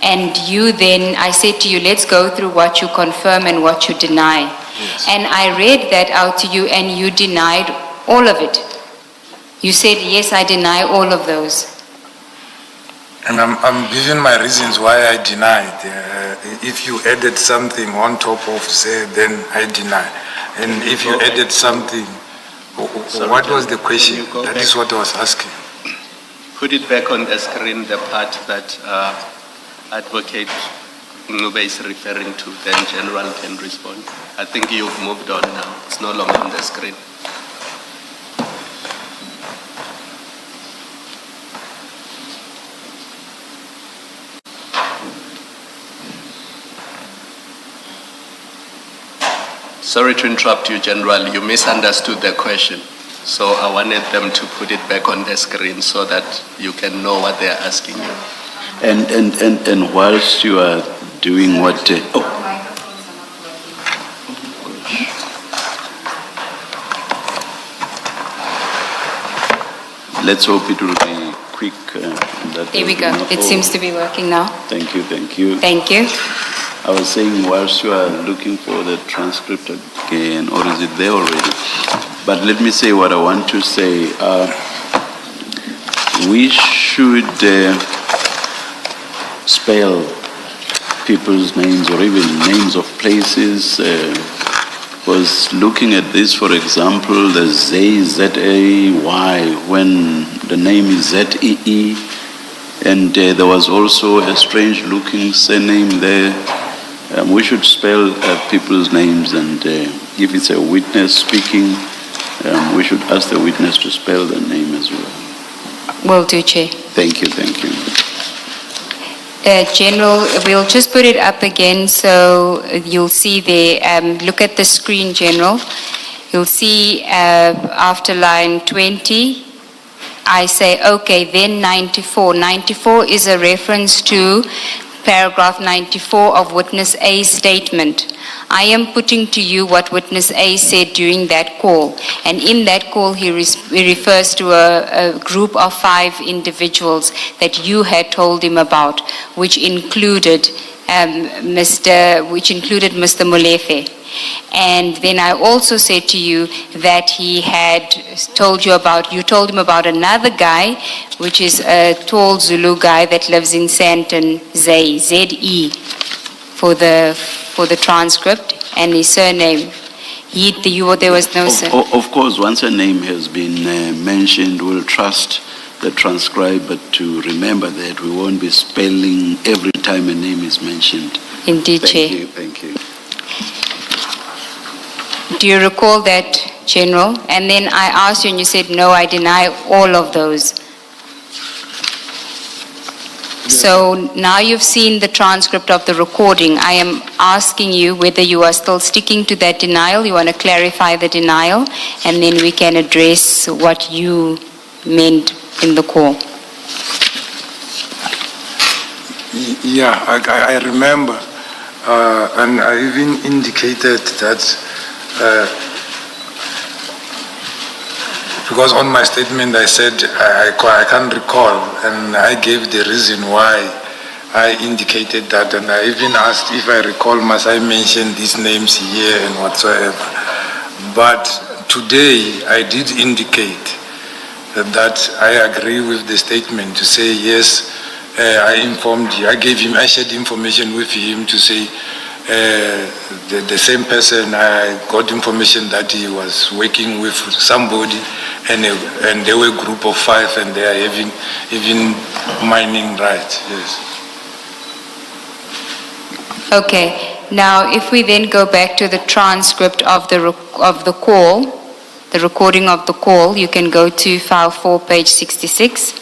And you then, I said to you, let's go through what you confirm and what you deny. Yes. And I read that out to you and you denied all of it. You said, yes, I deny all of those. And I'm giving my reasons why I denied. If you added something on top of say, then I deny. And if you added something, what was the question? That is what I was asking. Put it back on the screen, the part that Advocate Ngube is referring to, then General can respond. I think you've moved on now. It's no longer on the screen. Sorry to interrupt you, General. You misunderstood the question. So I wanted them to put it back on the screen so that you can know what they are asking you. And whilst you are doing what... Let's hope it will be quick. There we go. It seems to be working now. Thank you, thank you. Thank you. I was saying whilst you are looking for the transcript again, or is it there already? But let me say what I want to say. We should spell people's names or even names of places. Was looking at this, for example, the Z-A-Y, when the name is Z-E-E, and there was also a strange looking surname there. We should spell people's names, and if it's a witness speaking, we should ask the witness to spell the name as well. Will do, Chair. Thank you, thank you. General, we'll just put it up again so you'll see there. Look at the screen, General. You'll see after line 20, I say, okay, then 94. 94 is a reference to paragraph 94 of Witness A's statement. I am putting to you what Witness A said during that call. And in that call, he refers to a group of 5 individuals that you had told him about, which included Mr. Molefe. And then I also said to you that he had told him about another guy, which is a tall Zulu guy that lives in Sandton, Z-E, for the transcript, and his surname. There was no surname. Of course, once a name has been mentioned, we'll trust the transcriber to remember that we won't be spelling every time a name is mentioned. Indeed, Chair. Thank you. Do you recall that, General? And then I asked you and you said, no, I deny all of those. So now you've seen the transcript of the recording. I am asking you whether you are still sticking to that denial. You want to clarify the denial, and then we can address what you meant in the call. Yeah, I remember, and I even indicated that, because on my statement I said I can't recall, and I gave the reason why I indicated that, and I even asked if I recall, must I mention these names here and whatsoever. But today I did indicate that I agree with the statement to say, yes, I informed you, I shared information with him to say the same person, I got information that he was working with somebody and they were a group of 5 and they are having even mining rights, yes. Okay, now if we then go back to the transcript of the call, the recording of the call, you can go to file 4, page 66.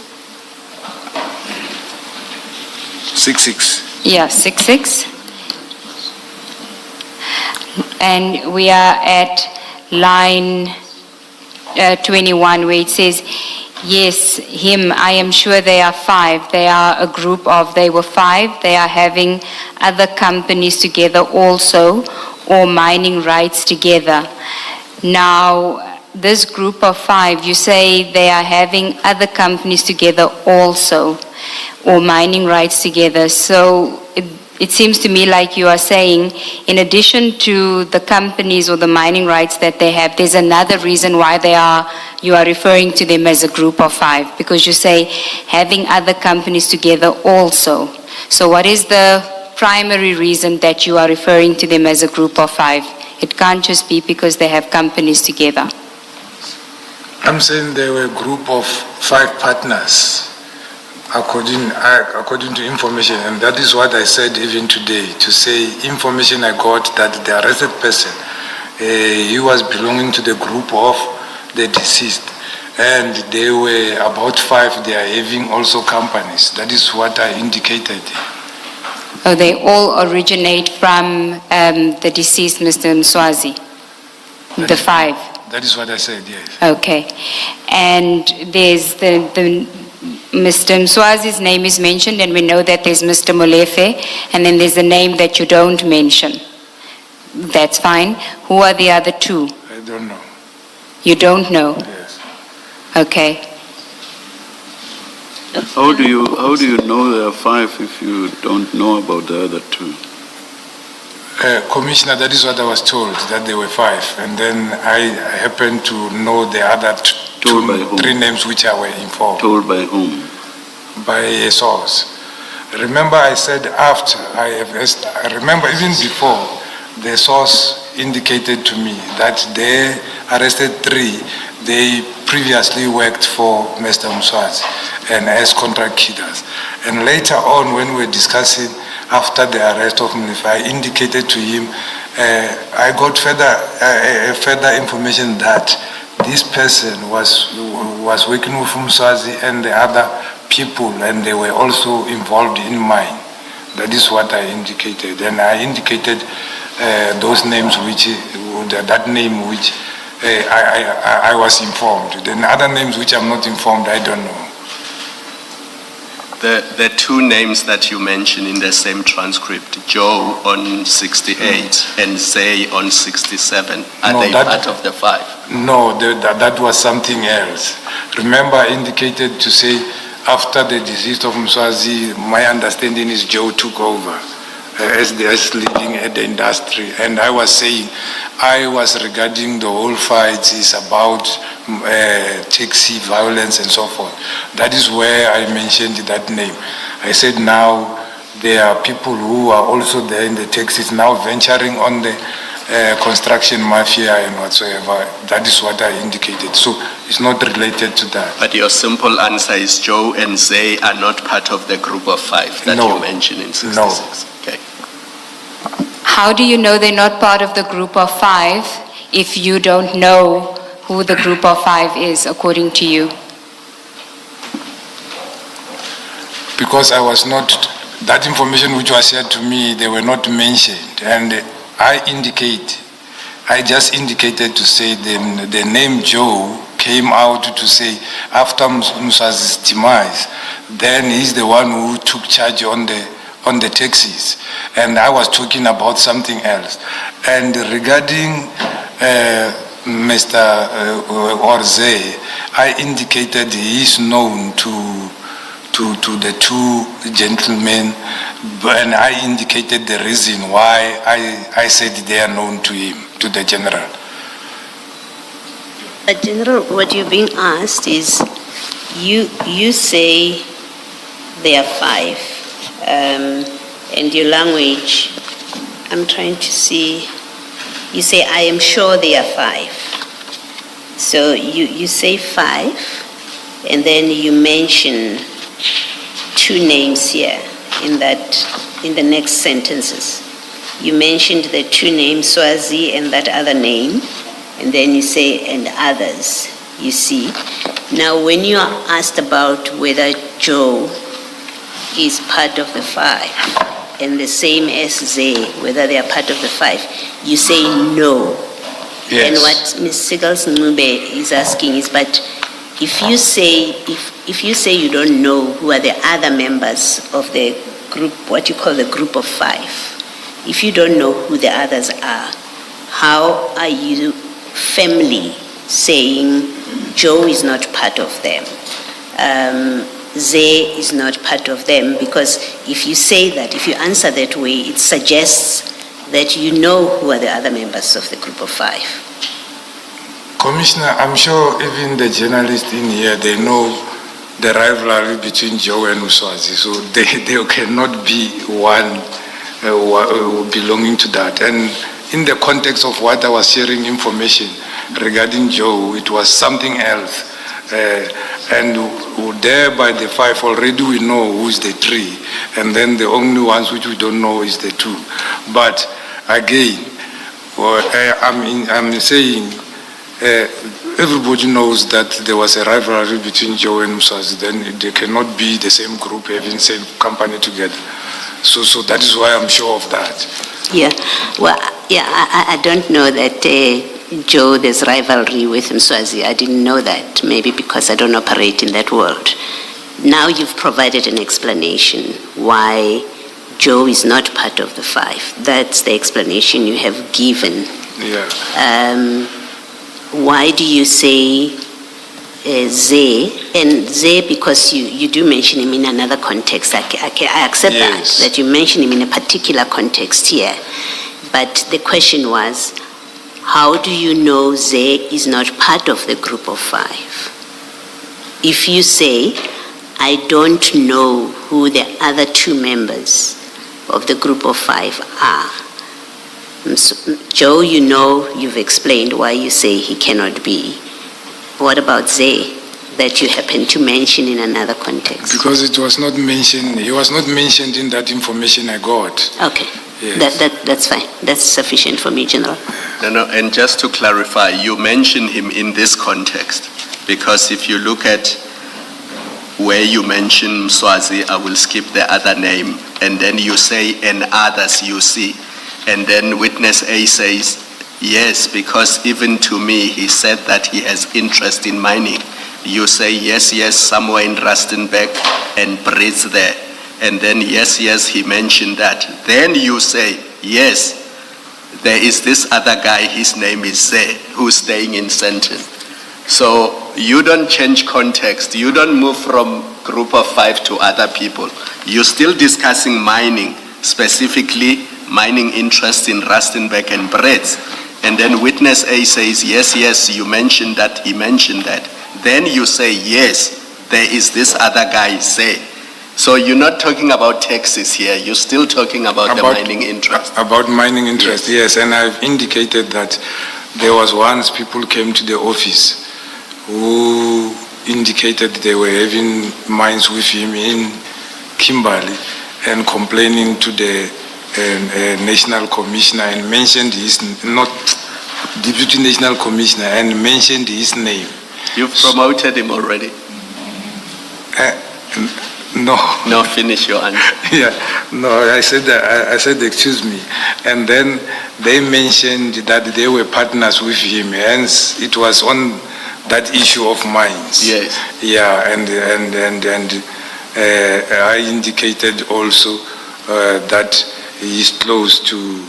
66. Yeah, 66. And we are at line 21 where it says, yes, him, I am sure they are 5. They are a group of, they were 5. They are having other companies together also, or mining rights together. Now, this group of 5, you say they are having other companies together also, or mining rights together. So it seems to me like you are saying, in addition to the companies or the mining rights that they have, there's another reason why you are referring to them as a group of 5, because you say having other companies together also. So what is the primary reason that you are referring to them as a group of 5? It can't just be because they have companies together. I'm saying they were a group of 5 partners, according to information, and that is what I said even today, to say information I got that the arrested person, he was belonging to the group of the deceased, and they were about 5, they are having also companies. That is what I indicated. Oh, they all originate from the deceased Mr. Mswazi, the 5. That is what I said, yes. Okay. And there's the Mr. Mswazi's name is mentioned, and we know that there's Mr. Molefe, and then there's a name that you don't mention. That's fine. Who are the other 2? I don't know. You don't know? Yes. Okay. How do you know there are 5 if you don't know about the other 2? Commissioner, that is what I was told, that there were 5, and then I happened to know the other Told by whom? 3 names which I were informed. Told by whom? By a source. Remember I said after, I remember even before, the source indicated to me that they arrested 3. They previously worked for Mr. Mswazi and as contract killers. And later on, when we were discussing after the arrest of Molefe, I indicated to him, I got further information that this person was working with Mswazi and the other people, and they were also involved in mine. That is what I indicated, and I indicated those names that name which I was informed. Then other names which I'm not informed, I don't know. The 2 names that you mentioned in the same transcript, Joe on 68 and Zay on 67, are they part of the 5? No, that was something else. Remember, I indicated to say after the decease of Mswazi, my understanding is Joe took over as leading at the industry. And I was saying, I was regarding the whole fight is about taxi violence and so forth. That is where I mentioned that name. I said now there are people who are also there in the taxis now venturing on the construction mafia and whatsoever. That is what I indicated. So it's not related to that. But your simple answer is Joe and Zay are not part of the group of 5 that you mentioned in 66? No. Okay. How do you know they're not part of the group of 5 if you don't know who the group of 5 is, according to you? because I was not, that information which was shared to me, they were not mentioned. And I just indicated to say the name Joe came out to say after Mswazi's demise, then he's the one who took charge on the taxis. And I was talking about something else. And regarding Mr. Orze, I indicated he is known to the two gentlemen, and I indicated the reason why I said they are known to him, to the general. General, what you're being asked is, you say there are 5, and your language, I'm trying to see, you say, I am sure there are 5. So you say 5, and then you mention 2 names here in the next sentences. You mentioned the 2 names, Swazi and that other name, and then you say, and others, you see. Now, when you are asked about whether Joe is part of the 5, and the same as Zay, whether they are part of the 5, you say no. Yes. And what Ms. Sigals Nube is asking is, but if you say you don't know who are the other members of the group, what you call the group of 5, if you don't know who the others are, how are you firmly saying Joe is not part of them? Zay is not part of them, because if you say that, if you answer that way, it suggests that you know who are the other members of the group of 5. Commissioner, I'm sure even the journalists in here, they know the rivalry between Joe and Mswazi, so they cannot be one belonging to that. And in the context of what I was sharing information regarding Joe, it was something else. And there by the 5 already we know who's the 3, and then the only ones which we don't know is the 2. But again, I'm saying everybody knows that there was a rivalry between Joe and Mswazi. Then they cannot be the same group having same company together. So that is why I'm sure of that. Yeah, well, yeah, I don't know that Joe, there's rivalry with Mswazi. I didn't know that, maybe because I don't operate in that world. Now you've provided an explanation why Joe is not part of the 5. That's the explanation you have given. Yeah. Why do you say Zay? And Zay, because you do mention him in another context. I accept Yes. that you mention him in a particular context here. But the question was, how do you know Zay is not part of the group of 5? If you say, I don't know who the other 2 members of the group of 5 are. So, Joe, you know, you've explained why you say he cannot be. What about Zay, that you happen to mention in another context? Because it was not mentioned, he was not mentioned in that information I got. Okay, Yes. that's fine. That's sufficient for me, General. No, and just to clarify, you mention him in this context, because if you look at where you mention Mswazi, I will skip the other name, and then you say, and others you see. And then witness A says, yes, because even to me, he said that he has interest in mining. You say, yes, somewhere in Rustenburg and Brits there. And then, yes, he mentioned that. Then you say, yes, there is this other guy, his name is Zay, who's staying in Senton. So you don't change context. You don't move from group of 5 to other people. You're still discussing mining, specifically mining interest in Rustenburg and Brits. And then witness A says, yes, you mentioned that, he mentioned that. Then you say, yes, there is this other guy, Zay. So you're not talking about taxes here, you're still talking about the mining interest. About mining interest, yes. And I've indicated that there was once people came to the office who indicated they were having mines with him in Kimberley and complaining to the National Commissioner and mentioned his, not Deputy National Commissioner, and mentioned his name. You've promoted him already. No. No, finish your answer. Yeah, no, I said, excuse me. And then they mentioned that they were partners with him, hence it was on that issue of mines. Yes. Yeah, and I indicated also that he is close to,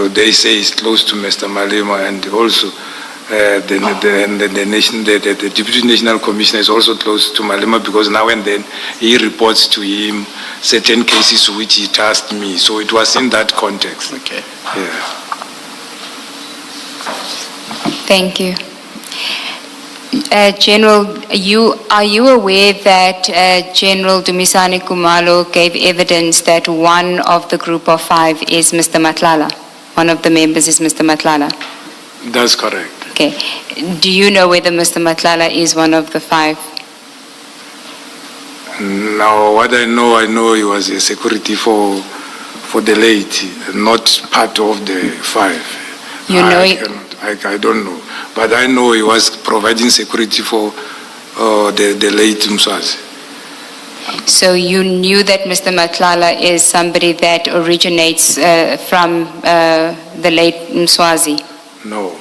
they say he's close to Mr. Malema, and also the Deputy National Commissioner is also close to Malema, because now and then he reports to him certain cases which he tasked me. So it was in that context. Okay. Yeah. Thank you. General, are you aware that General Dumisani Kumalo gave evidence that one of the group of 5 is Mr. Matlala? One of the members is Mr. Matlala? That's correct. Okay. Do you know whether Mr. Matlala is one of the 5? Now, what I know he was a security for the late, not part of the 5. You know I don't know. But I know he was providing security for the late Mswazi. So you knew that Mr. Matlala is somebody that originates from the late Mswazi? No.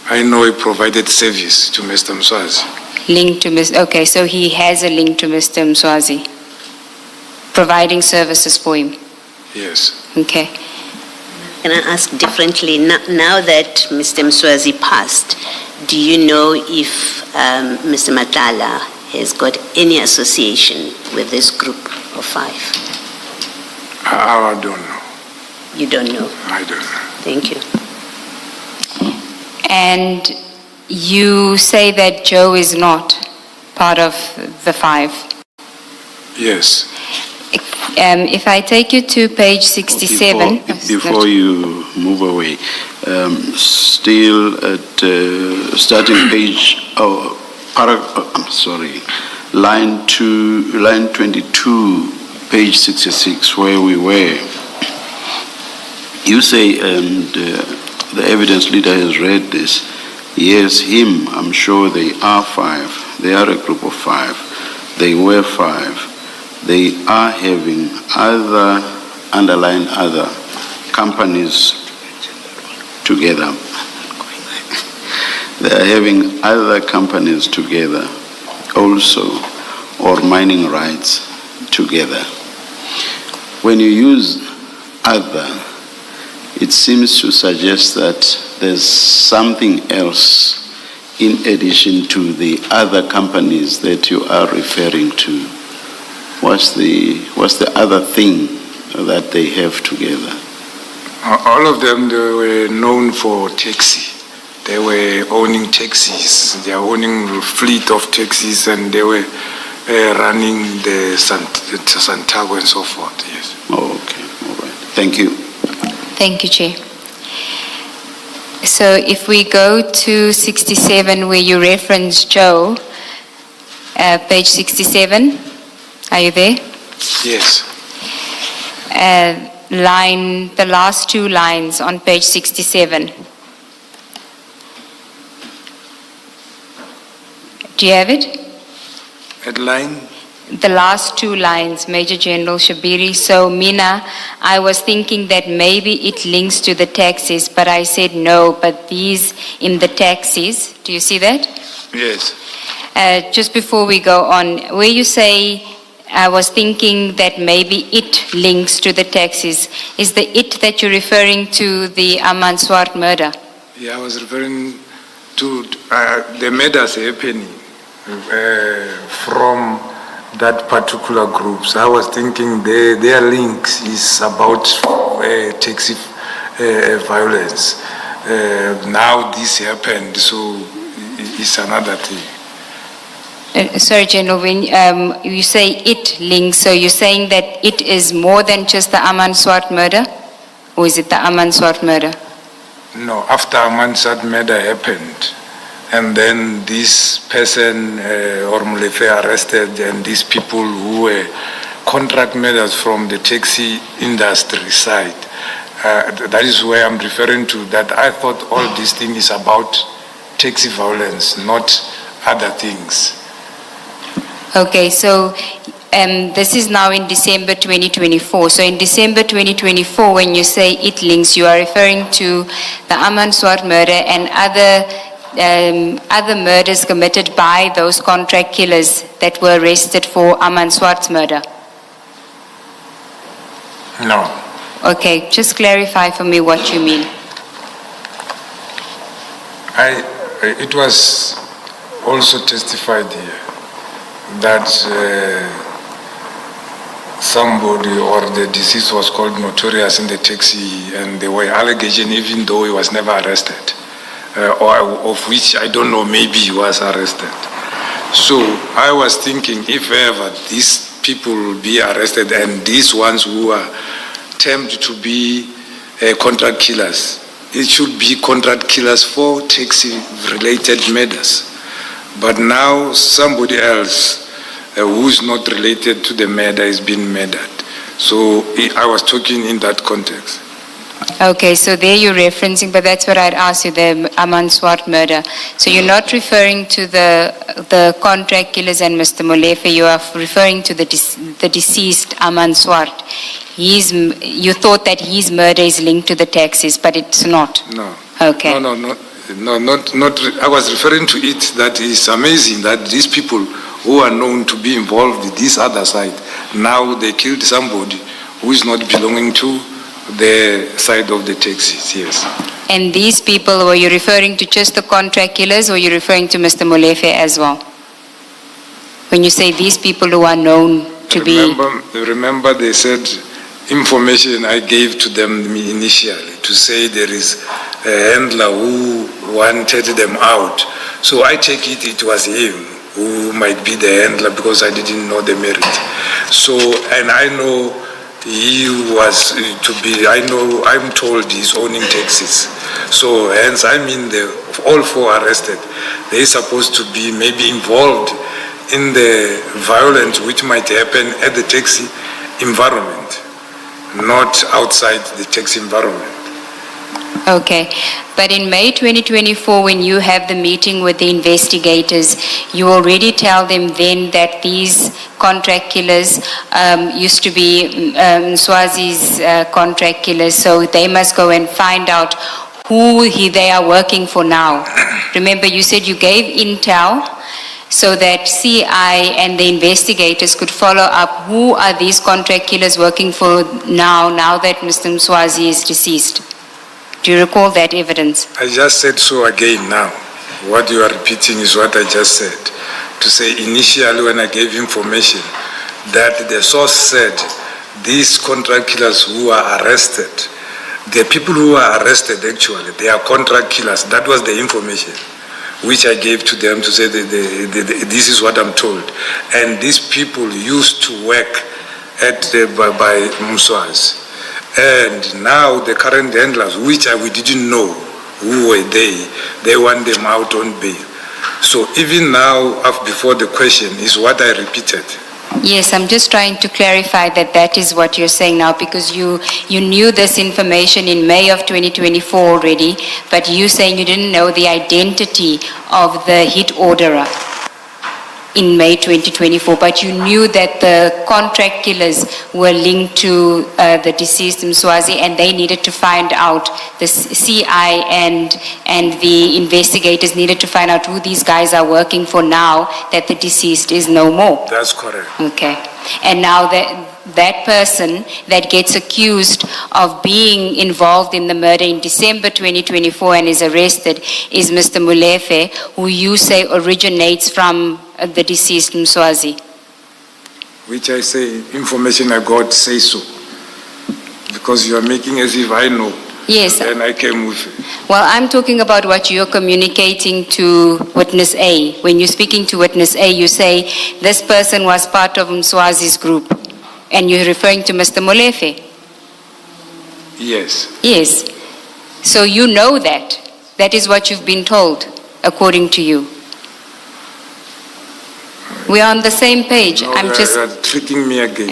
I know he provided service to Mr. Mswazi. Linked to Mr. Okay, so he has a link to Mr. Mswazi, providing services for him. Yes. Okay. Can I ask differently? Now that Mr. Mswazi passed, do you know if Mr. Matlala has got any association with this group of 5? I don't know. You don't know? I don't know. Thank you. And you say that Joe is not part of the 5? Yes. If I take you to page 67. Before you move away, still at starting page, line 22, page 66, where we were. You say, and the evidence leader has read this, yes, him, I'm sure they are 5. They are a group of 5. They were 5. They are having other companies together. They are having other companies together also, or mining rights together. When you use other, it seems to suggest that there's something else in addition to the other companies that you are referring to. What's the other thing that they have together? All of them, they were known for taxi. They were owning taxis. They are owning a fleet of taxis, and they were running the Santiago and so forth, yes. Oh, okay, all right. Thank you. Thank you, Chair. So if we go to 67, where you reference Joe, page 67, are you there? Yes. The last 2 lines on page 67. Do you have it? At line? The last 2 lines, Major General Shabiri. So, Mina, I was thinking that maybe it links to the taxis, but I said no, but these in the taxis. Do you see that? Yes. Just before we go on, where you say, I was thinking that maybe it links to the taxis, is the it that you're referring to the Aman Swart murder? Yeah, I was referring to the murders happening from that particular groups. I was thinking their links is about taxi violence. Now this happened, so it's another thing. Sorry, General, when you say it links, so you're saying that it is more than just the Aman Swart murder? Or is it the Aman Swart murder? No, after Aman Swart murder happened, and then this person, Ormulefe, arrested, and these people who were contract murders from the taxi industry side. That is where I'm referring to, that I thought all this thing is about taxi violence, not other things. Okay, so this is now in December 2024. So in December 2024, when you say it links, you are referring to the Aman Swart murder and other murders committed by those contract killers that were arrested for Aman Swart's murder. No. Okay, just clarify for me what you mean. It was also testified here that somebody or the deceased was called notorious in the taxi, and there were allegations even though he was never arrested, or of which I don't know, maybe he was arrested. So I was thinking, if ever these people will be arrested and these ones who are termed to be contract killers, it should be contract killers for taxi-related murders. But now somebody else who is not related to the murder is being murdered. So I was talking in that context. Okay, so there you're referencing, but that's what I'd asked you, the Aman Swart murder. So you're not referring to the contract killers and Mr. Molefe, you are referring to the deceased Aman Swart. You thought that his murder is linked to the taxis, but it's not. No. Okay. No, not. I was referring to it. That is amazing that these people who are known to be involved with this other side, now they killed somebody who is not belonging to the side of the taxis, yes. And these people, were you referring to just the contract killers, or you're referring to Mr. Molefe as well? When you say these people who are known to be... Remember they said information I gave to them initially to say there is a handler who wanted them out. So I take it was him who might be the handler because I didn't know the merit. So, and I know he was to be, I'm told he's owning taxis. So hence, I mean, all four arrested, they're supposed to be maybe involved in the violence which might happen at the taxi environment, not outside the taxi environment. Okay, but in May 2024, when you have the meeting with the investigators, you already tell them then that these contract killers used to be Swazi's contract killers, so they must go and find out who they are working for now. Remember, you said you gave intel so that CI and the investigators could follow up who are these contract killers working for now that Mr. Swazi is deceased. Do you recall that evidence? I just said so again now. What you are repeating is what I just said. To say initially when I gave information that the source said these contract killers who are arrested, the people who are arrested actually, they are contract killers. That was the information which I gave to them to say this is what I'm told. And these people used to work by Mswazi. And now the current handlers, which we didn't know who were they want them out on bail. So even now, before the question, is what I repeated. Yes, I'm just trying to clarify that is what you're saying now, because you knew this information in May of 2024 already, but you saying you didn't know the identity of the hit orderer in May 2024, but you knew that the contract killers were linked to the deceased Mswazi, and they needed to find out, the CI and the investigators needed to find out who these guys are working for now that the deceased is no more. That's correct. Okay. And now that person that gets accused of being involved in the murder in December 2024 and is arrested is Mr. Molefe, who you say originates from the deceased Mswazi. Which I say, information I got say so. Because you are making as if I know. Yes. And I came with it. Well, I'm talking about what you're communicating to witness A. When you're speaking to witness A, you say this person was part of Mswazi's group. And you're referring to Mr. Molefe. Yes. Yes. So you know that. That is what you've been told, according to you. We're on the same page. No, I'm just... You're tricking me again.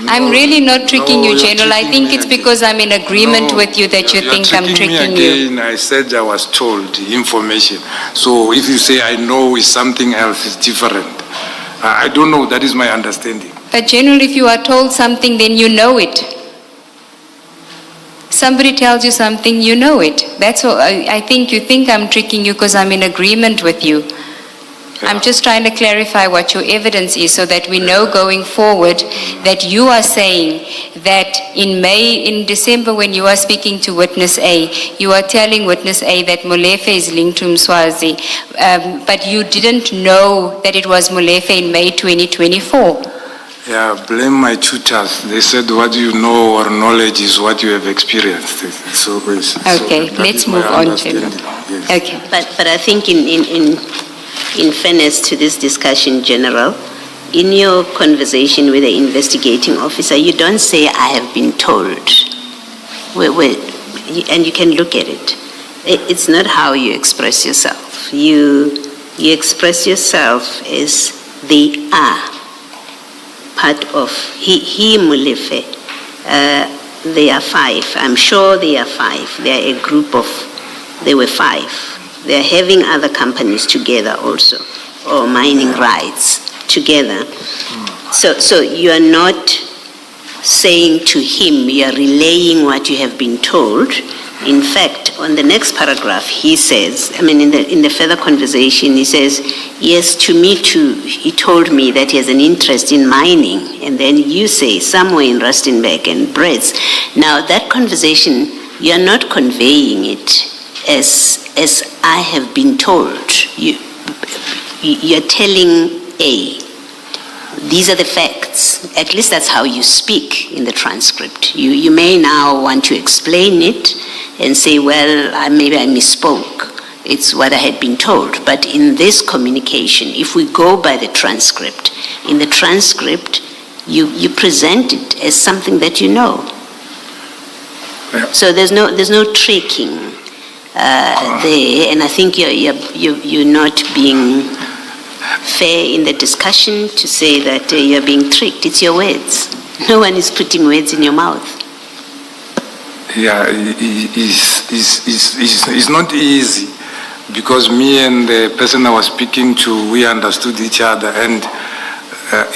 I'm really not tricking you, you're General. I tricking think me it's again. because I'm in agreement with you that you think I'm tricking you. Again. I said I was told information. So if you say I know is something else, it's different. I don't know, that is my understanding. But General, if you are told something, then you know it. Somebody tells you something, you know it. That's all. I think you think I'm tricking you because I'm in agreement with you. I'm just trying to clarify what your evidence is so that we know going forward that you are saying that in December when you are speaking to witness A, you are telling witness A that Molefe is linked to Mswazi, but you didn't know that it was Molefe in May 2024. Yeah, blame my tutors. They said what you know or knowledge is what you have experienced. Okay, let's move on, General. Yes. Okay. But I think in fairness to this discussion, General, in your conversation with the investigating officer, you don't say, I have been told. And you can look at it. It's not how you express yourself. You express yourself as they are part of, he Molefe. They are 5. I'm sure they are 5. They are a group of, they were 5. They are having other companies together also, or mining rights together. So you are not saying to him, you are relaying what you have been told. In fact, on the next paragraph, he says, in the further conversation, he says, yes, to me too, he told me that he has an interest in mining. And then you say, somewhere in Rustenburg and Bretts. Now, that conversation, you are not conveying it as I have been told. You're telling A, these are the facts. At least that's how you speak in the transcript. You may now want to explain it and say, well, maybe I misspoke. It's what I had been told. But in this communication, if we go by the transcript, in the transcript, you present it as something that you know. Yeah. So there's no tricking there, and I think you're not being fair in the discussion to say that you're being tricked. It's your words. No one is putting words in your mouth. Yeah, it's not easy because me and the person I was speaking to, we understood each other, and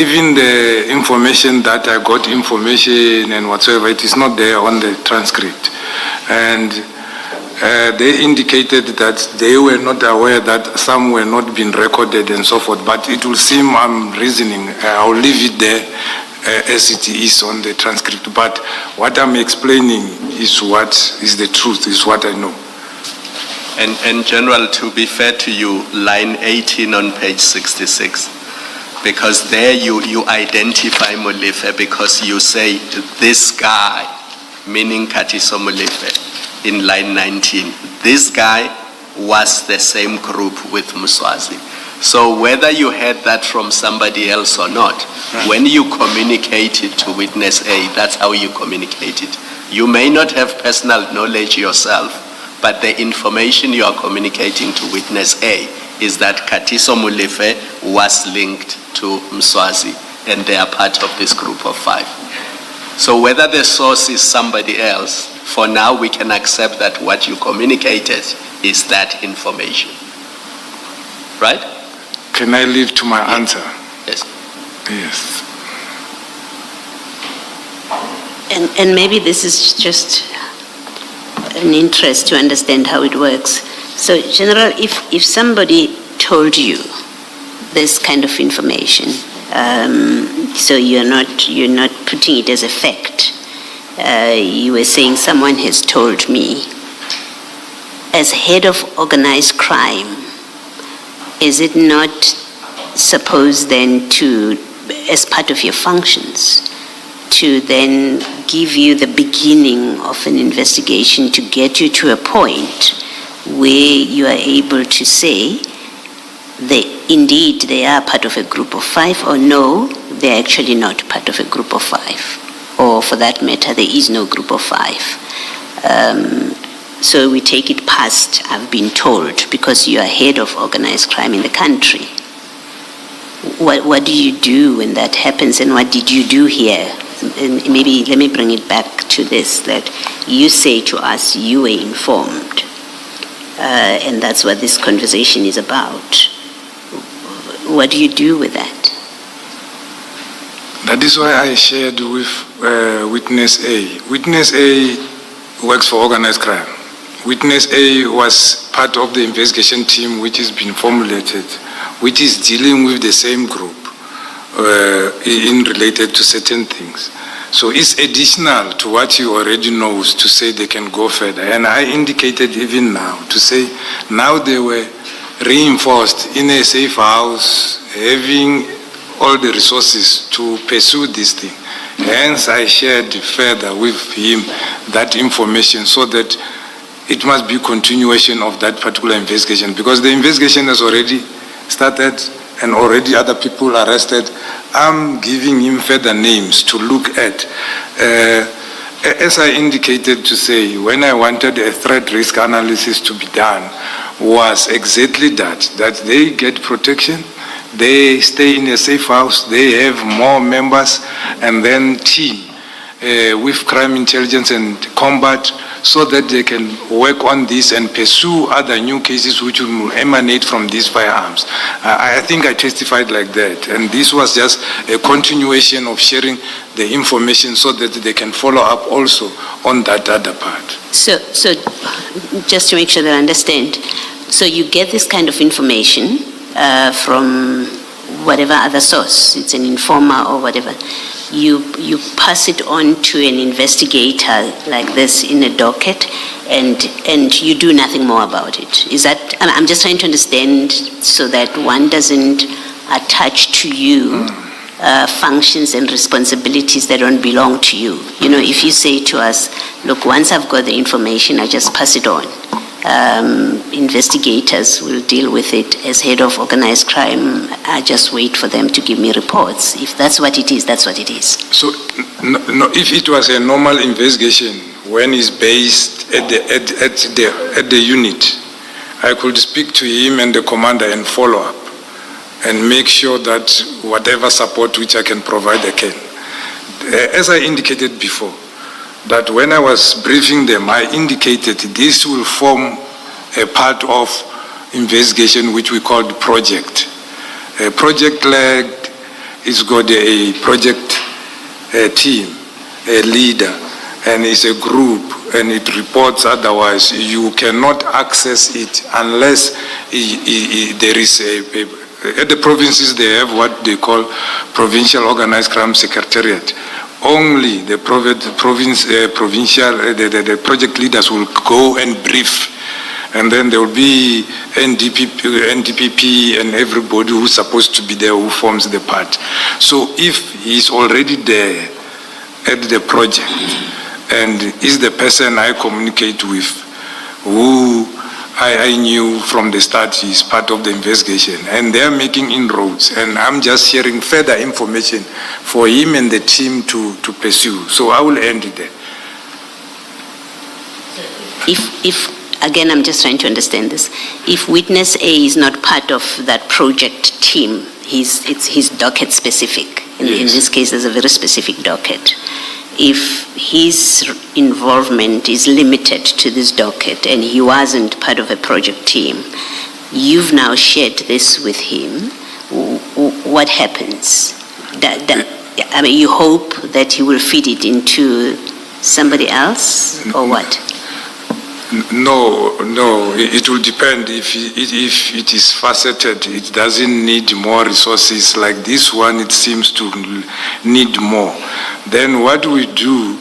even the information that I got information and whatsoever, it is not there on the transcript. And they indicated that they were not aware that some were not being recorded and so forth, but it will seem I'm reasoning. I'll leave it there as it is on the transcript. But what I'm explaining is what is the truth, is what I know. And General, to be fair to you, line 18 on page 66, because there you identify Molefe because you say this guy, meaning Katiso Molefe, in line 19. This guy was the same group with Mswazi. So whether you heard that from somebody else or not, when you communicate it to witness A, that's how you communicate it. You may not have personal knowledge yourself, but the information you are communicating to witness A is that Katiso Molefe was linked to Mswazi, and they are part of this group of 5. So whether the source is somebody else, for now we can accept that what you communicated is that information. Right? Can I leave to my answer? Yes. Yes. And maybe this is just an interest to understand how it works. So, General, if somebody told you this kind of information, so you're not putting it as a fact. You were saying someone has told me. As head of organized crime, is it not supposed then to, as part of your functions, to then give you the beginning of an investigation to get you to a point where you are able to say indeed they are part of a group of 5, or no, they're actually not part of a group of 5, or for that matter, there is no group of 5. So we take it past, I've been told, because you are head of organized crime in the country. What do you do when that happens, and what did you do here? And maybe let me bring it back to this, that you say to us you were informed, and that's what this conversation is about. What do you do with that? That is why I shared with Witness A. Witness A works for organized crime. Witness A was part of the investigation team which has been formulated, which is dealing with the same group in related to certain things. So it's additional to what he already knows to say they can go further. And I indicated even now to say now they were reinforced in a safe house, having all the resources to pursue this thing. Hence, I shared further with him that information so that it must be continuation of that particular investigation, because the investigation has already started and already other people arrested. I'm giving him further names to look at. As I indicated to say, when I wanted a threat risk analysis to be done, was exactly that they get protection, they stay in a safe house, they have more members, and then team with crime intelligence and combat so that they can work on this and pursue other new cases which will emanate from these firearms. I think I testified like that, and this was just a continuation of sharing the information so that they can follow up also on that other part. So just to make sure that I understand, so you get this kind of information from whatever other source, it's an informer or whatever, you pass it on to an investigator like this in a docket, and you do nothing more about it. Is that, I'm just trying to understand so that one doesn't attach to you functions and responsibilities that don't belong to you. You know, if you say to us, look, once I've got the information, I just pass it on. Investigators will deal with it. As head of organized crime, I just wait for them to give me reports. If that's what it is, that's what it is. So, no, if it was a normal investigation, when it's based at the unit, I could speak to him and the commander and follow up and make sure that whatever support which I can provide, I can. As I indicated before, that when I was briefing them, I indicated this will form a part of investigation which we call the project. A project leg is got a project team, a leader, and it's a group, and it reports. Otherwise, you cannot access it unless there is at the provinces they have what they call provincial organized crime secretariat. Only the the project leaders will go and brief, and then there will be NDPP and everybody who's supposed to be there who forms the part. So if he's already there at the project and is the person I communicate with, who I knew from the start he's part of the investigation, and they're making inroads, and I'm just sharing further information for him and the team to pursue. So I will end it there. If again, I'm just trying to understand this. If witness A is not part of that project team, it's his docket specific. In this case, there's a very specific docket. If his involvement is limited to this docket and he wasn't part of a project team, you've now shared this with him, what happens? I mean, you hope that he will feed it into somebody else, or what? No, it will depend. If it is faceted, it doesn't need more resources. Like this one, it seems to need more. Then what we do,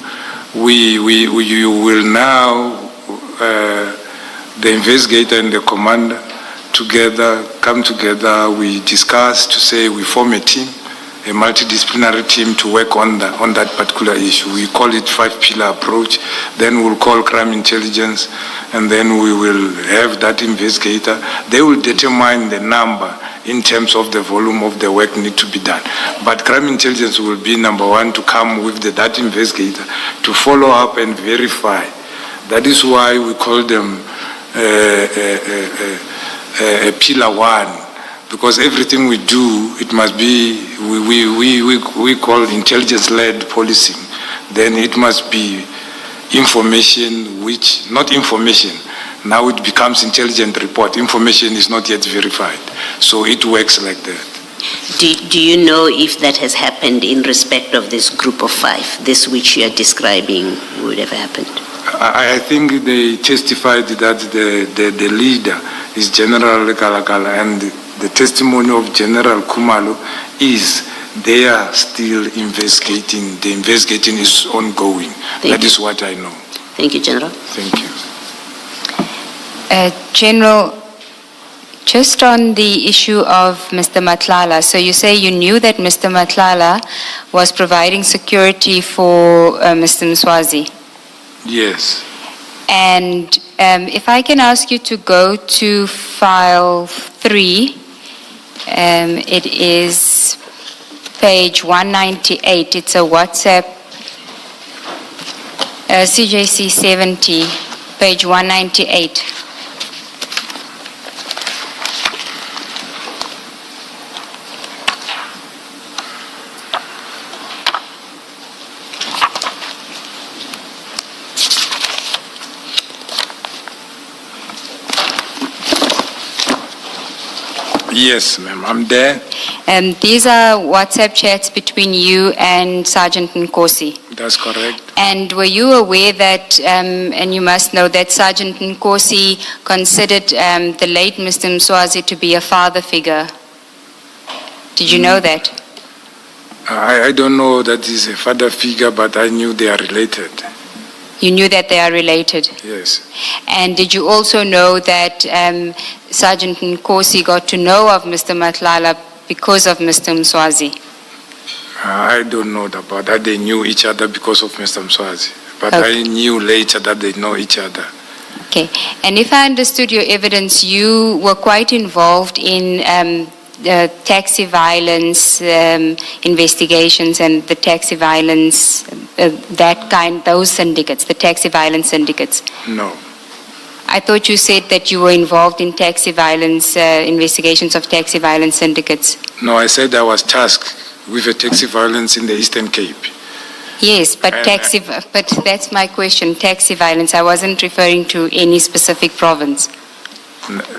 you will now, the investigator and the commander come together, we discuss to say we form a team, a multidisciplinary team to work on that particular issue. We call it 5-pillar approach. Then we'll call crime intelligence, and then we will have that investigator. They will determine the number in terms of the volume of the work need to be done. But crime intelligence will be number one to come with that investigator to follow up and verify. That is why we call them pillar one. Because everything we do, it must be, we call intelligence-led policing. Then it must be information which, not information, now it becomes intelligent report. Information is not yet verified. So it works like that. Do you know if that has happened in respect of this group of 5, this which you are describing would have happened? I think they testified that the leader is General Kalakala, and the testimony of General Kumalo is they are still investigating. The investigation is ongoing. That is what I know. Thank you, General. Thank you. General, just on the issue of Mr. Madlanga, so you say you knew that Mr. Madlanga was providing security for Mr. Mswazi. Yes. And if I can ask you to go to file 3, it is page 198. It's a WhatsApp, CJC 70, page 198. Yes, ma'am, I'm there. And these are WhatsApp chats between you and Sergeant Nkosi. That's correct. And were you aware that, and you must know that Sergeant Nkosi considered the late Mr. Mswazi to be a father figure? Did you know that? I don't know that he's a father figure, but I knew they are related. You knew that they are related? Yes. And did you also know that Sergeant Nkosi got to know of Mr. Madlanga because of Mr. Mswazi? I don't know about that. They knew each other because of Mr. Mswazi. But Okay. I knew later that they know each other. Okay. And if I understood your evidence, you were quite involved in the taxi violence investigations and the taxi violence, those syndicates, the taxi violence syndicates. No. I thought you said that you were involved in taxi violence, investigations of taxi violence syndicates. No, I said I was tasked with a taxi violence in the Eastern Cape. Yes, but And, but that's my question, taxi violence. I wasn't referring to any specific province.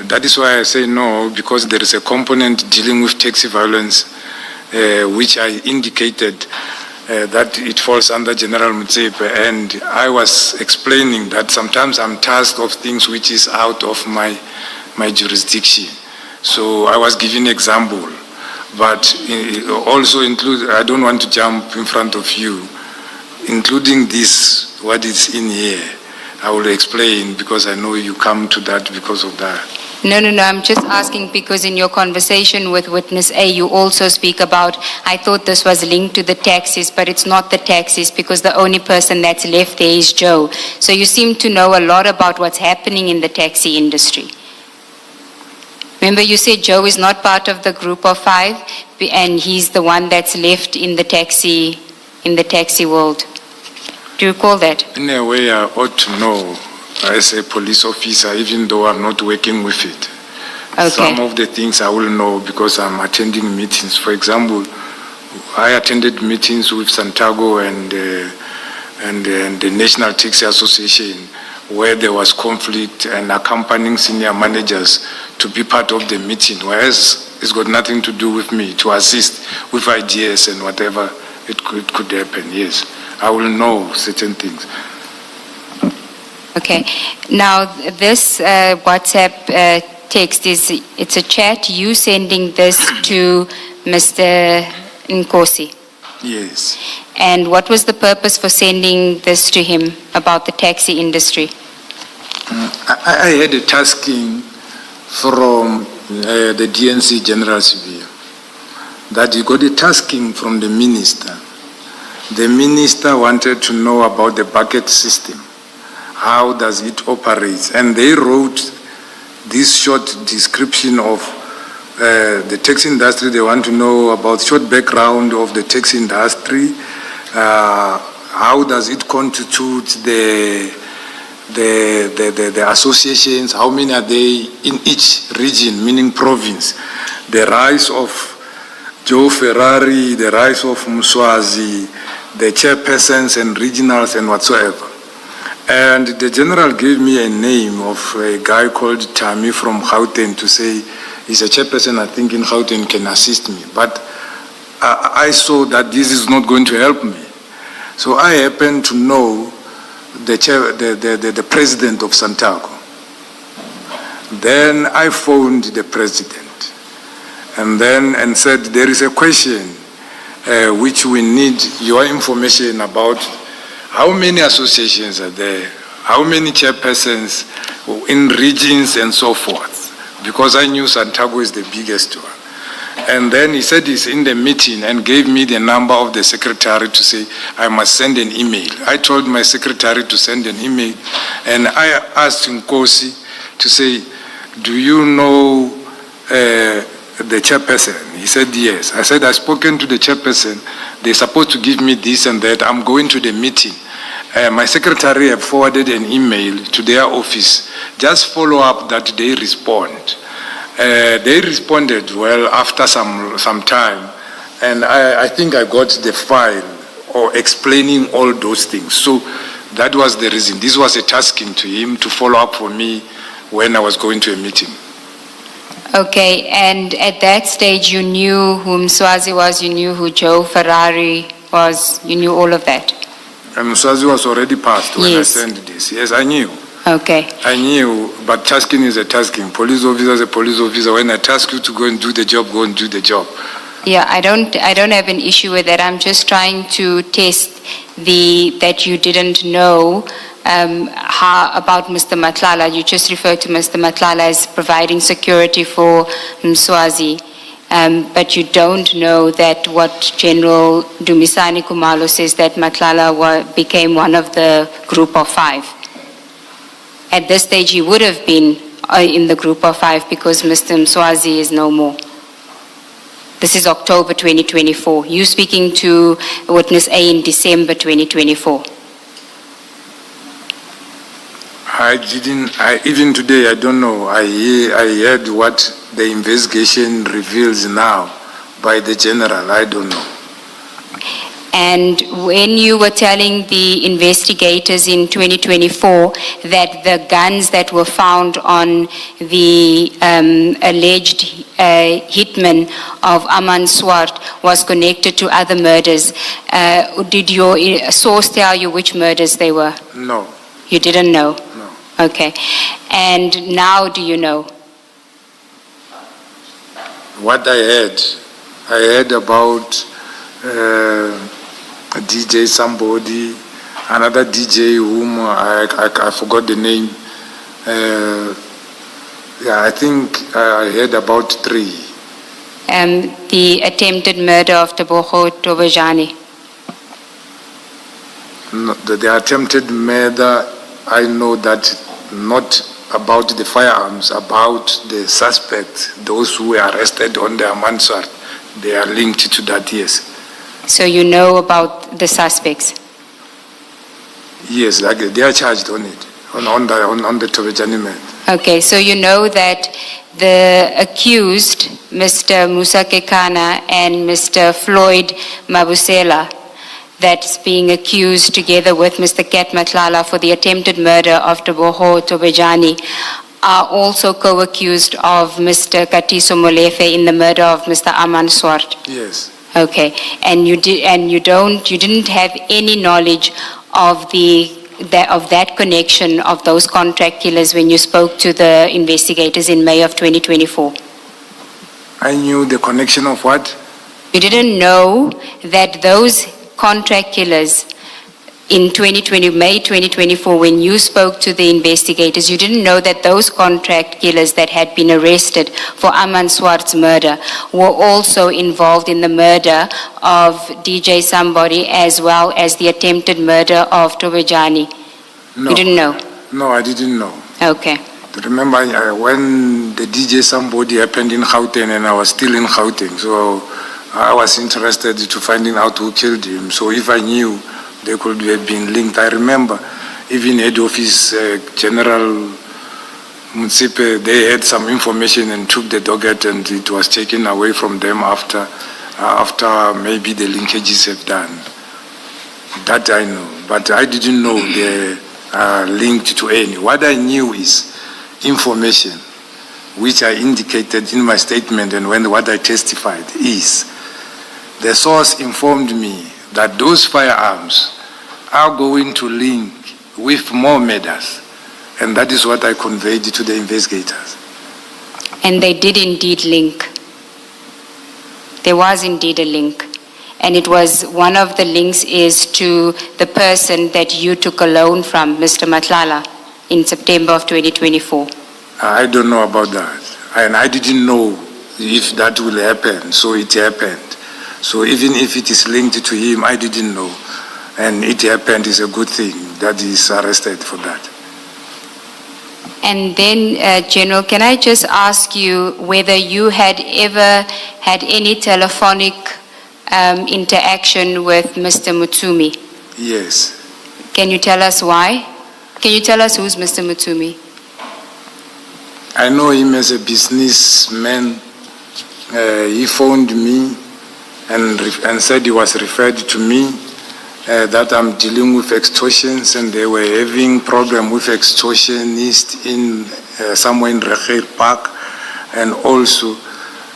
That is why I say no, because there is a component dealing with taxi violence, which I indicated that it falls under General Mutsepe, and I was explaining that sometimes I'm tasked of things which is out of my jurisdiction. So I was giving example, but also include, I don't want to jump in front of you, including this, what is in here. I will explain because I know you come to that because of that. No, I'm just asking because in your conversation with witness A, you also speak about, I thought this was linked to the taxis, but it's not the taxis because the only person that's left there is Joe. So you seem to know a lot about what's happening in the taxi industry. Remember you said Joe is not part of the group of 5 and he's the one that's left in the taxi world. Do you recall that? In a way, I ought to know as a police officer, even though I'm not working with it. Okay. Some of the things I will know because I'm attending meetings. For example, I attended meetings with Santago and the National Taxi Association where there was conflict and accompanying senior managers to be part of the meeting, whereas it's got nothing to do with me, to assist with ideas and whatever it could happen, yes. I will know certain things. Okay. Now, this WhatsApp text it's a chat, you sending this to Mr. Nkosi. Yes. And what was the purpose for sending this to him about the taxi industry? I had a tasking from the DNC General Severe that he got a tasking from the minister. The minister wanted to know about the bucket system. How does it operate? And they wrote this short description of the taxi industry. They want to know about short background of the taxi industry. How does it constitute the associations? How many are they in each region, meaning province? The rise of Joe Ferrari, the rise of Mswazi, the chairpersons and regionals and whatsoever. And the general gave me a name of a guy called Tami from Gauteng to say He's a chairperson, I think, in Gauteng, can assist me. But I saw that this is not going to help me. So I happen to know the president of Santaco. Then I phoned the president and said, there is a question which we need your information about. How many associations are there? How many chairpersons in regions and so forth? Because I knew Santaco is the biggest one. And then he said he's in the meeting and gave me the number of the secretary to say, I must send an email. I told my secretary to send an email, and I asked Nkosi to say, do you know the chairperson? He said, yes. I said, I've spoken to the chairperson. They're supposed to give me this and that. I'm going to the meeting. My secretary have forwarded an email to their office. Just follow up that they respond. They responded well after some time, and I think I got the file or explaining all those things. So that was the reason. This was a tasking to him to follow up for me when I was going to a meeting. Okay, and at that stage you knew who Mswazi was, you knew who Joe Ferrari was, you knew all of that? And Mswazi was already passed when I sent this. Yes, I knew. Okay. I knew, but tasking is a tasking. Police officer is a police officer. When I task you to go and do the job, go and do the job. Yeah, I don't have an issue with that. I'm just trying to test that you didn't know about Mr. Matlala. You just referred to Mr. Matlala as providing security for Mswazi. But you don't know that what General Dumisani Kumalo says, that Matlala became one of the group of 5. At this stage, he would have been in the group of 5 because Mr. Mswazi is no more. This is October 2024. You speaking to witness A in December 2024. Even today, I don't know. I heard what the investigation reveals now by the general. I don't know. And when you were telling the investigators in 2024 that the guns that were found on the alleged hitman of Aman Swart was connected to other murders, did your source tell you which murders they were? No. You didn't know? No. Okay. And now do you know? What I heard about DJ somebody, another DJ whom I forgot the name. I think I heard about 3. The attempted murder of Tebogo Tobejani. No, the attempted murder, I know that not about the firearms, about the suspects, those who were arrested on the Amanswart. They are linked to that, yes. So you know about the suspects? Yes, like they are charged on it, on the Tobejani man. Okay, so you know that the accused, Mr. Musa Kekana and Mr. Floyd Mabusela, that's being accused together with Mr. Ket Matlala for the attempted murder of Tebogo Tobejani, are also co-accused of Mr. Katiso Molefe in the murder of Mr. Aman Swart. Yes. Okay, and you didn't have any knowledge of that connection of those contract killers when you spoke to the investigators in May of 2024. I knew the connection of what? You didn't know that those contract killers in May 2024, when you spoke to the investigators, you didn't know that those contract killers that had been arrested for Aman Swart's murder were also involved in the murder of DJ Somebody as well as the attempted murder of Tobejani. No. You didn't know? No, I didn't know. Okay. Remember when the DJ Somebody happened in Gauteng and I was still in Gauteng, so I was interested to finding out who killed him. So if I knew, they could have been linked. I remember even head office General Munsipe, they had some information and took the docket and it was taken away from them after maybe the linkages have done. That I know, but I didn't know they are linked to any. What I knew is information which I indicated in my statement and what I testified is, the source informed me that those firearms are going to link with more murders, and that is what I conveyed to the investigators. And they did indeed link. There was indeed a link. And it was, one of the links is to the person that you took a loan from, Mr. Madlanga, in September of 2024. I don't know about that. And I didn't know if that will happen, so it happened. So even if it is linked to him, I didn't know. And it happened is a good thing that he is arrested for that. And then, General, can I just ask you whether you had ever had any telephonic interaction with Mr. Mutsumi? Yes. Can you tell us why? Can you tell us who's Mr. Mutsumi? I know him as a businessman. He phoned me and said he was referred to me, that I'm dealing with extortions, and they were having problem with extortionists in somewhere in Recher Park, and also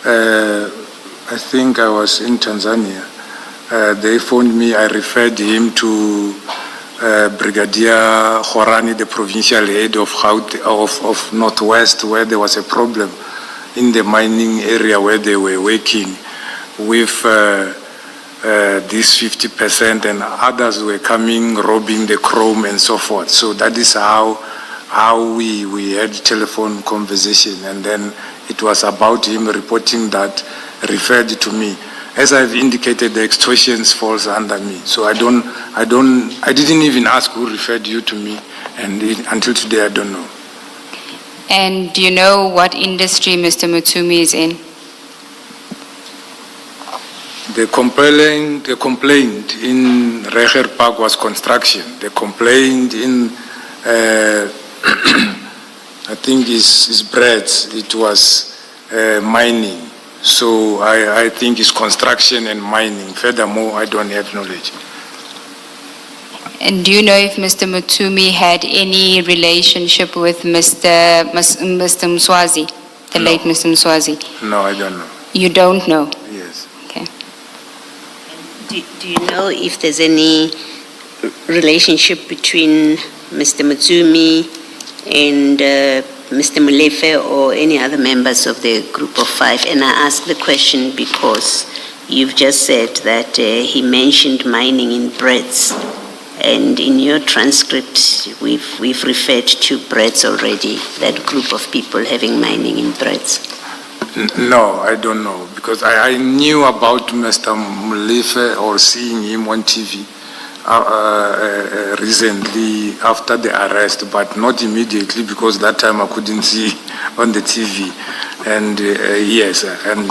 I think I was in Tanzania. They phoned me, I referred him to Brigadier Khorani, the provincial head of Northwest, where there was a problem in the mining area where they were working with this 50%, and others were coming, robbing the chrome and so forth. So that is how we had telephone conversation, and then it was about him reporting that, referred to me. As I've indicated, the extortions falls under me. So I didn't even ask who referred you to me, and until today I don't know. And do you know what industry Mr. Mutsumi is in? The complaint in Recher Park was construction. The complaint in, I think is breads, it was mining. So I think it's construction and mining. Furthermore, I don't have knowledge. And do you know if Mr. Mutsumi had any relationship with Mr. Mswazi, the late Mr. Mswazi? No, I don't know. You don't know? Yes. Okay. Do you know if there's any relationship between Mr. Mutsumi and Mr. Molefe or any other members of the group of five? And I ask the question because you've just said that he mentioned mining in breads, and in your transcript we've referred to breads already, that group of people having mining in breads. No, I don't know, because I knew about Mr. Molefe or seeing him on TV recently after the arrest, but not immediately, because that time I couldn't see on the TV. And yes, and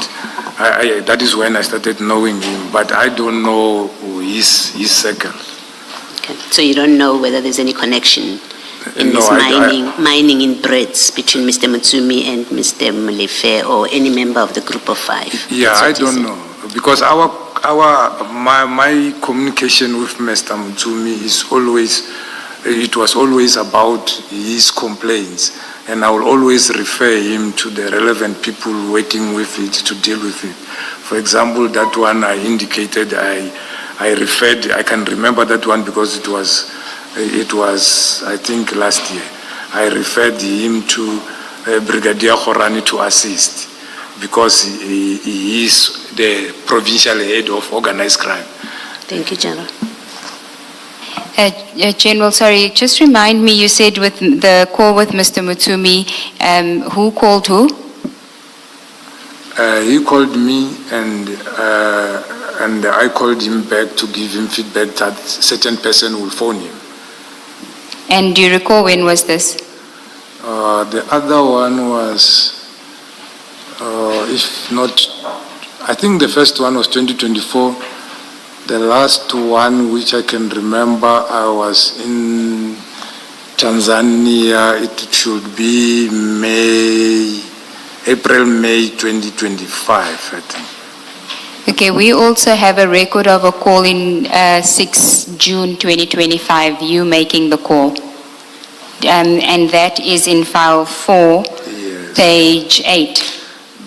that is when I started knowing him, but I don't know his circle. Okay. So you don't know whether there's any connection in this mining in breads between Mr. Mutsumi and Mr. Molefe or any member of the group of five? Yeah, I don't know, because my communication with Mr. Mutsumi was always about his complaints, and I will always refer him to the relevant people working with it to deal with it. For example, that one I indicated, I referred, I can remember that one because it was I think last year. I referred him to Brigadier Khorani to assist, because he is the provincial head of organized crime. Thank you, General. General, sorry, just remind me, you said with the call with Mr. Mutsumi, who called who? He called me, and I called him back to give him feedback that certain person will phone him. And do you recall when was this? The other one was, if not, I think the first one was 2024. The last one, which I can remember, I was in Tanzania. It should be April, May 2025, I think. Okay, we also have a record of a call in 6 June 2025, you making the call. And that is in file 4. Yes. Page 8.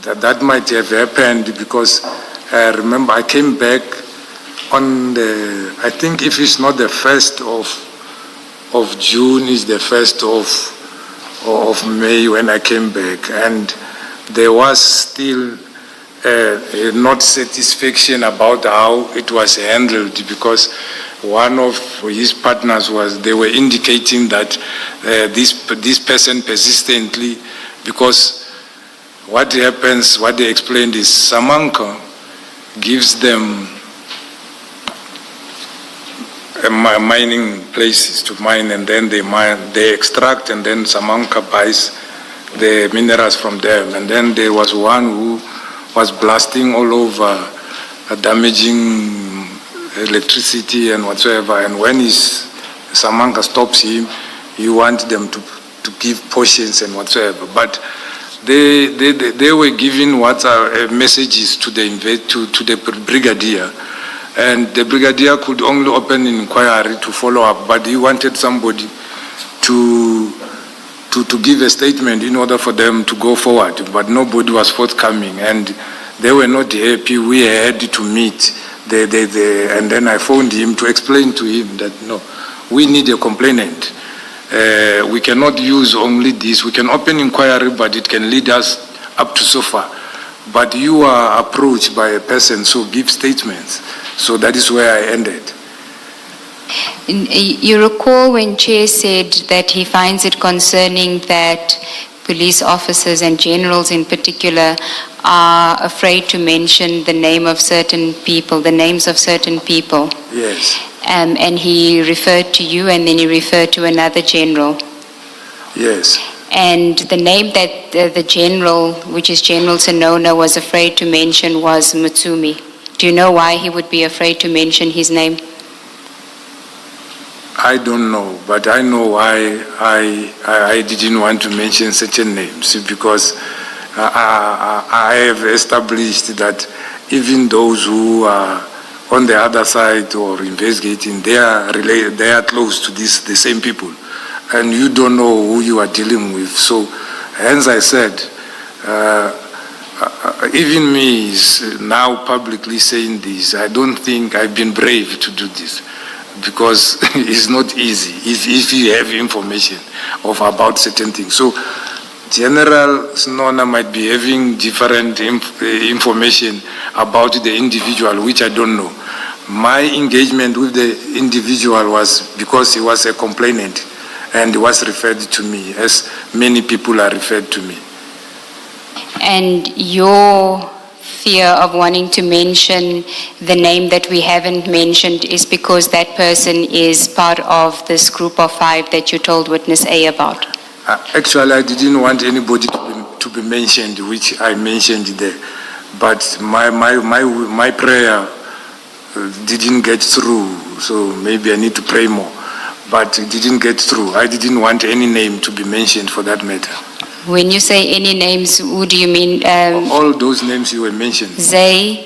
That might have happened because I remember I came back on the, I think if it's not the 1st of June, it's the 1st of May when I came back, and there was still not satisfaction about how it was handled, because one of his partners they were indicating that this person persistently, because what happens, what they explained is Samanka gives them mining places to mine, and then they extract, and then Samanka buys the minerals from them. And then there was one who was blasting all over, damaging electricity and whatsoever. And when Samanka stops him, he wants them to give portions and whatsoever. But they were giving messages to the brigadier, and the brigadier could only open an inquiry to follow up, but he wanted somebody to give a statement in order for them to go forward, but nobody was forthcoming, and they were not happy. We had to meet, and then I phoned him to explain to him that, no, we need a complainant. We cannot use only this. We can open inquiry, but it can lead us up to so far. But you are approached by a person, so give statements. So that is where I ended. You recall when Chair said that he finds it concerning that police officers and generals in particular are afraid to mention the name of certain people, the names of certain people. Yes. And he referred to you, and then he referred to another general. Yes. And the name that the general, which is General Senona, was afraid to mention was Mutsumi. Do you know why he would be afraid to mention his name? I don't know, but I know why I didn't want to mention certain names, because I have established that even those who are on the other side or investigating, they are close to the same people, and you don't know who you are dealing with. So, hence I said, even me is now publicly saying this. I don't think I've been brave to do this, because it's not easy if you have information about certain things. So General Senona might be having different information about the individual, which I don't know. My engagement with the individual was because he was a complainant and was referred to me, as many people are referred to me. And your fear of wanting to mention the name that we haven't mentioned is because that person is part of this group of 5 that you told Witness A about? Actually, I didn't want anybody to be mentioned, which I mentioned there. But my prayer didn't get through, so maybe I need to pray more. But it didn't get through. I didn't want any name to be mentioned for that matter. When you say any names, who do you mean? All those names you were mentioned. Zay?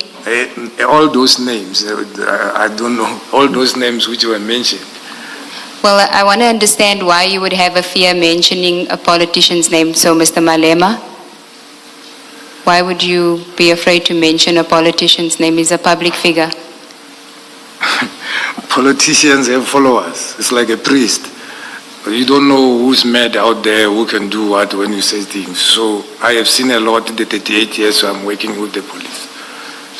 All those names, I don't know, all those names which were mentioned. Well, I want to understand why you would have a fear mentioning a politician's name. So, Mr. Malema, why would you be afraid to mention a politician's name? He's a public figure. Politicians have followers. It's like a priest. You don't know who's mad out there, who can do what when you say things. So I have seen a lot in the 38 years I'm working with the police.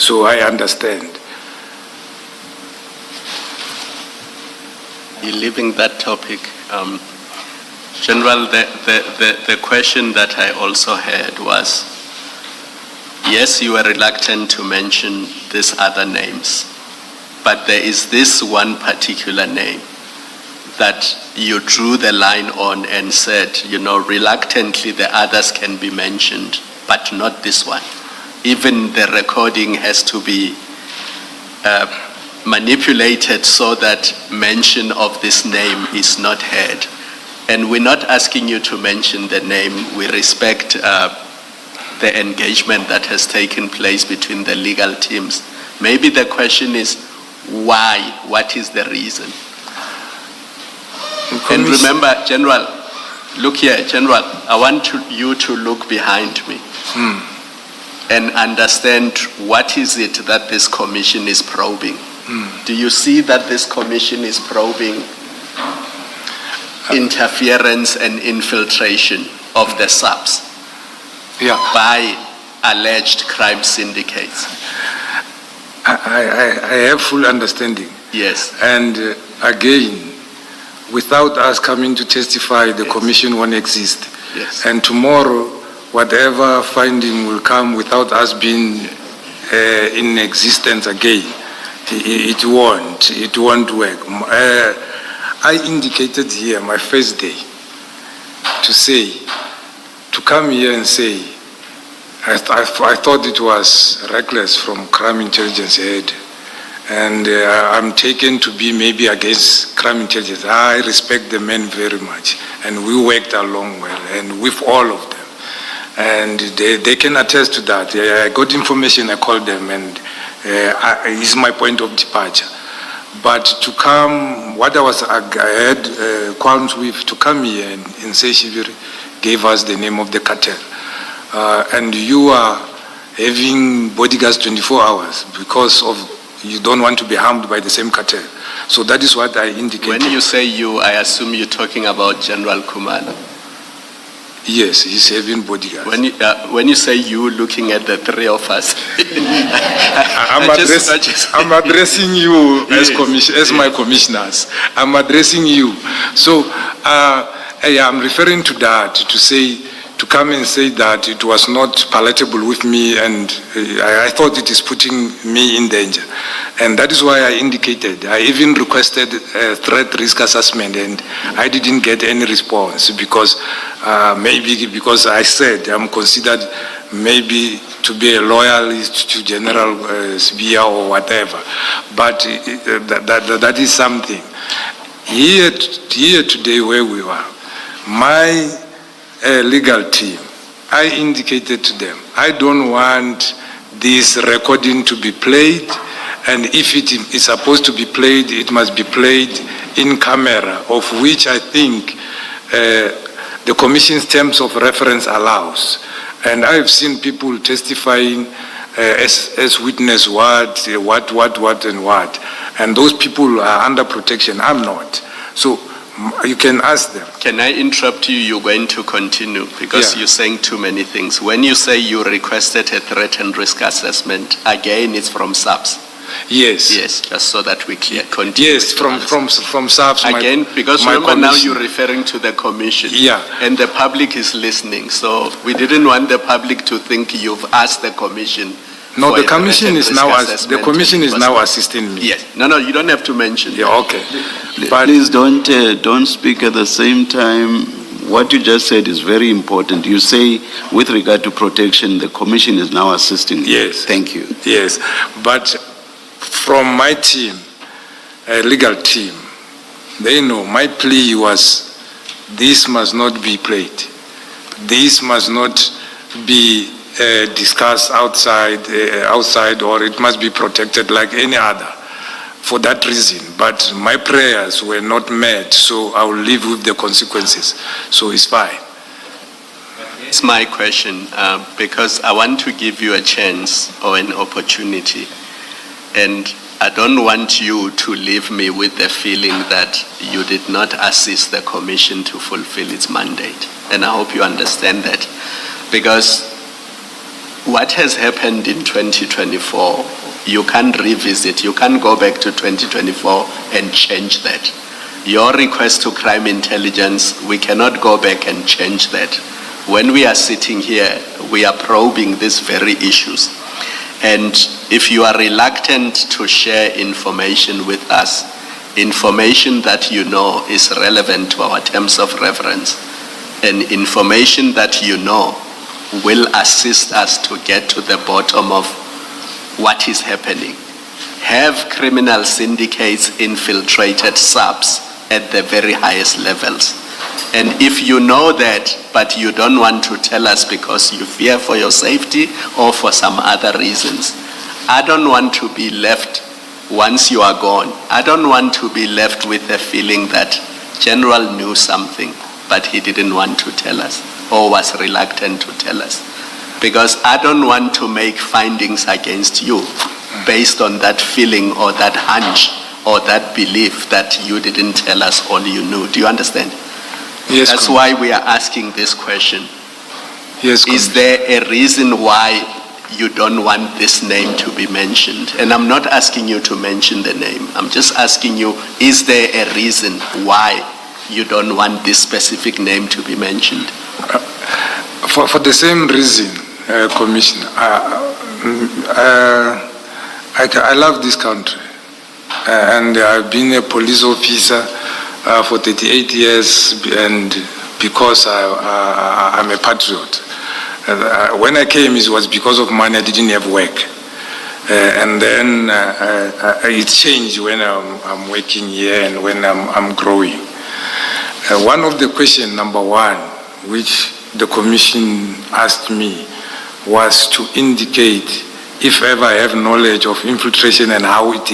So I understand. Leaving that topic, General, the question that I also had was, yes, you were reluctant to mention these other names, but there is this one particular name that you drew the line on and said, reluctantly the others can be mentioned, but not this one. Even the recording has to be manipulated so that mention of this name is not heard. And we're not asking you to mention the name. We respect the engagement that has taken place between the legal teams. Maybe the question is, why? What is the reason? And remember, General, Look here, General, I want you to look behind me and understand what is it that this commission is probing. Do you see that this commission is probing interference and infiltration of the SAPS by alleged crime syndicates? I have full understanding. Yes. And again, without us coming to testify, the commission won't exist. Yes. And tomorrow, whatever finding will come without us being in existence again, it won't work. I indicated here my first day to come here and say, I thought it was reckless from crime intelligence head. And I'm taken to be maybe against crime intelligence. I respect the men very much. And we worked along well, and with all of them. And they can attest to that. I got information, I called them, and it's my point of departure. But to come, what I had qualms with, to come here and say Shiviri gave us the name of the cartel. And you are having bodyguards 24 hours because of you don't want to be harmed by the same cartel. So that is what I indicated. When you say you, I assume you're talking about General Kumalo. Yes, he's having bodyguards. When you say you, looking at the three of us, I'm addressing you as my commissioners. I'm addressing you. So I'm referring to that to come and say that it was not palatable with me, and I thought it is putting me in danger. And that is why I indicated. I even requested a threat risk assessment, and I didn't get any response because maybe because I said I'm considered maybe to be a loyalist to General Sibia or whatever. But that is something. Here today where we were, my legal team, I indicated to them, I don't want this recording to be played, and if it is supposed to be played, it must be played in camera, of which I think the Commission's terms of reference allows. And I've seen people testifying as witness what, and those people are under protection. I'm not. So you can ask them. Can I interrupt you? You're going to continue because you're saying too many things. When you say you requested a threat and risk assessment, again, it's from SAPS. Yes. Yes, just so that we continue. Yes, from SAPS. Again, because remember now you're referring to the commission. Yeah. And the public is listening. So we didn't want the public to think you've asked the commission. No, the commission is now assisting me. Yes. No, you don't have to mention. Yeah, okay. But please don't speak at the same time. What you just said is very important. You say, with regard to protection, the commission is now assisting you. Yes. Thank you. Yes, but from my team, legal team, they know my plea was, this must not be played. This must not be discussed outside, or it must be protected like any other, for that reason. But my prayers were not met, so I will live with the consequences. So it's fine. It's my question, because I want to give you a chance or an opportunity, and I don't want you to leave me with the feeling that you did not assist the commission to fulfill its mandate. And I hope you understand that, because what has happened in 2024, you can't revisit, you can't go back to 2024 and change that. Your request to crime intelligence, we cannot go back and change that. When we are sitting here, we are probing these very issues. And if you are reluctant to share information with us, information that you know is relevant to our terms of reference, and information that you know will assist us to get to the bottom of what is happening. Have criminal syndicates infiltrated SAPS at the very highest levels? And if you know that, but you don't want to tell us because you fear for your safety or for some other reasons, I don't want to be left, once you are gone, I don't want to be left with the feeling that General knew something but he didn't want to tell us or was reluctant to tell us. Because I don't want to make findings against you based on that feeling or that hunch or that belief that you didn't tell us all you knew. Do you understand? Yes. That's why we are asking this question. Yes. Is there a reason why you don't want this name to be mentioned? And I'm not asking you to mention the name. I'm just asking you, is there a reason why you don't want this specific name to be mentioned? For the same reason, Commissioner, I love this country, and I've been a police officer for 38 years, and because I'm a patriot. When I came, it was because of money. I didn't have work, and then it changed when I'm working here and when I'm growing. One of the questions, number one, which the Commission asked me, was to indicate if ever I have knowledge of infiltration and how it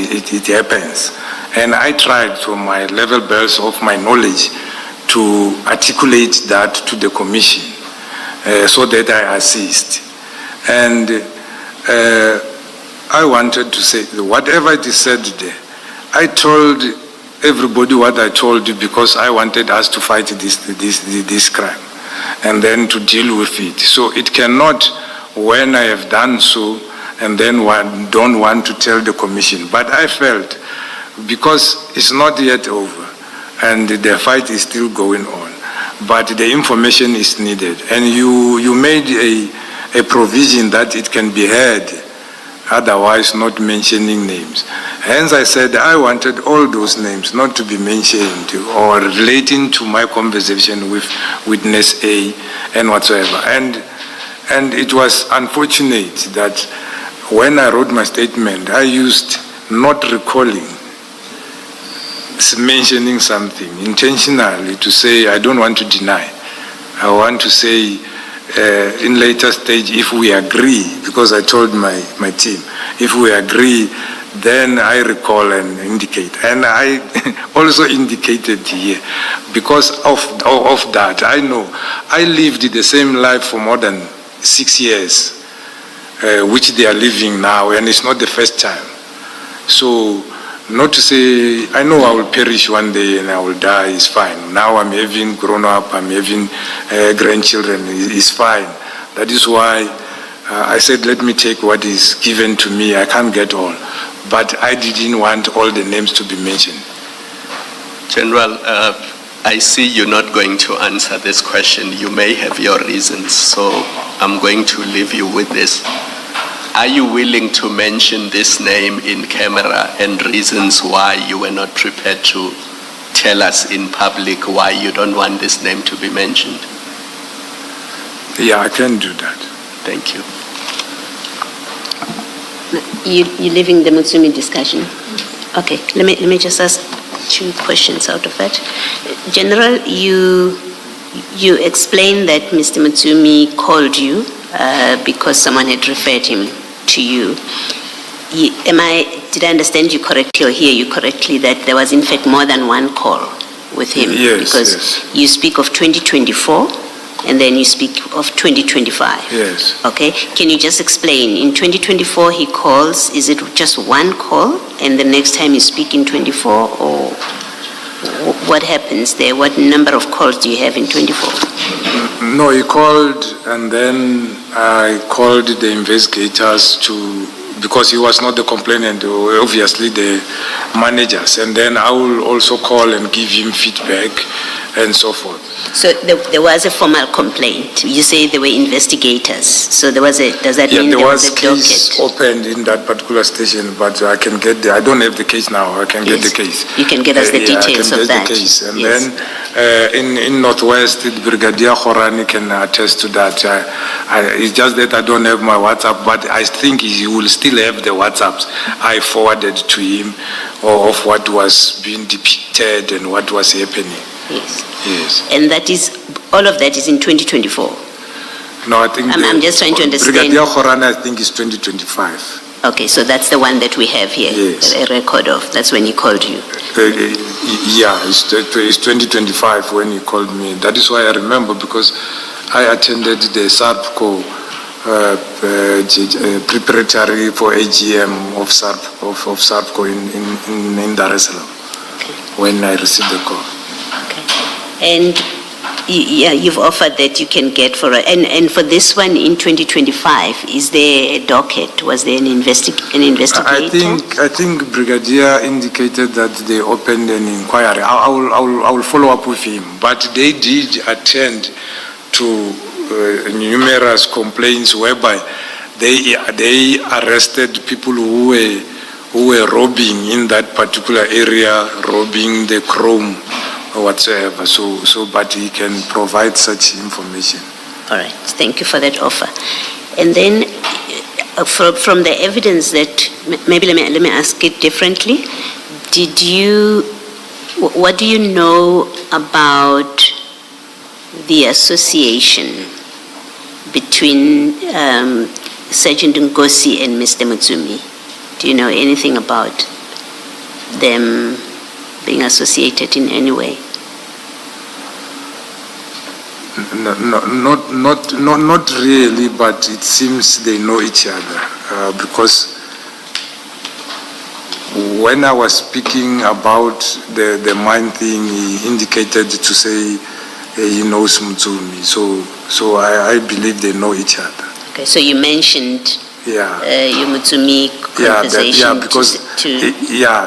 happens. And I tried to my level best of my knowledge to articulate that to the Commission so that I assist. And I wanted to say, whatever it is said there, I told everybody what I told you because I wanted us to fight this crime and then to deal with it. So it cannot, when I have done so, and then don't want to tell the Commission. But I felt, because it's not yet over, and the fight is still going on, but the information is needed. And you made a provision that it can be heard, otherwise not mentioning names. Hence I said I wanted all those names not to be mentioned or relating to my conversation with witness A and whatsoever. And it was unfortunate that when I wrote my statement, I used not recalling, mentioning something intentionally to say I don't want to deny. I want to say in later stage, if we agree, because I told my team, if we agree, then I recall and indicate. And I also indicated here, because of that, I know I lived the same life for more than 6 years, which they are living now, and it's not the first time. So, not to say, I know I will perish one day and I will die, it's fine. Now I'm having grown up, I'm having grandchildren, it's fine. That is why I said, let me take what is given to me. I can't get all. But I didn't want all the names to be mentioned. General, I see you're not going to answer this question. You may have your reasons, so I'm going to leave you with this. Are you willing to mention this name in camera and reasons why you were not prepared to tell us in public why you don't want this name to be mentioned? Yeah, I can do that. Thank you. You're leaving the Mutsumi discussion. Okay, let me just ask 2 questions out of that. General, you explained that Mr. Mutsumi called you because someone had referred him to you. Did I understand you correctly or hear you correctly that there was in fact more than one call with him? Yes, because yes. You speak of 2024 and then you speak of 2025. Yes. Okay, can you just explain, in 2024 he calls, is it just one call and the next time you speak in 24, or what happens there? What number of calls do you have in 24? No, he called and then I called the investigators because he was not the complainant, obviously the managers, and then I will also call and give him feedback and so forth. So there was a formal complaint. You say there were investigators. So does that mean there was a case docket? opened in that particular station, but I can get I don't have the case now. I can get the case. You can get us the details of that. I can get the case. And yes. then in Northwest, Brigadier Khorani can attest to that. It's just that I don't have my WhatsApp, but I think he will still have the WhatsApps I forwarded to him of what was being depicted and what was happening. Yes. Yes. And all of that is in 2024? No, I think I'm just trying to understand. Brigadier Khorani, I think, is 2025. Okay, so that's the one that we have here, Yes. a record of. That's when he called you. Yeah, it's 2025 when he called me. That is why I remember, because I attended the SARPCO preparatory for AGM of SARPCO in Dar es Salaam when I received the call. Okay. And yeah, you've offered that you can get and for this one in 2025, is there a docket? Was there an investigator? I think Brigadier indicated that they opened an inquiry. I will follow up with him. But they did attend to numerous complaints whereby they arrested people who were robbing in that particular area, robbing the chrome or whatsoever. So, but he can provide such information. All right, thank you for that offer. And then from the evidence that, maybe let me ask it differently. What do you know about the association between Sergeant Nkosi and Mr. Mutsumi? Do you know anything about them being associated in any way? Not really, but it seems they know each other because when I was speaking about the mine thing, he indicated to say he knows Mutsumi. So I believe they know each other. Okay, so you mentioned your Mutsumi conversation.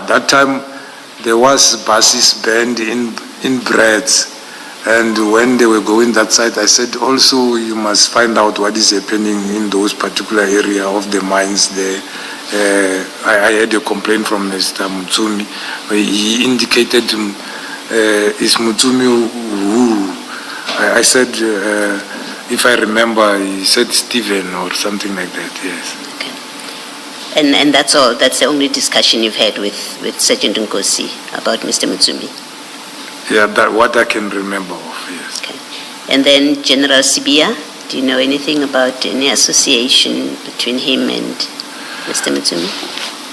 That time there was buses banned in Breads. And when they were going that side, I said, also you must find out what is happening in those particular area of the mines there. I had a complaint from Mr. Mutsumi. He indicated, is Mutsumi who? I said, if I remember, he said Stephen or something like that, yes. Okay. And that's all? That's the only discussion you've had with Sergeant Nkosi about Mr. Mutsumi? Yeah, that what I can remember of, yes. Okay. And then General Sibia, do you know anything about any association between him and Mr. Mutsumi?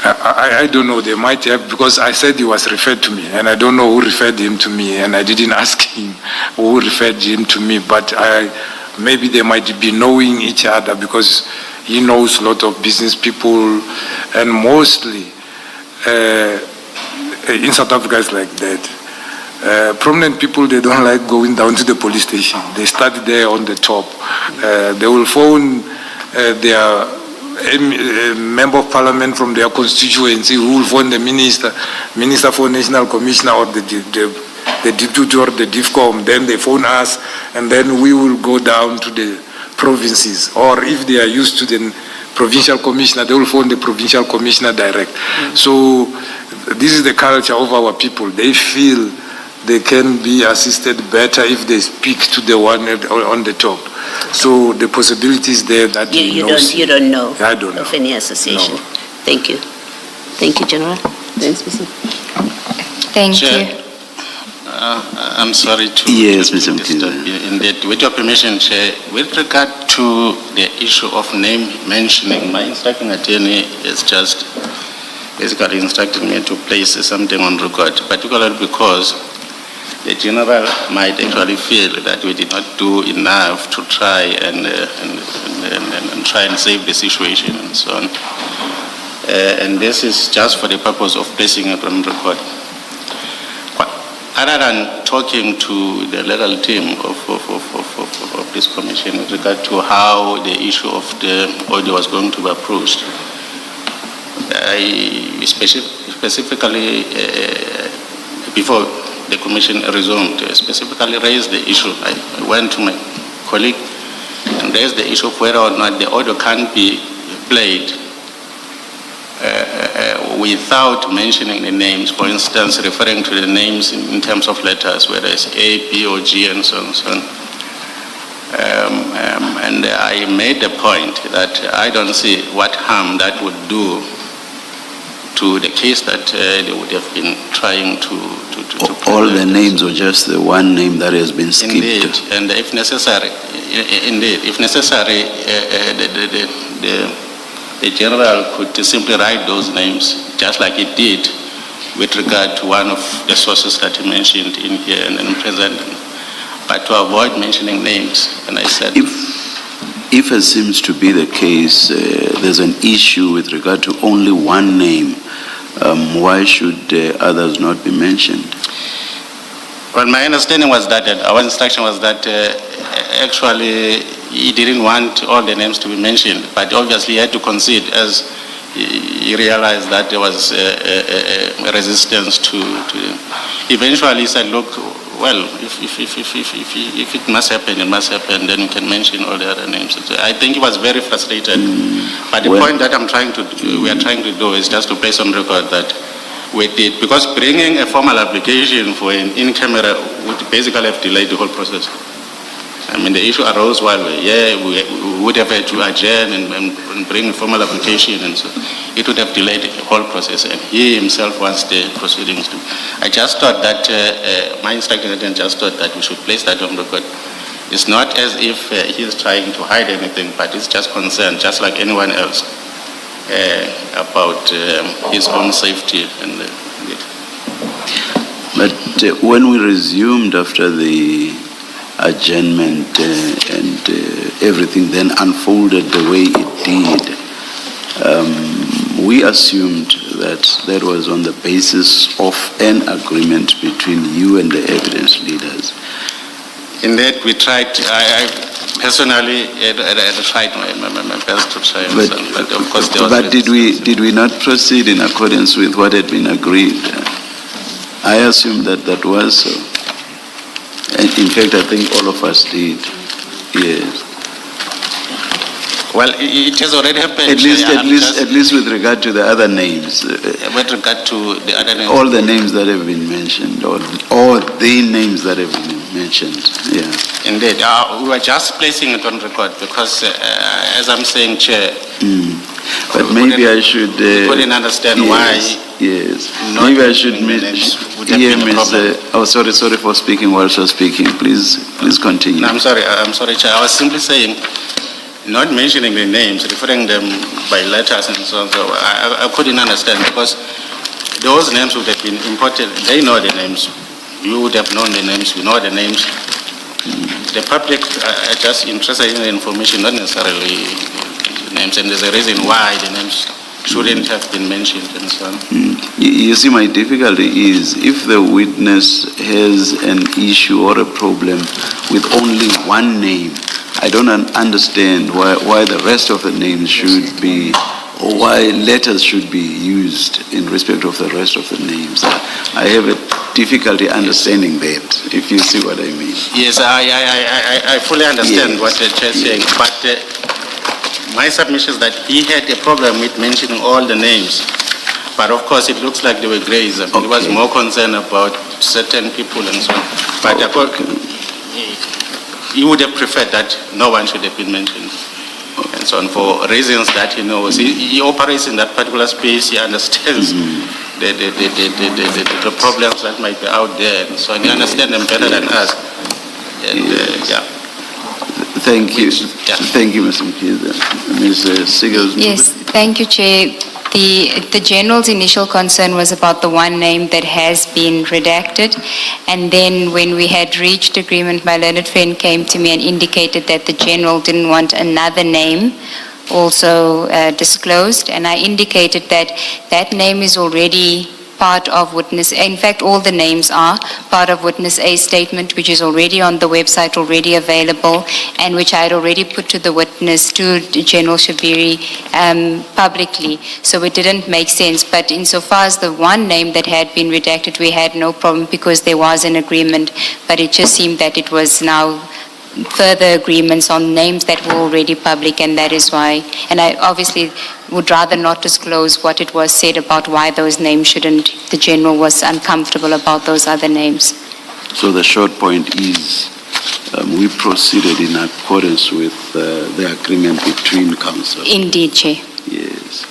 I don't know. They might have, because I said he was referred to me, and I don't know who referred him to me, and I didn't ask him who referred him to me, but maybe they might be knowing each other because he knows a lot of business people, and mostly in South Africa it's like that. Prominent people, they don't like going down to the police station. They start there on the top. They will phone their member of parliament from their constituency, who will phone the minister for national commissioner or the deputy or the DIFCOM. Then they phone us, and then we will go down to the provinces. Or if they are used to the provincial commissioner, they will phone the provincial commissioner direct. So this is the culture of our people. They feel they can be assisted better if they speak to the one on the top. So the possibility is there that you don't know I don't know of any association. No. Thank you. Thank you, General. Thank Chair, you. I'm sorry to Yes, to Mr. disturb you. Indeed, with your permission, Chair, with regard to the issue of name mentioning, my instructing attorney has just basically instructed me to place something on record, particularly because the general might actually feel that we did not do enough to try and try and save the situation and so on. And this is just for the purpose of placing it on record. Other than talking to the legal team of this commission with regard to how the issue of the audio was going to be approached, I specifically, before the commission resumed, specifically raised the issue. I went to my colleague and raised the issue of whether or not the audio can be played without mentioning the names, for instance, referring to the names in terms of letters, whether it's A, B, or G, and so on and so on. And I made the point that I don't see what harm that would do to the case that they would have been trying to all the names or just the one name that has been skipped? Indeed, and if necessary, the the general could simply write those names, just like he did with regard to one of the sources that he mentioned in here and present. But to avoid mentioning names, and I said, If it seems to be the case, there's an issue with regard to only one name, why should others not be mentioned? well, my understanding was that, our instruction was that actually he didn't want all the names to be mentioned, but obviously he had to concede as he realized that there was a resistance to. Eventually he said, look, well, if it must happen, it must happen, then you can mention all the other names. So I think he was very frustrated. But the point that we are trying to do is just to place on record that we did, because bringing a formal application for an in-camera would basically have delayed the whole process. I mean, the issue arose while we would have had to adjourn and bring a formal application, and so it would have delayed the whole process, and he himself wants the proceedings to. I just thought that, my instructor just thought that we should place that on record. It's not as if he's trying to hide anything, but it's just concerned, just like anyone else, about his own safety. But when we resumed after the adjournment and everything then unfolded the way it did, we assumed that that was on the basis of an agreement between you and the evidence leaders. Indeed, we tried. I personally had tried my best to try, but of course there was. But did we not proceed in accordance with what had been agreed? I assume that that was so. And in fact, I think all of us did. Yes. Well, it has already happened. At least with regard to the other names. With regard to the other names. All the names that have been mentioned, or the names that have been mentioned. Yeah. Indeed. We were just placing it on record because, as I'm saying, Chair. But maybe I should. Couldn't understand why. Yes. Maybe I should. Sorry for speaking whilst you're speaking. Please continue. No, I'm sorry, Chair. I was simply saying, not mentioning the names, referring them by letters and so on. So I couldn't understand because those names would have been important. They know the names. You would have known the names. We know the names. The public are just interested in the information, not necessarily the names. And there's a reason why the names shouldn't have been mentioned and so on. You see, my difficulty is if the witness has an issue or a problem with only one name, I don't understand why the rest of the names should be, or why letters should be used in respect of the rest of the names. I have a difficulty understanding that, if you see what I mean. Yes, I fully understand what the Chair is saying, but my submission is that he had a problem with mentioning all the names. But of course, it looks like they were grays. I mean, he was more concerned about certain people and so on. But he would have preferred that no one should have been mentioned. And so on, for reasons that he knows. He operates in that particular space, he understands the problems that might be out there. And so on, he understands them better than us. And Thank you. Thank you, Mr. Mkhize. Ms. Sigels. Yes, thank you, Chair. The General's initial concern was about the one name that has been redacted, and then when we had reached agreement, my learned friend came to me and indicated that the General didn't want another name also disclosed, and I indicated that that name is already part of witness, in fact all the names are part of witness A's statement, which is already on the website, already available, and which I had already put to the witness, to General Shabiri, publicly, so it didn't make sense. But insofar as the one name that had been redacted, we had no problem because there was an agreement, but it just seemed that it was now further agreements on names that were already public, and that is why, and I obviously would rather not disclose what it was said about why those names shouldn't, the General was uncomfortable about those other names. So the short point is we proceeded in accordance with the agreement between council. Indeed, Chair. Yes.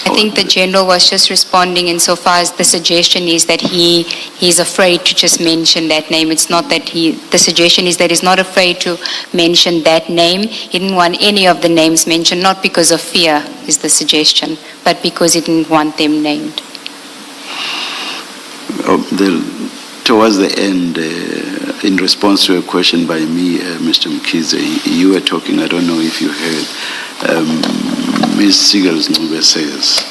I think the general was just responding insofar as the suggestion is that he's afraid to just mention that name. It's not that the suggestion is that he's not afraid to mention that name. He didn't want any of the names mentioned, not because of fear is the suggestion, but because he didn't want them named. Towards the end, in response to a question by me, Mr. Mkhize, you were talking, I don't know if you heard, Ms. Sigels-Ncube says,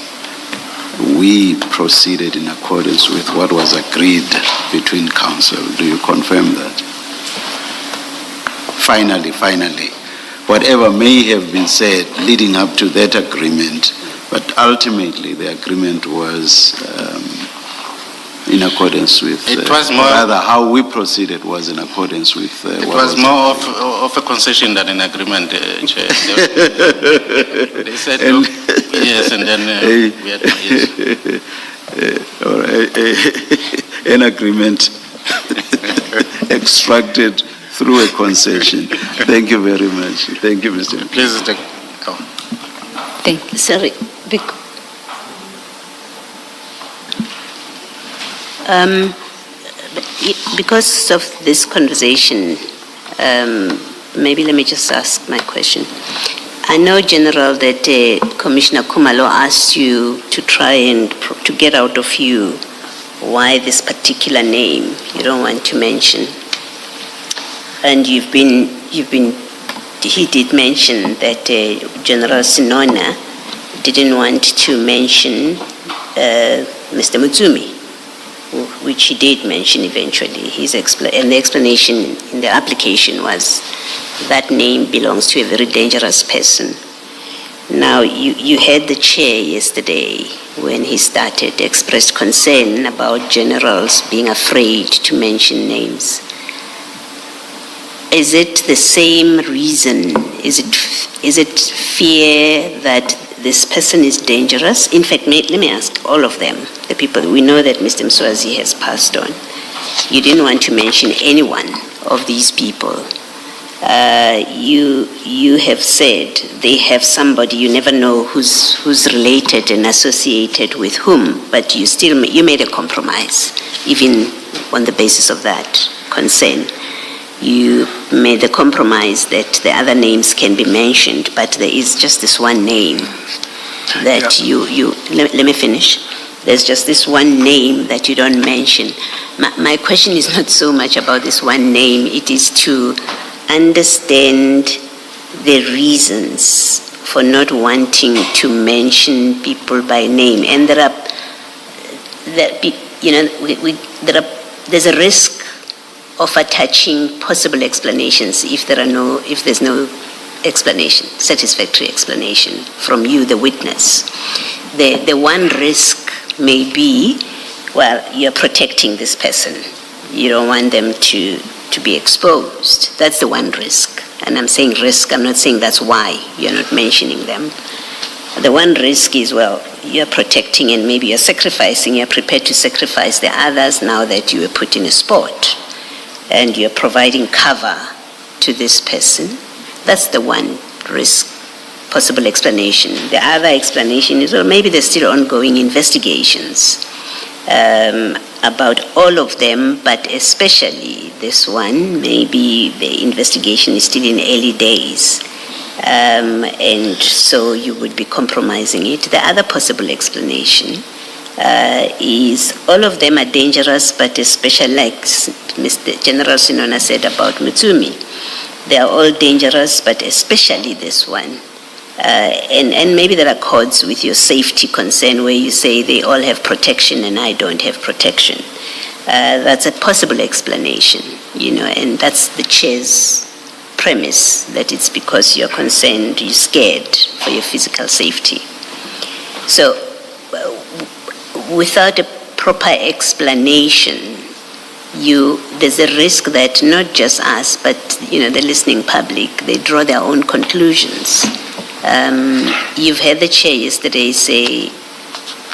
we proceeded in accordance with what was agreed between council. Do you confirm that? Finally, whatever may have been said leading up to that agreement, but ultimately the agreement was in accordance with, It was more- rather how we proceeded was in accordance with It what was more of a concession than an agreement, Chair. They said, look, yes, and then we had no yes. or an agreement extracted through a concession. Thank you very much. Thank you, Mr. Mkhize. Please take, go. Thank you. Sorry, because of this conversation, maybe let me just ask my question. I know, General, that Commissioner Khumalo asked you to try and to get out of you why this particular name you don't want to mention. And he did mention that General Sinona didn't want to mention Mr. Mutsumi, which he did mention eventually. And the explanation in the application was that name belongs to a very dangerous person. Now, you heard the chair yesterday when he started, expressed concern about generals being afraid to mention names. Is it the same reason? Is it fear that this person is dangerous? In fact, let me ask all of them, the people. We know that Mr. Mswazi has passed on. You didn't want to mention any one of these people. You have said they have somebody, you never know who's related and associated with whom, but you made a compromise, even on the basis of that concern. You made the compromise that the other names can be mentioned, but there is just this one name that let me finish. There's just this one name that you don't mention. My question is not so much about this one name, it is to understand the reasons for not wanting to mention people by name. And there's a risk of attaching possible explanations if there's no explanation, satisfactory explanation from you, the witness. The one risk may be, well, you're protecting this person. You don't want them to be exposed. That's the one risk. And I'm saying risk, I'm not saying that's why you're not mentioning them. The one risk is, well, you're protecting and maybe you're sacrificing, you're prepared to sacrifice the others now that you were put in a spot. And you're providing cover to this person. That's the one risk, possible explanation. The other explanation is, well, maybe there's still ongoing investigations about all of them, but especially this one. Maybe the investigation is still in early days, and so you would be compromising it. The other possible explanation is all of them are dangerous, but especially like Mr. General Sinona said about Mutsumi, they are all dangerous, but especially this one. And maybe there are chords with your safety concern where you say they all have protection and I don't have protection. That's a possible explanation, and that's the chair's premise, that it's because you're concerned, you're scared for your physical safety. So, without a proper explanation, there's a risk that not just us, but the listening public, they draw their own conclusions. You've heard the chair yesterday say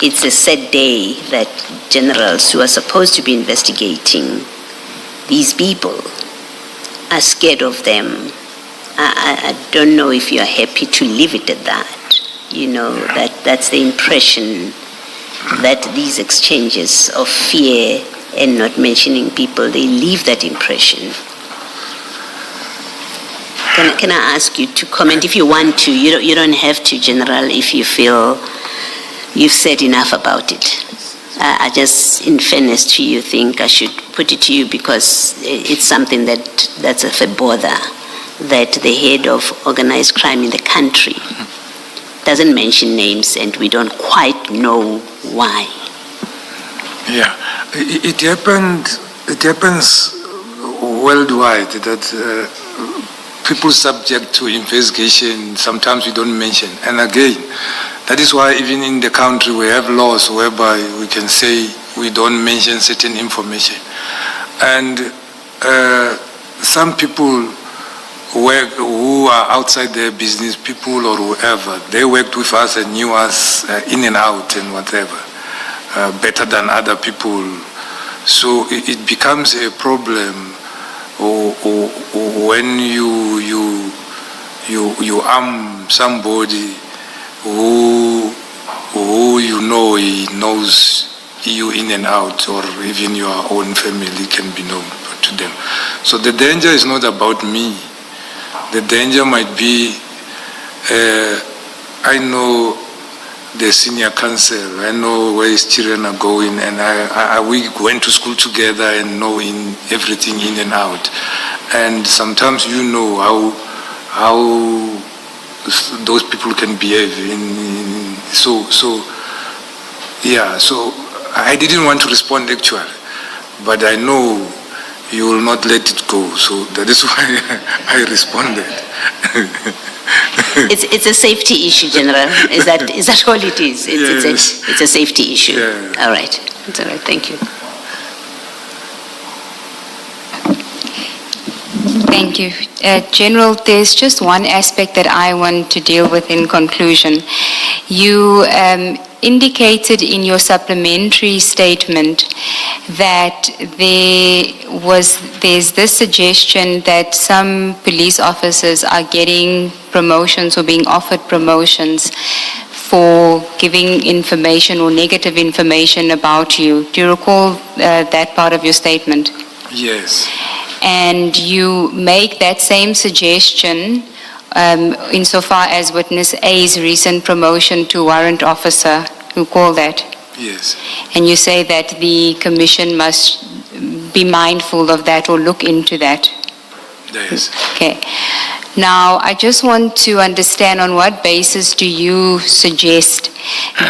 it's a sad day that generals who are supposed to be investigating these people are scared of them. I don't know if you're happy to leave it at that. that's the impression that these exchanges of fear and not mentioning people, they leave that impression. Can I ask you to comment if you want to? You don't have to, General, if you feel you've said enough about it. I just, in fairness to you, think I should put it to you because it's something that's of a bother, that the head of organized crime in the country doesn't mention names and we don't quite know why. Yeah, it happens worldwide that people subject to investigation, sometimes we don't mention. And again, that is why even in the country we have laws whereby we can say we don't mention certain information. And some people who are outside their business, people or whoever, they worked with us and knew us in and out and whatever, better than other people. So it becomes a problem when you arm somebody who you know he knows you in and out, or even your own family can be known to them. So the danger is not about me. The danger might be, I know the senior council, I know where his children are going, and we went to school together and know in everything in and out. And sometimes you know how those people can behave. So I didn't want to respond actually, but I know you will not let it go. So that is why I responded. It's a safety issue, General. Is that all it is? It's a safety issue. Yeah. All right. It's all right. Thank you. Thank you. General, there's just one aspect that I want to deal with in conclusion. You indicated in your supplementary statement that there's this suggestion that some police officers are getting promotions or being offered promotions for giving information or negative information about you. Do you recall that part of your statement? Yes. And you make that same suggestion insofar as witness A's recent promotion to warrant officer, you call that? Yes. And you say that the commission must be mindful of that or look into that. Yes. Okay. Now, I just want to understand on what basis do you suggest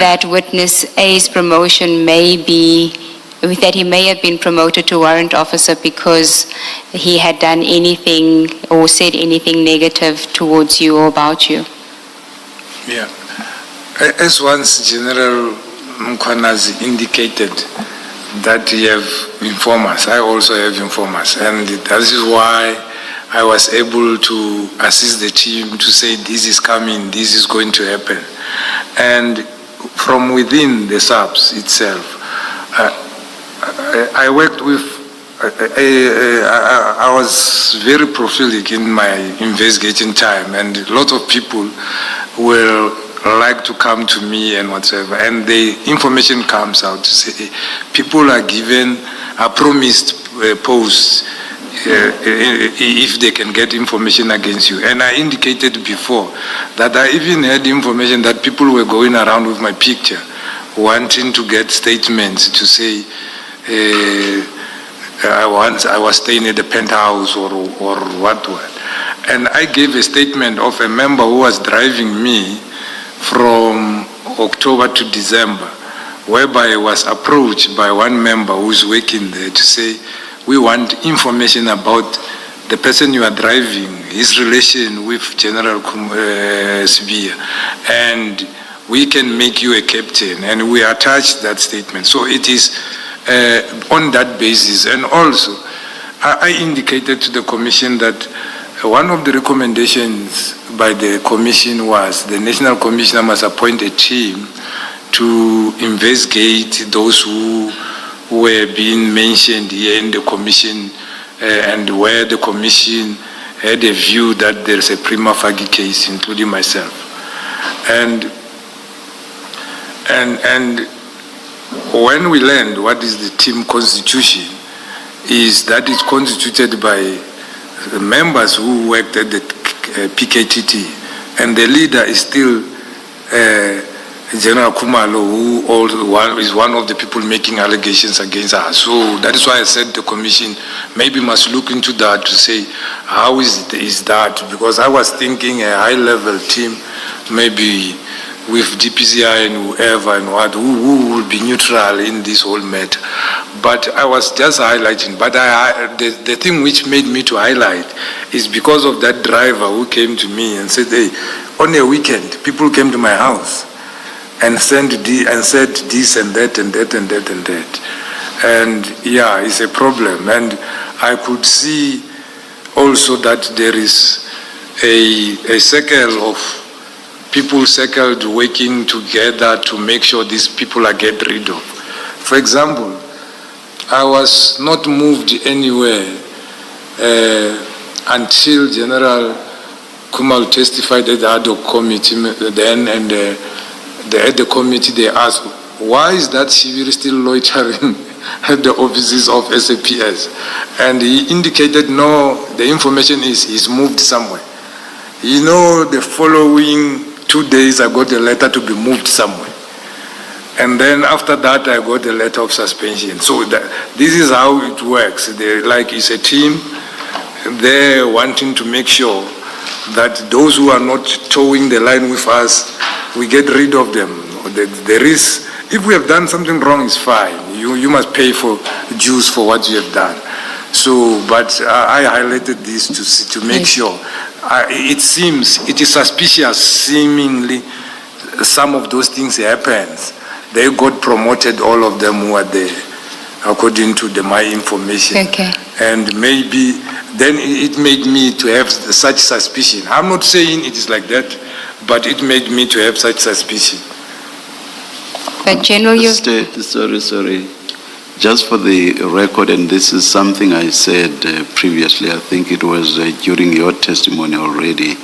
that witness A's promotion may be, that he may have been promoted to warrant officer because he had done anything or said anything negative towards you or about you? Yeah. As once General Mkwanazi indicated that you have informers, I also have informers, and that is why I was able to assist the team to say this is coming, this is going to happen. And from within the SAPS itself, I worked with, I was very prolific in my investigating time, and a lot of people will like to come to me and whatever, and the information comes out to say people are promised posts if they can get information against you. And I indicated before that I even had information that people were going around with my picture wanting to get statements to say I was staying at the penthouse or what. And I gave a statement of a member who was driving me from October to December, whereby I was approached by one member who's working there to say, we want information about the person you are driving, his relation with General Sibia, and we can make you a captain. And we attached that statement. So it is on that basis. And also, I indicated to the commission that one of the recommendations by the commission was the National Commissioner must appoint a team to investigate those who were being mentioned here in the commission and where the commission had a view that there's a prima facie case, including myself. And And when we learned what is the team constitution, is that it's constituted by members who worked at the PKTT, and the leader is still General Kumalo, who is one of the people making allegations against us. So that is why I said the commission maybe must look into that to say how is that, because I was thinking a high-level team, maybe with DPCI and whoever and what, who will be neutral in this whole matter. But I was just highlighting, but the thing which made me to highlight is because of that driver who came to me and said, hey, on a weekend, people came to my house and said this and that and that and that and that. And yeah, it's a problem. And I could see also that there is a circle of people circled working together to make sure these people are get rid of. For example, I was not moved anywhere until General Kumal testified at the ad hoc committee then, and at the committee they asked, why is that Shiviri still loitering at the offices of SAPS? And he indicated, no, the information is he's moved somewhere. You know, the following 2 days I got a letter to be moved somewhere. And then after that I got a letter of suspension. So this is how it works. Like it's a team, they're wanting to make sure that those who are not towing the line with us, we get rid of them. There is, if we have done something wrong, it's fine. You must pay for dues for what you have done. So, but I highlighted this to make sure. It seems, it is suspicious, seemingly, some of those things happens. They got promoted, all of them who are there, according to my information. Okay. And maybe then it made me to have such suspicion. I'm not saying it is like that, but it made me to have such suspicion. But General, you... Sorry. Just for the record, and this is something I said previously, I think it was during your testimony already,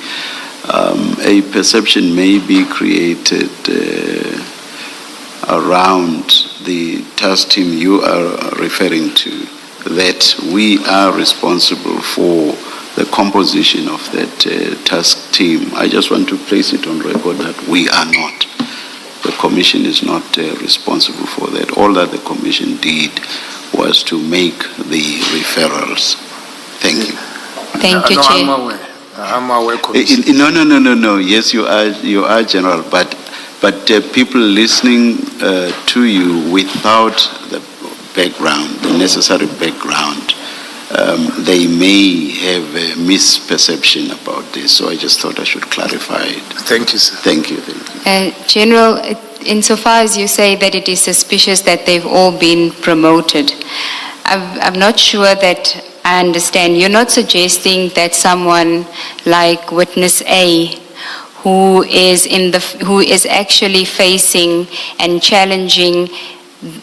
a perception may be created around the task team you are referring to, that we are responsible for the composition of that task team. I just want to place it on record that we are not. The commission is not responsible for that. All that the commission did was to make the referrals. Thank you. Thank you, Chair. I'm aware, Commissioner. No. Yes, you are, General, but people listening to you without the background, the necessary background, they may have a misperception about this. So I just thought I should clarify it. Thank you, sir. Thank you. General, insofar as you say that it is suspicious that they've all been promoted, I'm not sure that I understand. You're not suggesting that someone like witness A, who is actually facing and challenging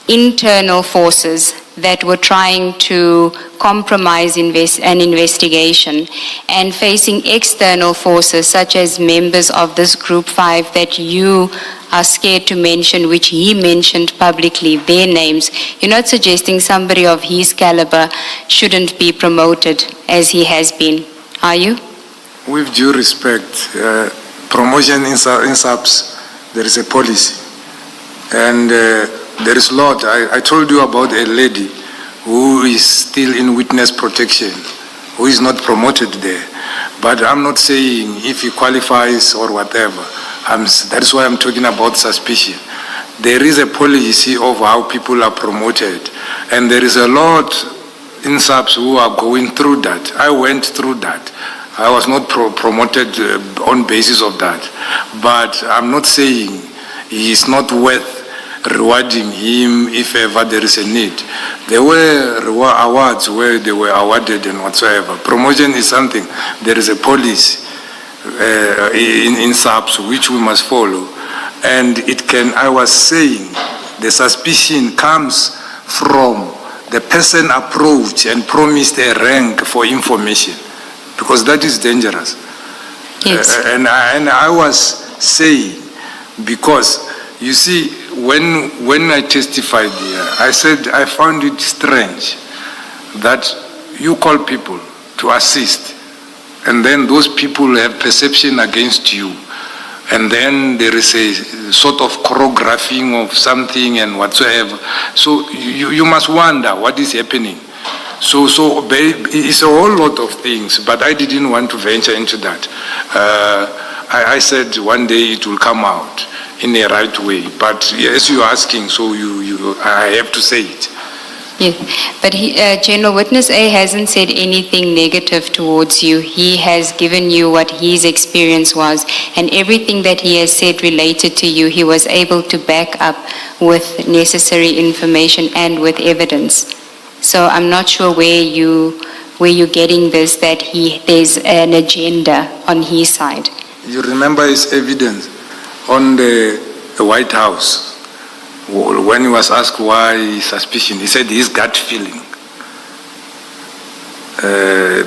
internal forces that were trying to compromise an investigation, and facing external forces such as members of this Group 5 that you are scared to mention, which he mentioned publicly, their names. You're not suggesting somebody of his caliber shouldn't be promoted as he has been, are you? With due respect, promotion in SAPS, there is a policy. And there is a lot. I told you about a lady who is still in witness protection, who is not promoted there. But I'm not saying if he qualifies or whatever. That's why I'm talking about suspicion. There is a policy of how people are promoted. And there is a lot in SAPS who are going through that. I went through that. I was not promoted on basis of that. But I'm not saying he is not worth rewarding him if ever there is a need. There were awards where they were awarded and whatsoever. Promotion is something, there is a policy in SAPS which we must follow. And I was saying, the suspicion comes from the person approached and promised a rank for information, because that is dangerous. Yes. And I was saying, because you see, when I testified here, I said I found it strange that you call people to assist, and then those people have perception against you, and then there is a sort of choreographing of something and whatsoever. So you must wonder what is happening. So it's a whole lot of things, but I didn't want to venture into that. I said one day it will come out in a right way, but as you're asking, so I have to say it. Yes, but General Witness A hasn't said anything negative towards you. He has given you what his experience was, and everything that he has said related to you, he was able to back up with necessary information and with evidence. So I'm not sure where you're getting this, that there's an agenda on his side. You remember his evidence on the White House. When he was asked why suspicion, he said his gut feeling.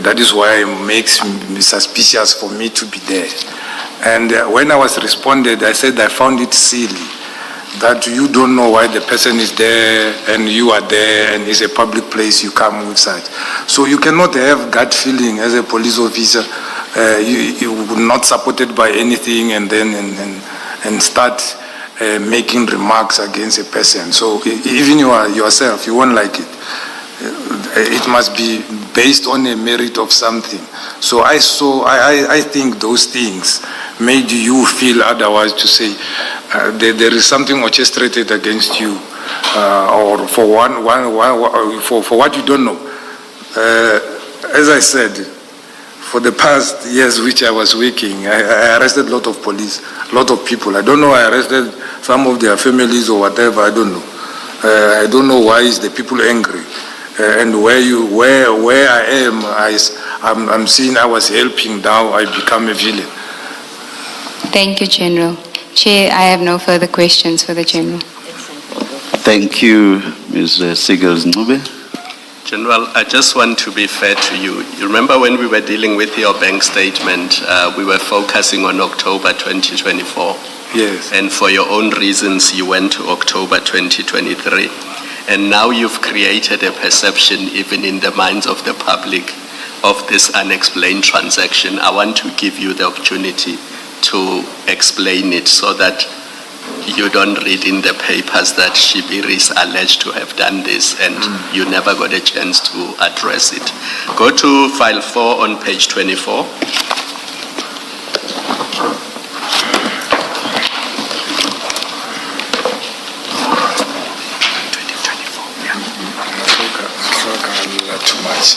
That is why it makes me suspicious for me to be there. And when I was responded, I said I found it silly that you don't know why the person is there and you are there and it's a public place, you come with such. So you cannot have gut feeling as a police officer. You not supported by anything and then and start making remarks against a person. So even yourself, you won't like it. It must be based on a merit of something. So I think those things made you feel otherwise to say there is something orchestrated against you, or for for what you don't know. As I said, for the past years which I was working, I arrested a lot of police, a lot of people. I don't know, I arrested some of their families or whatever, I don't know. I don't know why is the people angry. And where I am, I'm seeing I was helping, now I become a villain. Thank you, General. Chair, I have no further questions for the General. Thank you, Ms. Sigels-Ncube. General, I just want to be fair to you. You remember when we were dealing with your bank statement, we were focusing on October 2024. Yes. And for your own reasons, you went to October 2023. And now you've created a perception, even in the minds of the public, of this unexplained transaction. I want to give you the opportunity to explain it so that you don't read in the papers that Shibiri is alleged to have done this and you never got a chance to address it. Go to file 4 on page 24. Too much.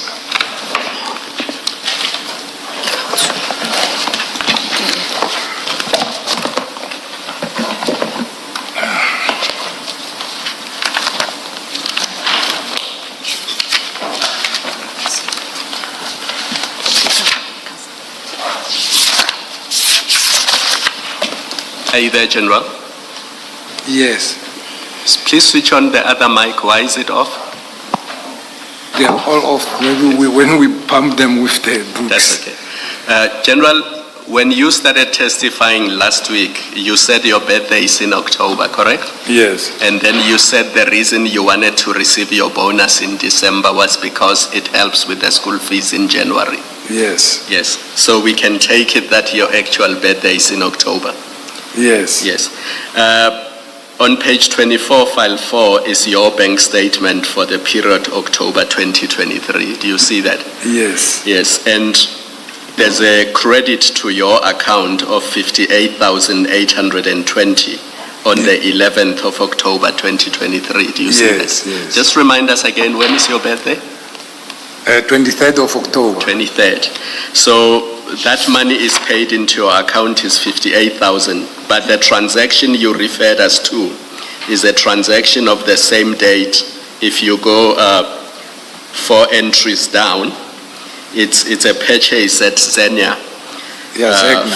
Are you there, General? Yes. Please switch on the other mic. Why is it off? They are all off. Maybe when we pump them with the books. That's okay. General, when you started testifying last week, you said your birthday is in October, correct? Yes. And then you said the reason you wanted to receive your bonus in December was because it helps with the school fees in January. Yes. Yes. So we can take it that your actual birthday is in October. Yes. Yes. On page 24, file 4 is your bank statement for the period October 2023. Do you see that? Yes. Yes. And there's a credit to your account of 58,820 on the 11th of October 2023. Do you see that? Yes, yes. Just remind us again, when is your birthday? 23rd of October. 23rd. So that money is paid into your account is 58,000, but the transaction you referred us to is a transaction of the same date. If you go 4 entries down, it's a purchase at Zenia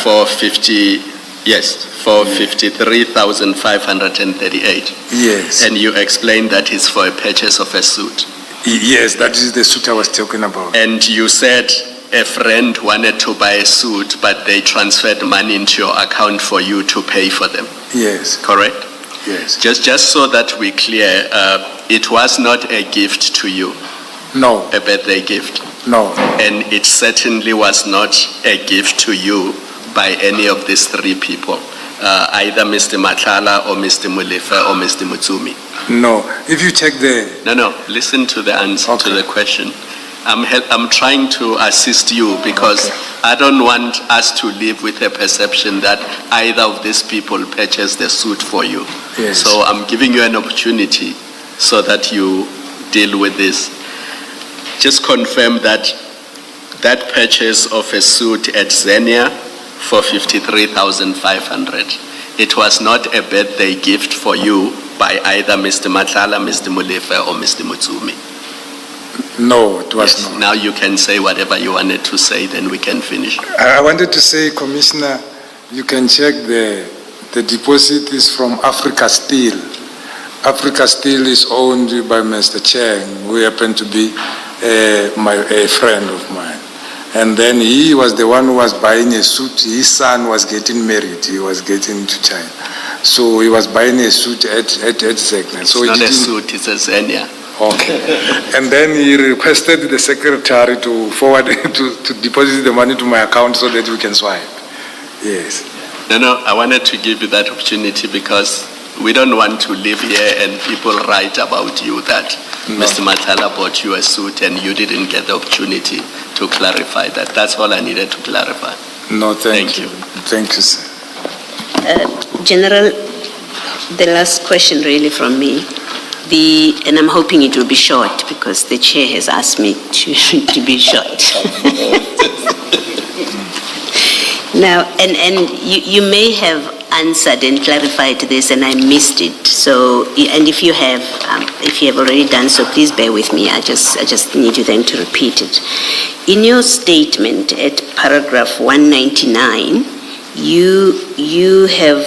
for 53,538. Yes. And you explained that it's for a purchase of a suit. Yes, that is the suit I was talking about. And you said a friend wanted to buy a suit, but they transferred money into your account for you to pay for them. Yes. Correct? Yes. Just so that we're clear, it was not a gift to you, No, a birthday gift, no, and it certainly was not a gift to you by any of these three people, either Mr. Matlala or Mr. Mulefe or Mr. Mutsumi. no. If you check the, No, listen to the answer to Okay. the question. I'm trying to assist you because I don't want us to live with a perception that either of these people purchased the suit for you. Yes. So I'm giving you an opportunity so that you deal with this. Just confirm that that purchase of a suit at Xenia for 53,500, it was not a birthday gift for you by either Mr. Matlala, Mr. Mulefe or Mr. Mutsumi. no, it was Yes, not. now you can say whatever you wanted to say, then we can finish. I wanted to say, Commissioner, you can check the deposit is from Africa Steel. Africa Steel is owned by Mr. Cheng, who happened to be a friend of mine. And then he was the one who was buying a suit. His son was getting married. He was getting to China. So he was buying a suit at Zegna. So It's not he a didn't- suit, it's a Xenia. Okay. And then he requested the secretary to forward, to deposit the money to my account so that we can swipe. Yes. No, I wanted to give you that opportunity because we don't want to live here and people write about you that No. Mr. Matala bought you a suit and you didn't get the opportunity to clarify that. That's all I needed to clarify. No, thank Thank you. you. Thank you, sir. General, the last question really from me, and I'm hoping it will be short because the chair has asked me to be short. Now, and you may have answered and clarified this and I missed it. So, and if you have already done so, please bear with me. I just need you then to repeat it. In your statement at paragraph 199, you have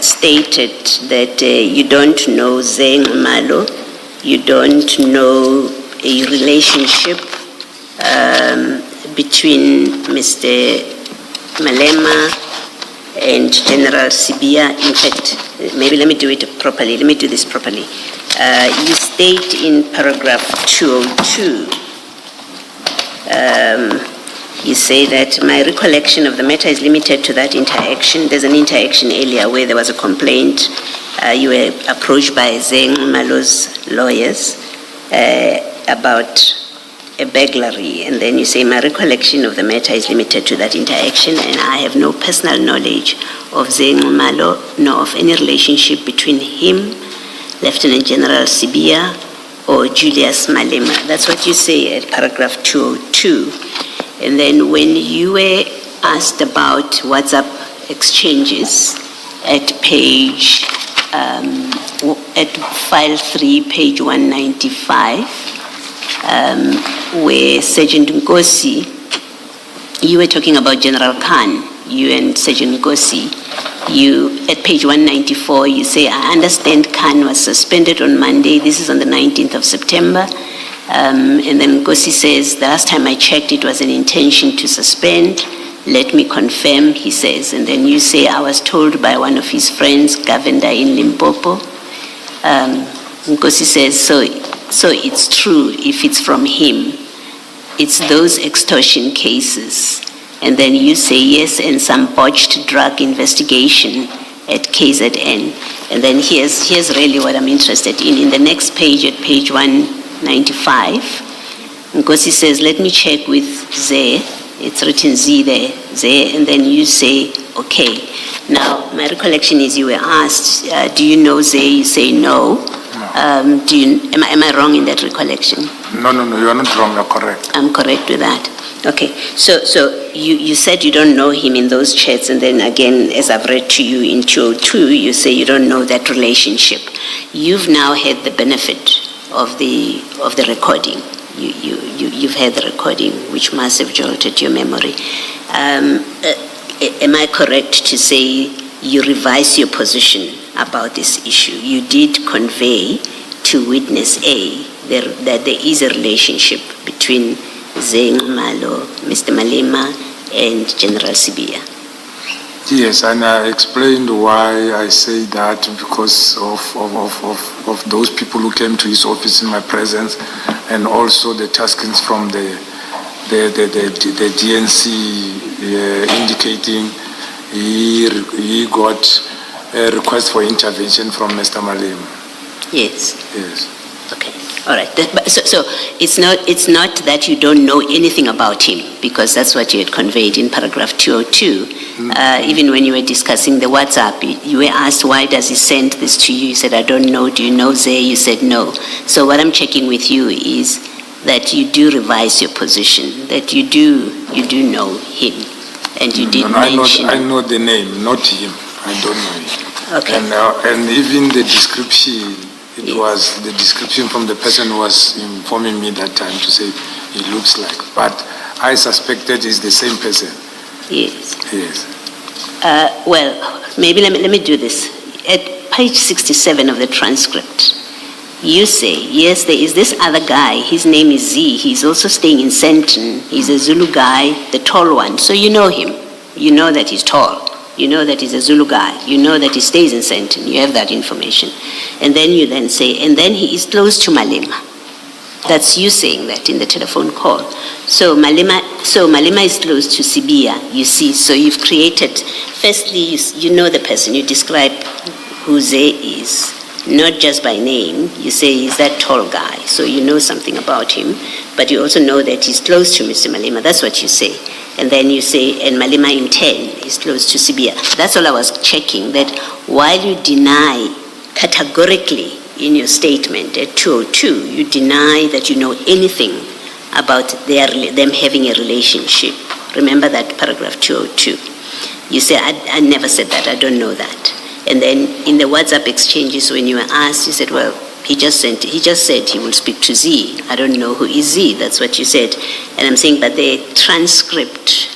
stated that you don't know Zeng Malo, you don't know a relationship between Mr. Malema and General Sibia. In fact, maybe let me do it properly. Let me do this properly. You state in paragraph 202, you say that my recollection of the matter is limited to that interaction. There's an interaction earlier where there was a complaint. You were approached by Zeng Malo's lawyers about a burglary, and then you say my recollection of the matter is limited to that interaction, and I have no personal knowledge of Zeng Malo nor of any relationship between him, Lieutenant General Sibia, or Julius Malema. That's what you say at paragraph 202. And then when you were asked about WhatsApp exchanges at page, at file 3, page 195, where Sergeant Nkosi, you were talking about General Khan, you and Sergeant Nkosi, at page 194, you say, I understand Khan was suspended on Monday. This is on the 19th of September. And then Nkosi says, the last time I checked, it was an intention to suspend. Let me confirm, he says. And then you say, I was told by one of his friends, Governor in Limpopo. Nkosi says, so it's true if it's from him. It's those extortion cases. And then you say, yes, and some botched drug investigation at KZN. And then here's really what I'm interested in. In the next page, at page 195, Nkosi says, let me check with Ze. It's written Z there, Ze, and then you say, okay. Now, my recollection is you were asked, do you know Ze? You say no. Am I wrong in that recollection? No, you are not wrong, you are correct. I'm correct with that. Okay, so you said you don't know him in those chats, and then again, as I've read to you in 202, you say you don't know that relationship. You've now had the benefit of the recording. You've had the recording, which must have jolted your memory. Am I correct to say you revise your position about this issue? You did convey to witness A that there is a relationship between Zeng Malo, Mr. Malema, and General Sibia. Yes, and I explained why I say that because of those people who came to his office in my presence, and also the taskings from the DNC indicating he got a request for intervention from Mr. Malema. Yes. Yes. Okay. All right. So it's not that you don't know anything about him, because that's what you had conveyed in paragraph 202. Even when you were discussing the WhatsApp, you were asked, why does he send this to you? You said, I don't know. Do you know Zay? You said no. So what I'm checking with you is that you do revise your position, that you do know him, and you did mention. I know the name, not him. I don't know him. Okay. And even the description, it was the description from the person who was informing me that time to say he looks like. But I suspected it's the same person. Yes. Yes. Well, maybe let me do this. At page 67 of the transcript, you say, yes, there is this other guy. His name is Z. He's also staying in Senton. He's a Zulu guy, the tall one. So you know him. You know that he's tall. You know that he's a Zulu guy. You know that he stays in Senton. You have that information. And then you then say, and then he is close to Malema. That's you saying that in the telephone call. So Malema is close to Sibia, you see. So you've created, firstly, you know the person. You describe who Zay is, not just by name. You say he's that tall guy. So you know something about him. But you also know that he's close to Mr. Malema. That's what you say. And then you say, and Malema in 10 is close to Sibia. That's all I was checking, that while you deny categorically in your statement at 202, you deny that you know anything about them having a relationship. Remember that paragraph 202. You say, I never said that, I don't know that. And then in the WhatsApp exchanges, when you were asked, you said, well, he just said he will speak to Z. I don't know who is Z, that's what you said. And I'm saying, but the transcript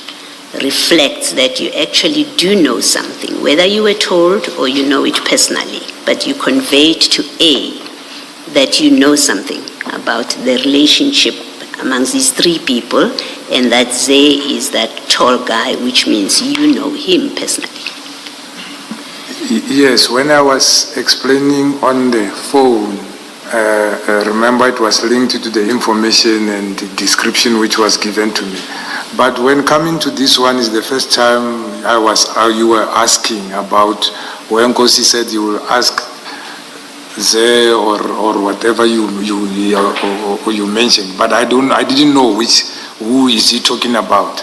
reflects that you actually do know something, whether you were told or you know it personally, but you conveyed to A that you know something about the relationship amongst these three people, and that Zay is that tall guy, which means you know him personally. Yes, when I was explaining on the phone, remember it was linked to the information and the description which was given to me. But when coming to this one is the first time you were asking about when Kosi said you will ask Zay or whatever you mentioned. But I didn't know who is he talking about,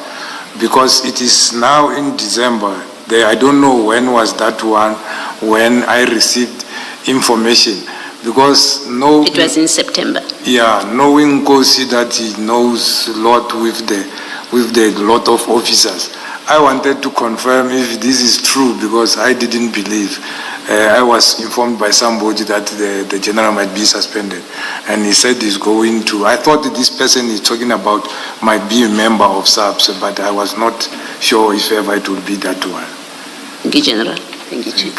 because it is now in December. I don't know when was that one when I received information, because it was in September. Yeah, knowing Kosi that he knows a lot with the lot of officers, I wanted to confirm if this is true, because I didn't believe. I was informed by somebody that the general might be suspended, and he said he's going to. I thought that this person he's talking about might be a member of SAPS, but I was not sure if ever it would be that one. Thank you, General. Thank you, Chief.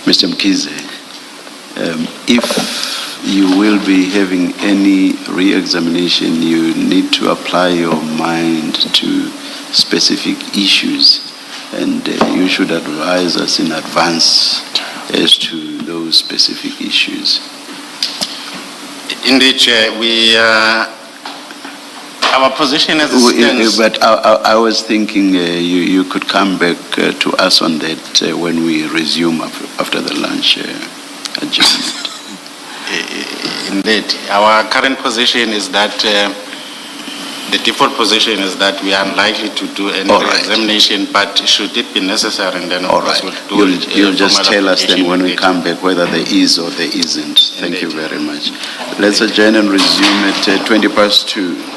Mr. Mkize, if you will be having any re-examination, you need to apply your mind to specific issues, and you should advise us in advance as to those specific issues. Indeed, Chair, our position as it stands. But I was thinking you could come back to us on that when we resume after the lunch adjournment. Indeed, our current position is that the default position is that we are unlikely to do any examination, but should it be necessary, and then of course we'll do it. You'll just tell us then when we come back whether there is or there isn't. Thank you very much. Let's adjourn and resume at 2:20.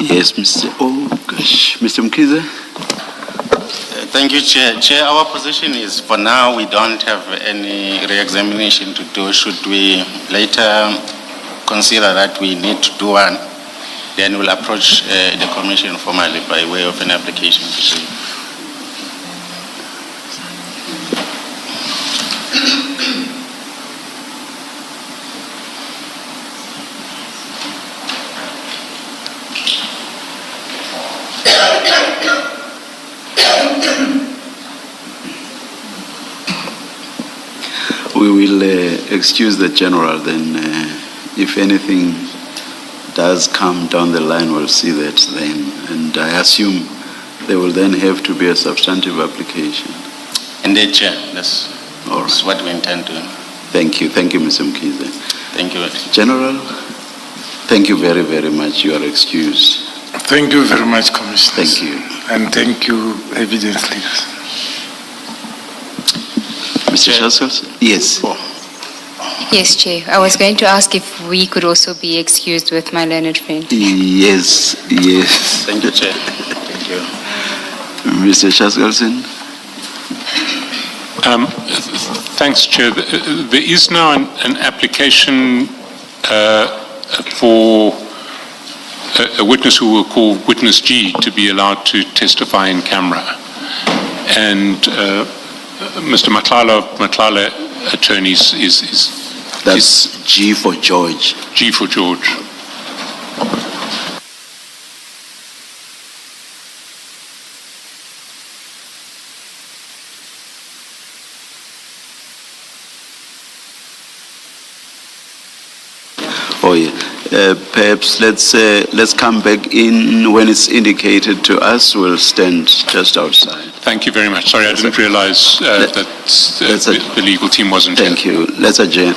Yes, Mr. Oh, gosh. Mr. Mkize? Thank you, Chair. Chair, our position is for now we don't have any re-examination to do. Should we later consider that we need to do one, then we'll approach the Commission formally by way of an application to do. We will excuse the general then. If anything does come down the line, we'll see that then. And I assume there will then have to be a substantive application. Indeed, Chair, that's All right. what we intend to. Thank you. Thank you, Mr. Mkize. Thank you. General, thank you very, very much. You are excused. Thank you very much, Commissioner. Thank you. And thank you, evidence leaders. Mr. Chair. Shaskos? Yes. Yes, Chair. I was going to ask if we could also be excused with my learned friend. Yes, yes. Thank you, Chair. Thank you. Mr. Shaskalson? Thanks, Chair. There is now an application for a witness who will call Witness G to be allowed to testify in camera. And Mr. Matlala Attorneys is That's G for George. G for George. Oh, yeah. Perhaps let's come back in when it's indicated to us. We'll stand just outside. Thank you very much. Sorry, I didn't realize that the legal team wasn't here. Thank you. Let's adjourn.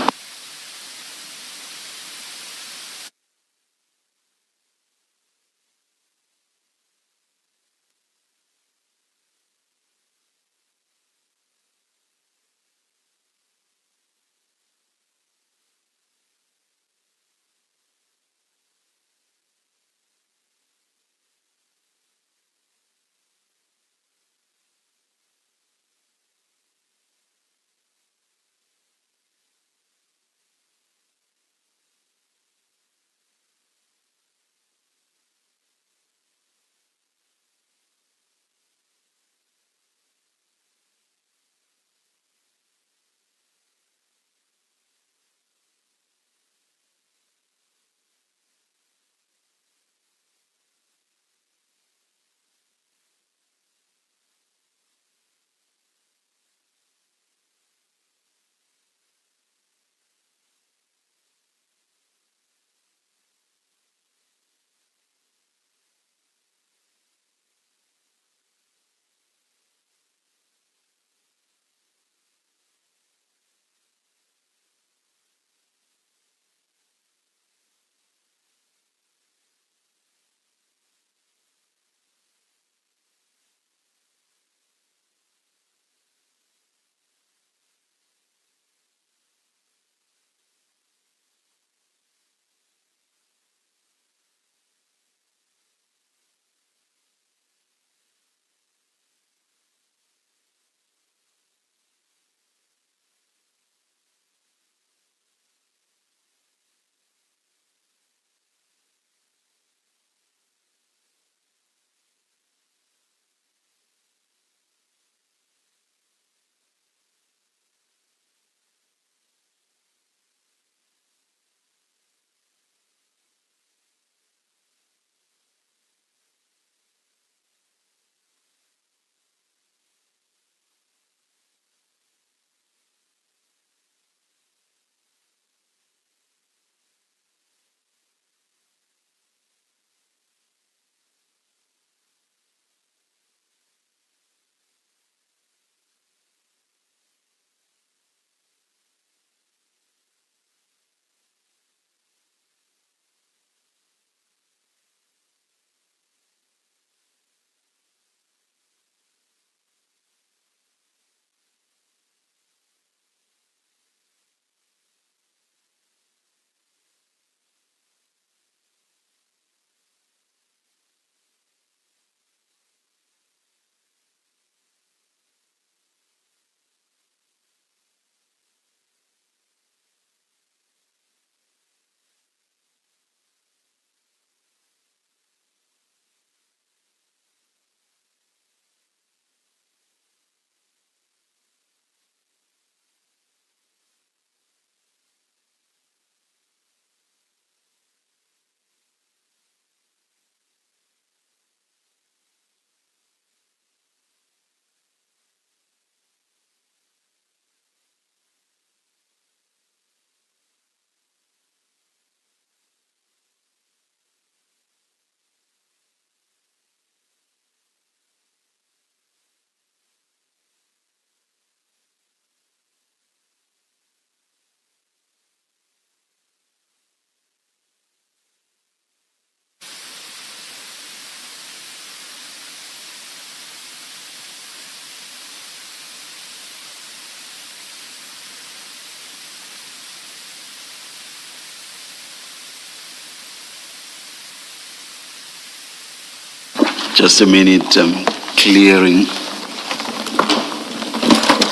Just a minute, I'm clearing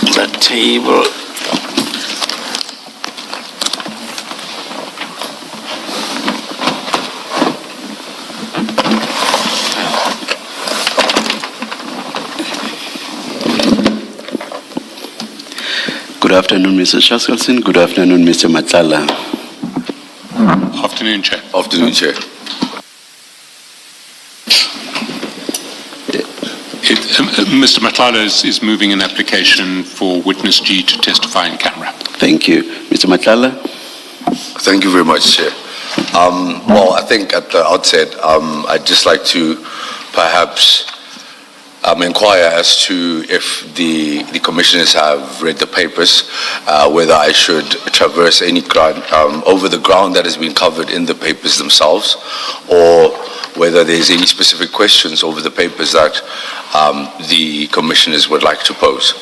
the table. Good afternoon, Mr. Shaskelson. Good afternoon, Mr. Matlala. Afternoon, Chair. Afternoon, Chair. Mr. Matlala is moving an application for witness G to testify in camera. Thank you. Mr. Matlala? Thank you very much, Chair. Well, I think at the outset, I'd just like to perhaps inquire as to if the commissioners have read the papers, whether I should traverse any ground, over the ground that has been covered in the papers themselves, or whether there's any specific questions over the papers that the commissioners would like to pose.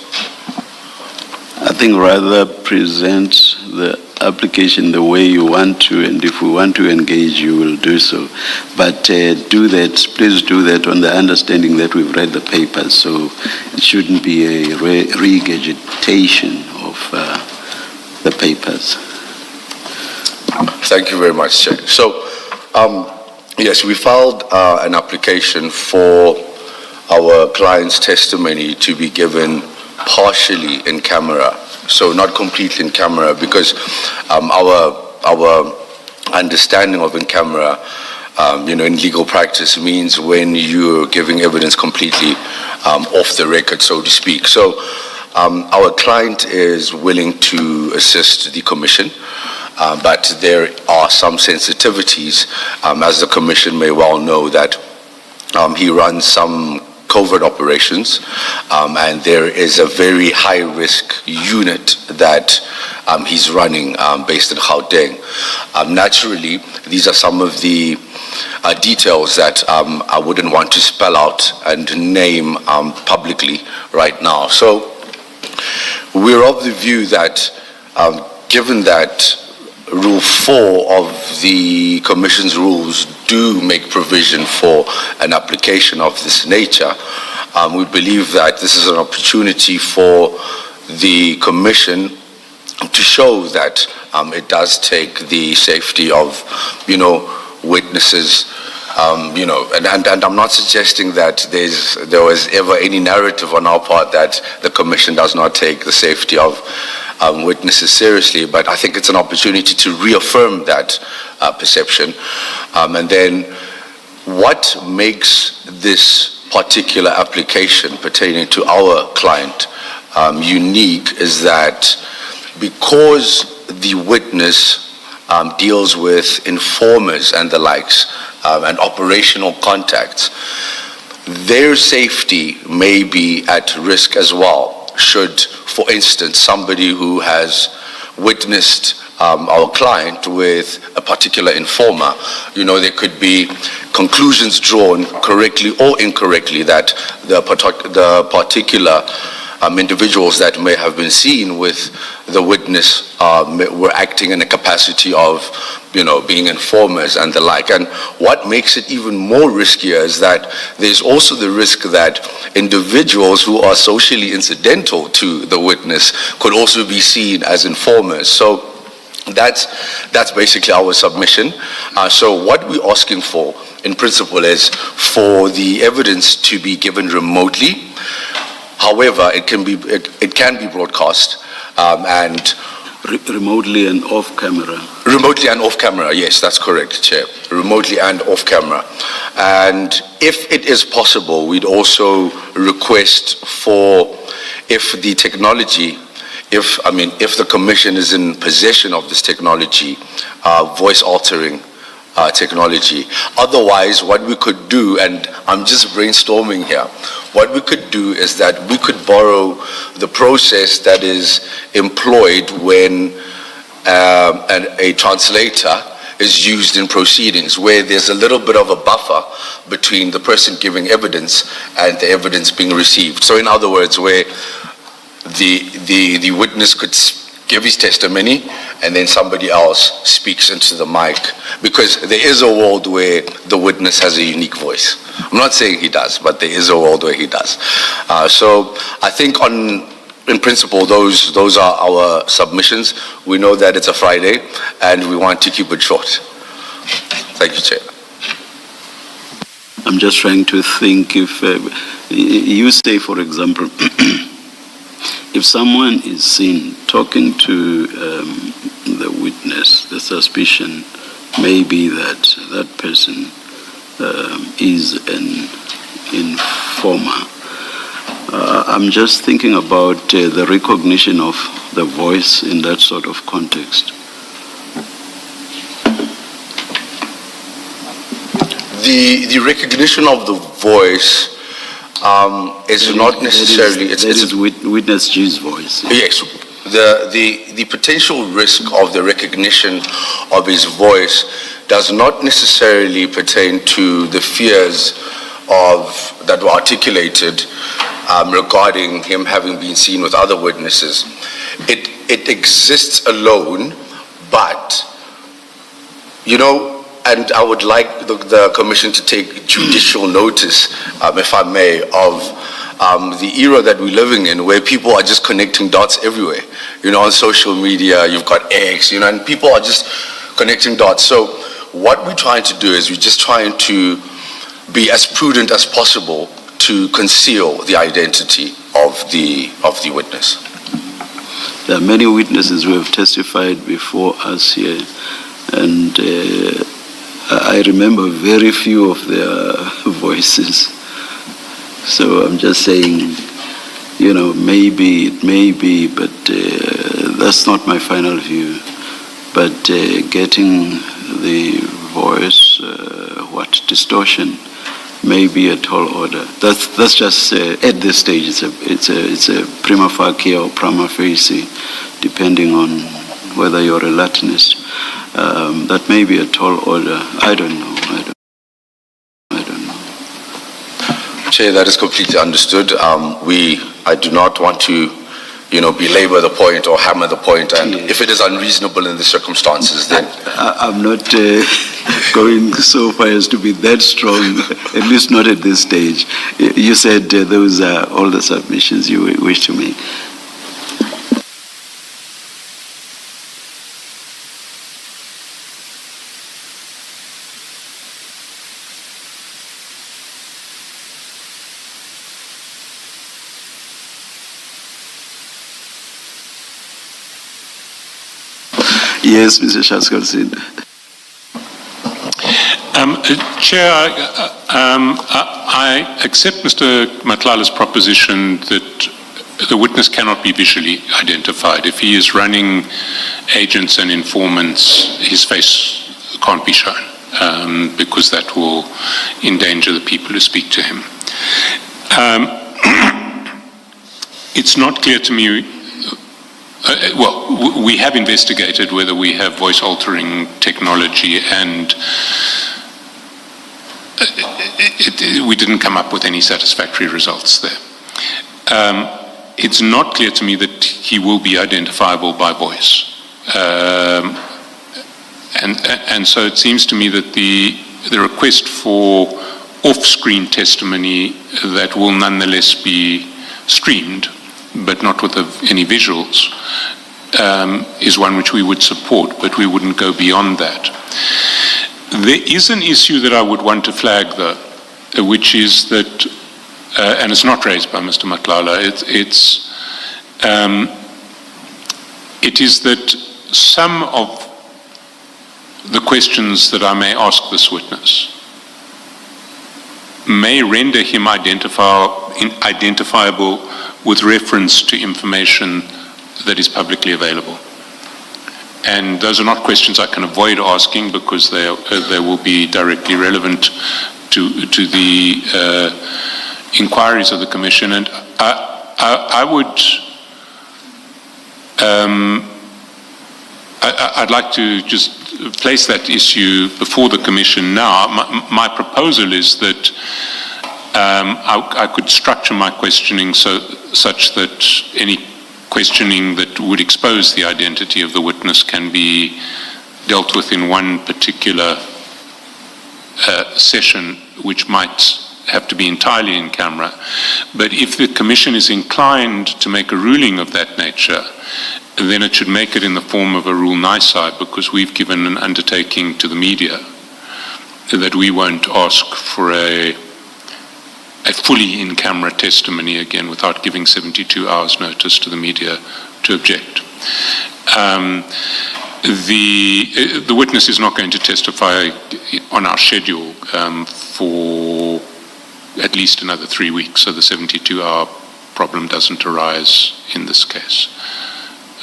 I think rather present the application the way you want to, and if we want to engage, you will do so. But do that, please do that on the understanding that we've read the papers, so it shouldn't be a regurgitation of the papers. Thank you very much, Chair. So, yes, we filed an application for our client's testimony to be given partially in camera, so not completely in camera, because our understanding of in camera, in legal practice means when you're giving evidence completely off the record, so to speak. So our client is willing to assist the commission, but there are some sensitivities, as the commission may well know, that he runs some covert operations, and there is a very high-risk unit that he's running based in Gauteng. Naturally, these are some of the details that I wouldn't want to spell out and name publicly right now. So we're of the view that given that Rule 4 of the Commission's rules do make provision for an application of this nature, we believe that this is an opportunity for the Commission to show that it does take the safety of, witnesses, and I'm not suggesting that there was ever any narrative on our part that the Commission does not take the safety of witnesses seriously, but I think it's an opportunity to reaffirm that perception. And then what makes this particular application pertaining to our client unique is that because the witness deals with informers and the likes and operational contacts, their safety may be at risk as well. Should, for instance, somebody who has witnessed our client with a particular informer, there could be conclusions drawn correctly or incorrectly that the particular individuals that may have been seen with the witness were acting in a capacity of, being informers and the like. And what makes it even more riskier is that there's also the risk that individuals who are socially incidental to the witness could also be seen as informers. So that's basically our submission. So what we're asking for, in principle, is for the evidence to be given remotely. However, it can be broadcast and Remotely and off camera. Remotely and off camera, yes, that's correct, Chair. Remotely and off camera. And if it is possible, we'd also request for, if the technology, if the Commission is in possession of this technology, voice altering technology. Otherwise, what we could do, and I'm just brainstorming here, what we could do is that we could borrow the process that is employed when a translator is used in proceedings, where there's a little bit of a buffer between the person giving evidence and the evidence being received. So in other words, where the witness could give his testimony, and then somebody else speaks into the mic, because there is a world where the witness has a unique voice. I'm not saying he does, but there is a world where he does. So I think in principle, those are our submissions. We know that it's a Friday, and we want to keep it short. Thank you, Chair. I'm just trying to think if you say, for example, if someone is seen talking to the witness, the suspicion may be that that person is an informer. I'm just thinking about the recognition of the voice in that sort of context. The recognition of the voice is not necessarily... That is witness G's voice. Yes. The potential risk of the recognition of his voice does not necessarily pertain to the fears that were articulated regarding him having been seen with other witnesses. It exists alone, but, and I would like the Commission to take judicial notice, if I may, of the era that we're living in, where people are just connecting dots everywhere. On social media, you've got X, and people are just connecting dots. So what we're trying to do is we're just trying to be as prudent as possible to conceal the identity of the witness. There are many witnesses who have testified before us here, and I remember very few of their voices. So I'm just saying, maybe it may be, but that's not my final view. But getting the voice, distortion, may be a tall order. That's just at this stage. It's a prima facie or prima facie, depending on whether you're a Latinist. That may be a tall order. I don't know. Chair, that is completely understood. I do not want to, belabor the point or hammer the point, and if it is unreasonable in the circumstances, then... I'm not going so far as to be that strong, at least not at this stage. You said those are all the submissions you wish to make. Yes, Mr. Shaskalsin. Chair, I accept Mr. Matlala's proposition that the witness cannot be visually identified. If he is running agents and informants, his face can't be shown, because that will endanger the people who speak to him. It's not clear to me. We have investigated whether we have voice-altering technology, and we didn't come up with any satisfactory results there. It's not clear to me that he will be identifiable by voice. And so it seems to me that the request for off-screen testimony that will nonetheless be streamed, but not with any visuals, is one which we would support, but we wouldn't go beyond that. There is an issue that I would want to flag, though, which is that, and it's not raised by Mr. Matlala, it is that some of the questions that I may ask this witness may render him identifiable with reference to information that is publicly available. And those are not questions I can avoid asking, because they will be directly relevant to the inquiries of the Commission. And I'd like to just place that issue before the Commission now. My proposal is that I could structure my questioning such that any questioning that would expose the identity of the witness can be dealt with in one particular session, which might have to be entirely in camera. But if the Commission is inclined to make a ruling of that nature, then it should make it in the form of a rule nisi, because we've given an undertaking to the media that we won't ask for a fully in-camera testimony again without giving 72 hours notice to the media to object. The witness is not going to testify on our schedule for at least another 3 weeks, so the 72-hour problem doesn't arise in this case.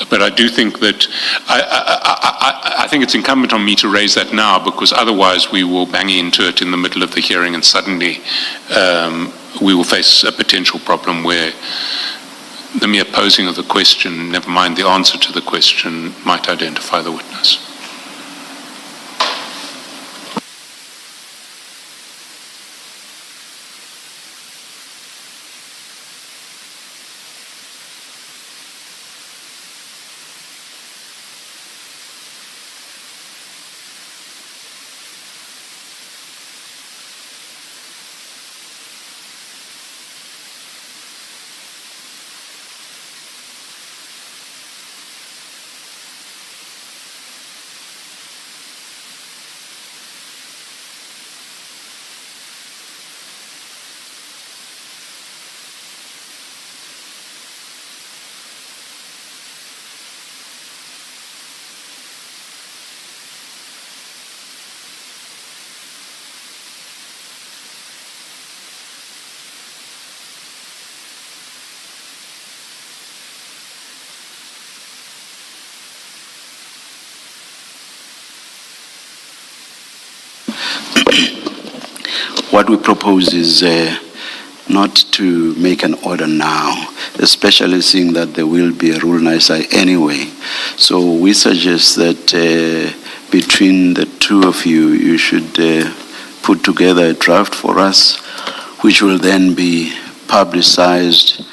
But I do think that, I think it's incumbent on me to raise that now, because otherwise we will bang into it in the middle of the hearing and suddenly we will face a potential problem where the mere posing of the question, never mind the answer to the question, might identify the witness. What we propose is not to make an order now, especially seeing that there will be a rule nisi anyway. So we suggest that between the two of you, you should put together a draft for us, which will then be publicized,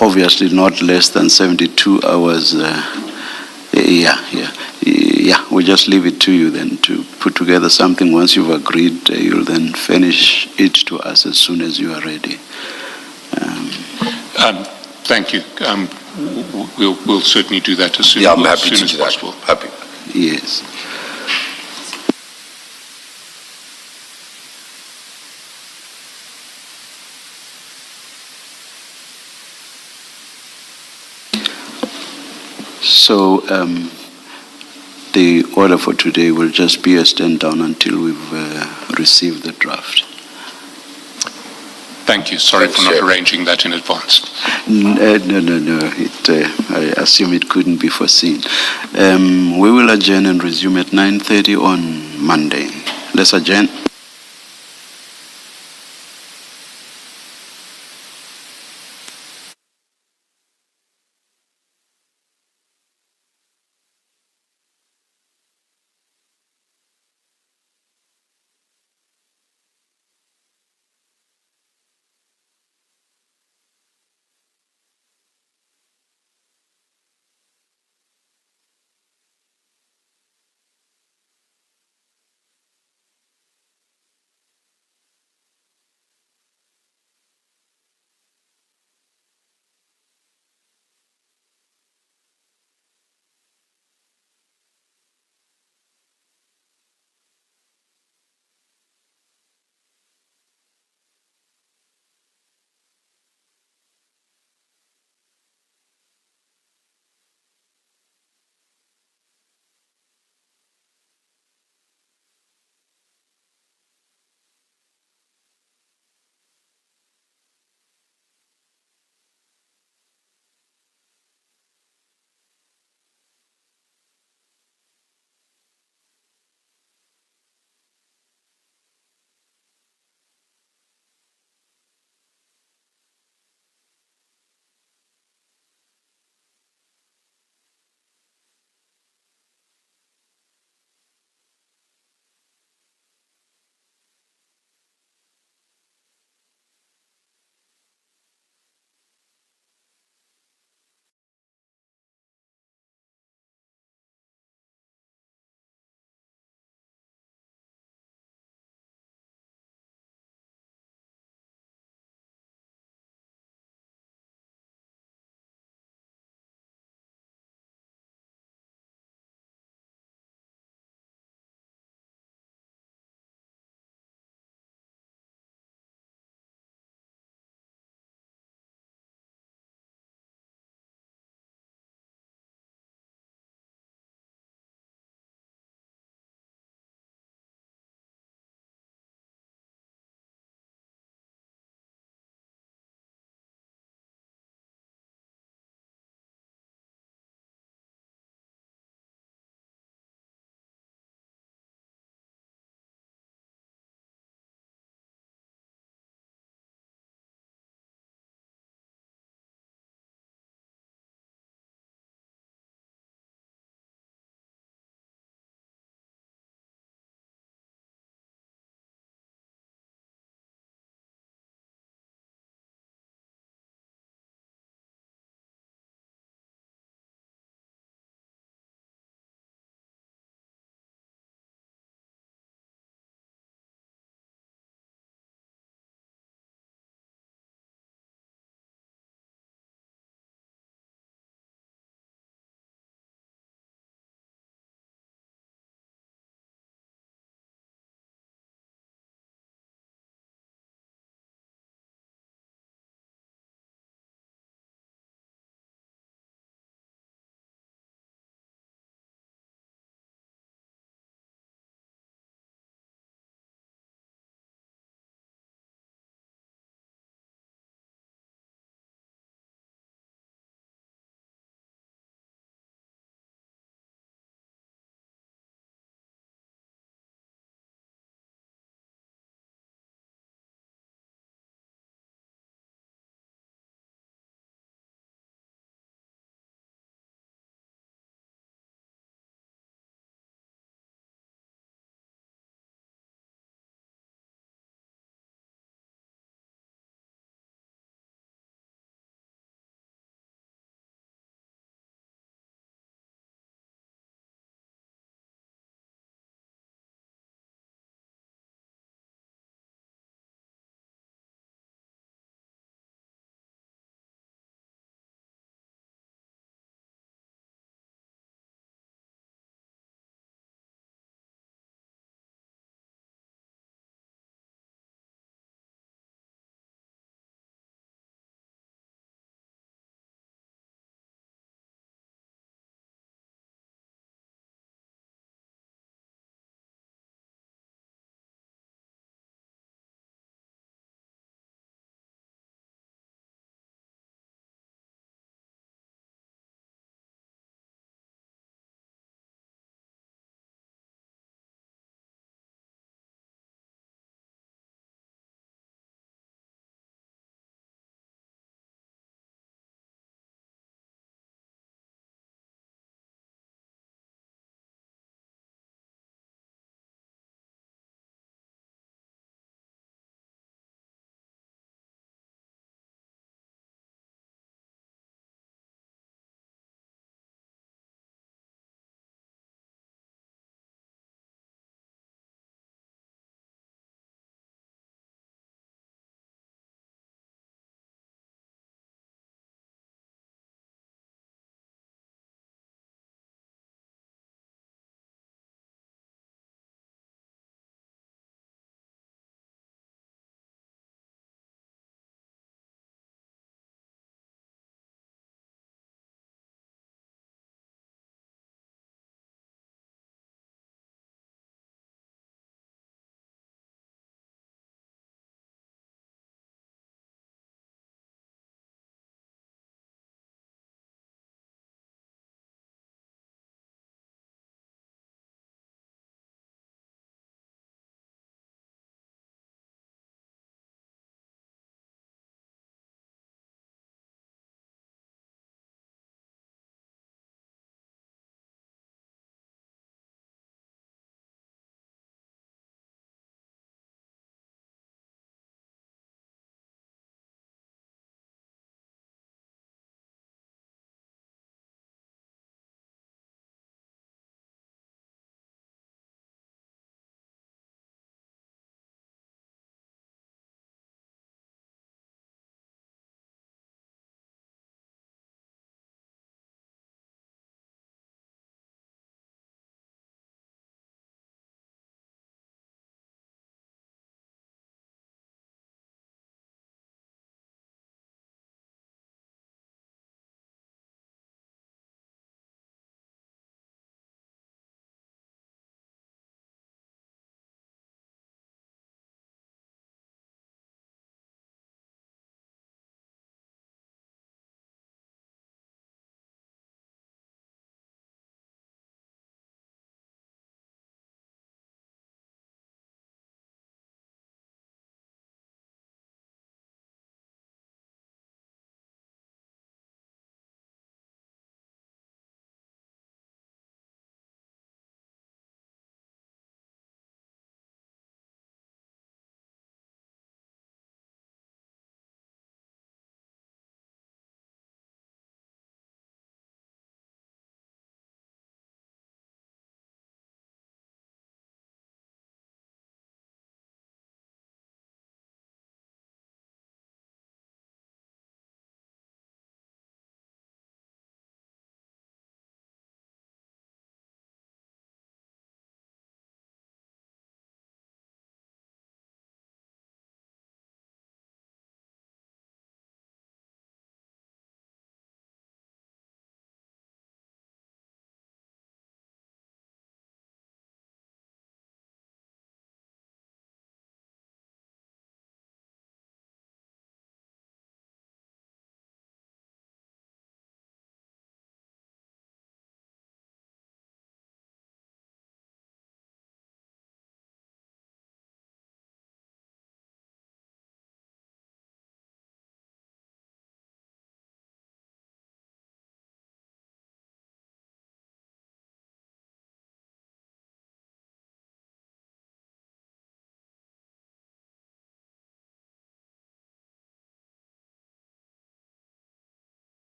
obviously not less than 72 hours. Yeah, we'll just leave it to you then to put together something. Once you've agreed, you'll then furnish it to us as soon as you are ready. Thank you. We'll certainly do that as soon, Yeah, I'm happy as to do that. possible. Happy. Yes. So the order for today will just be a stand down until we've received the draft. Thank you. Sorry Thanks, for not Chair. arranging that in advance. No. I assume it couldn't be foreseen. We will adjourn and resume at 9:30 on Monday. Let's adjourn.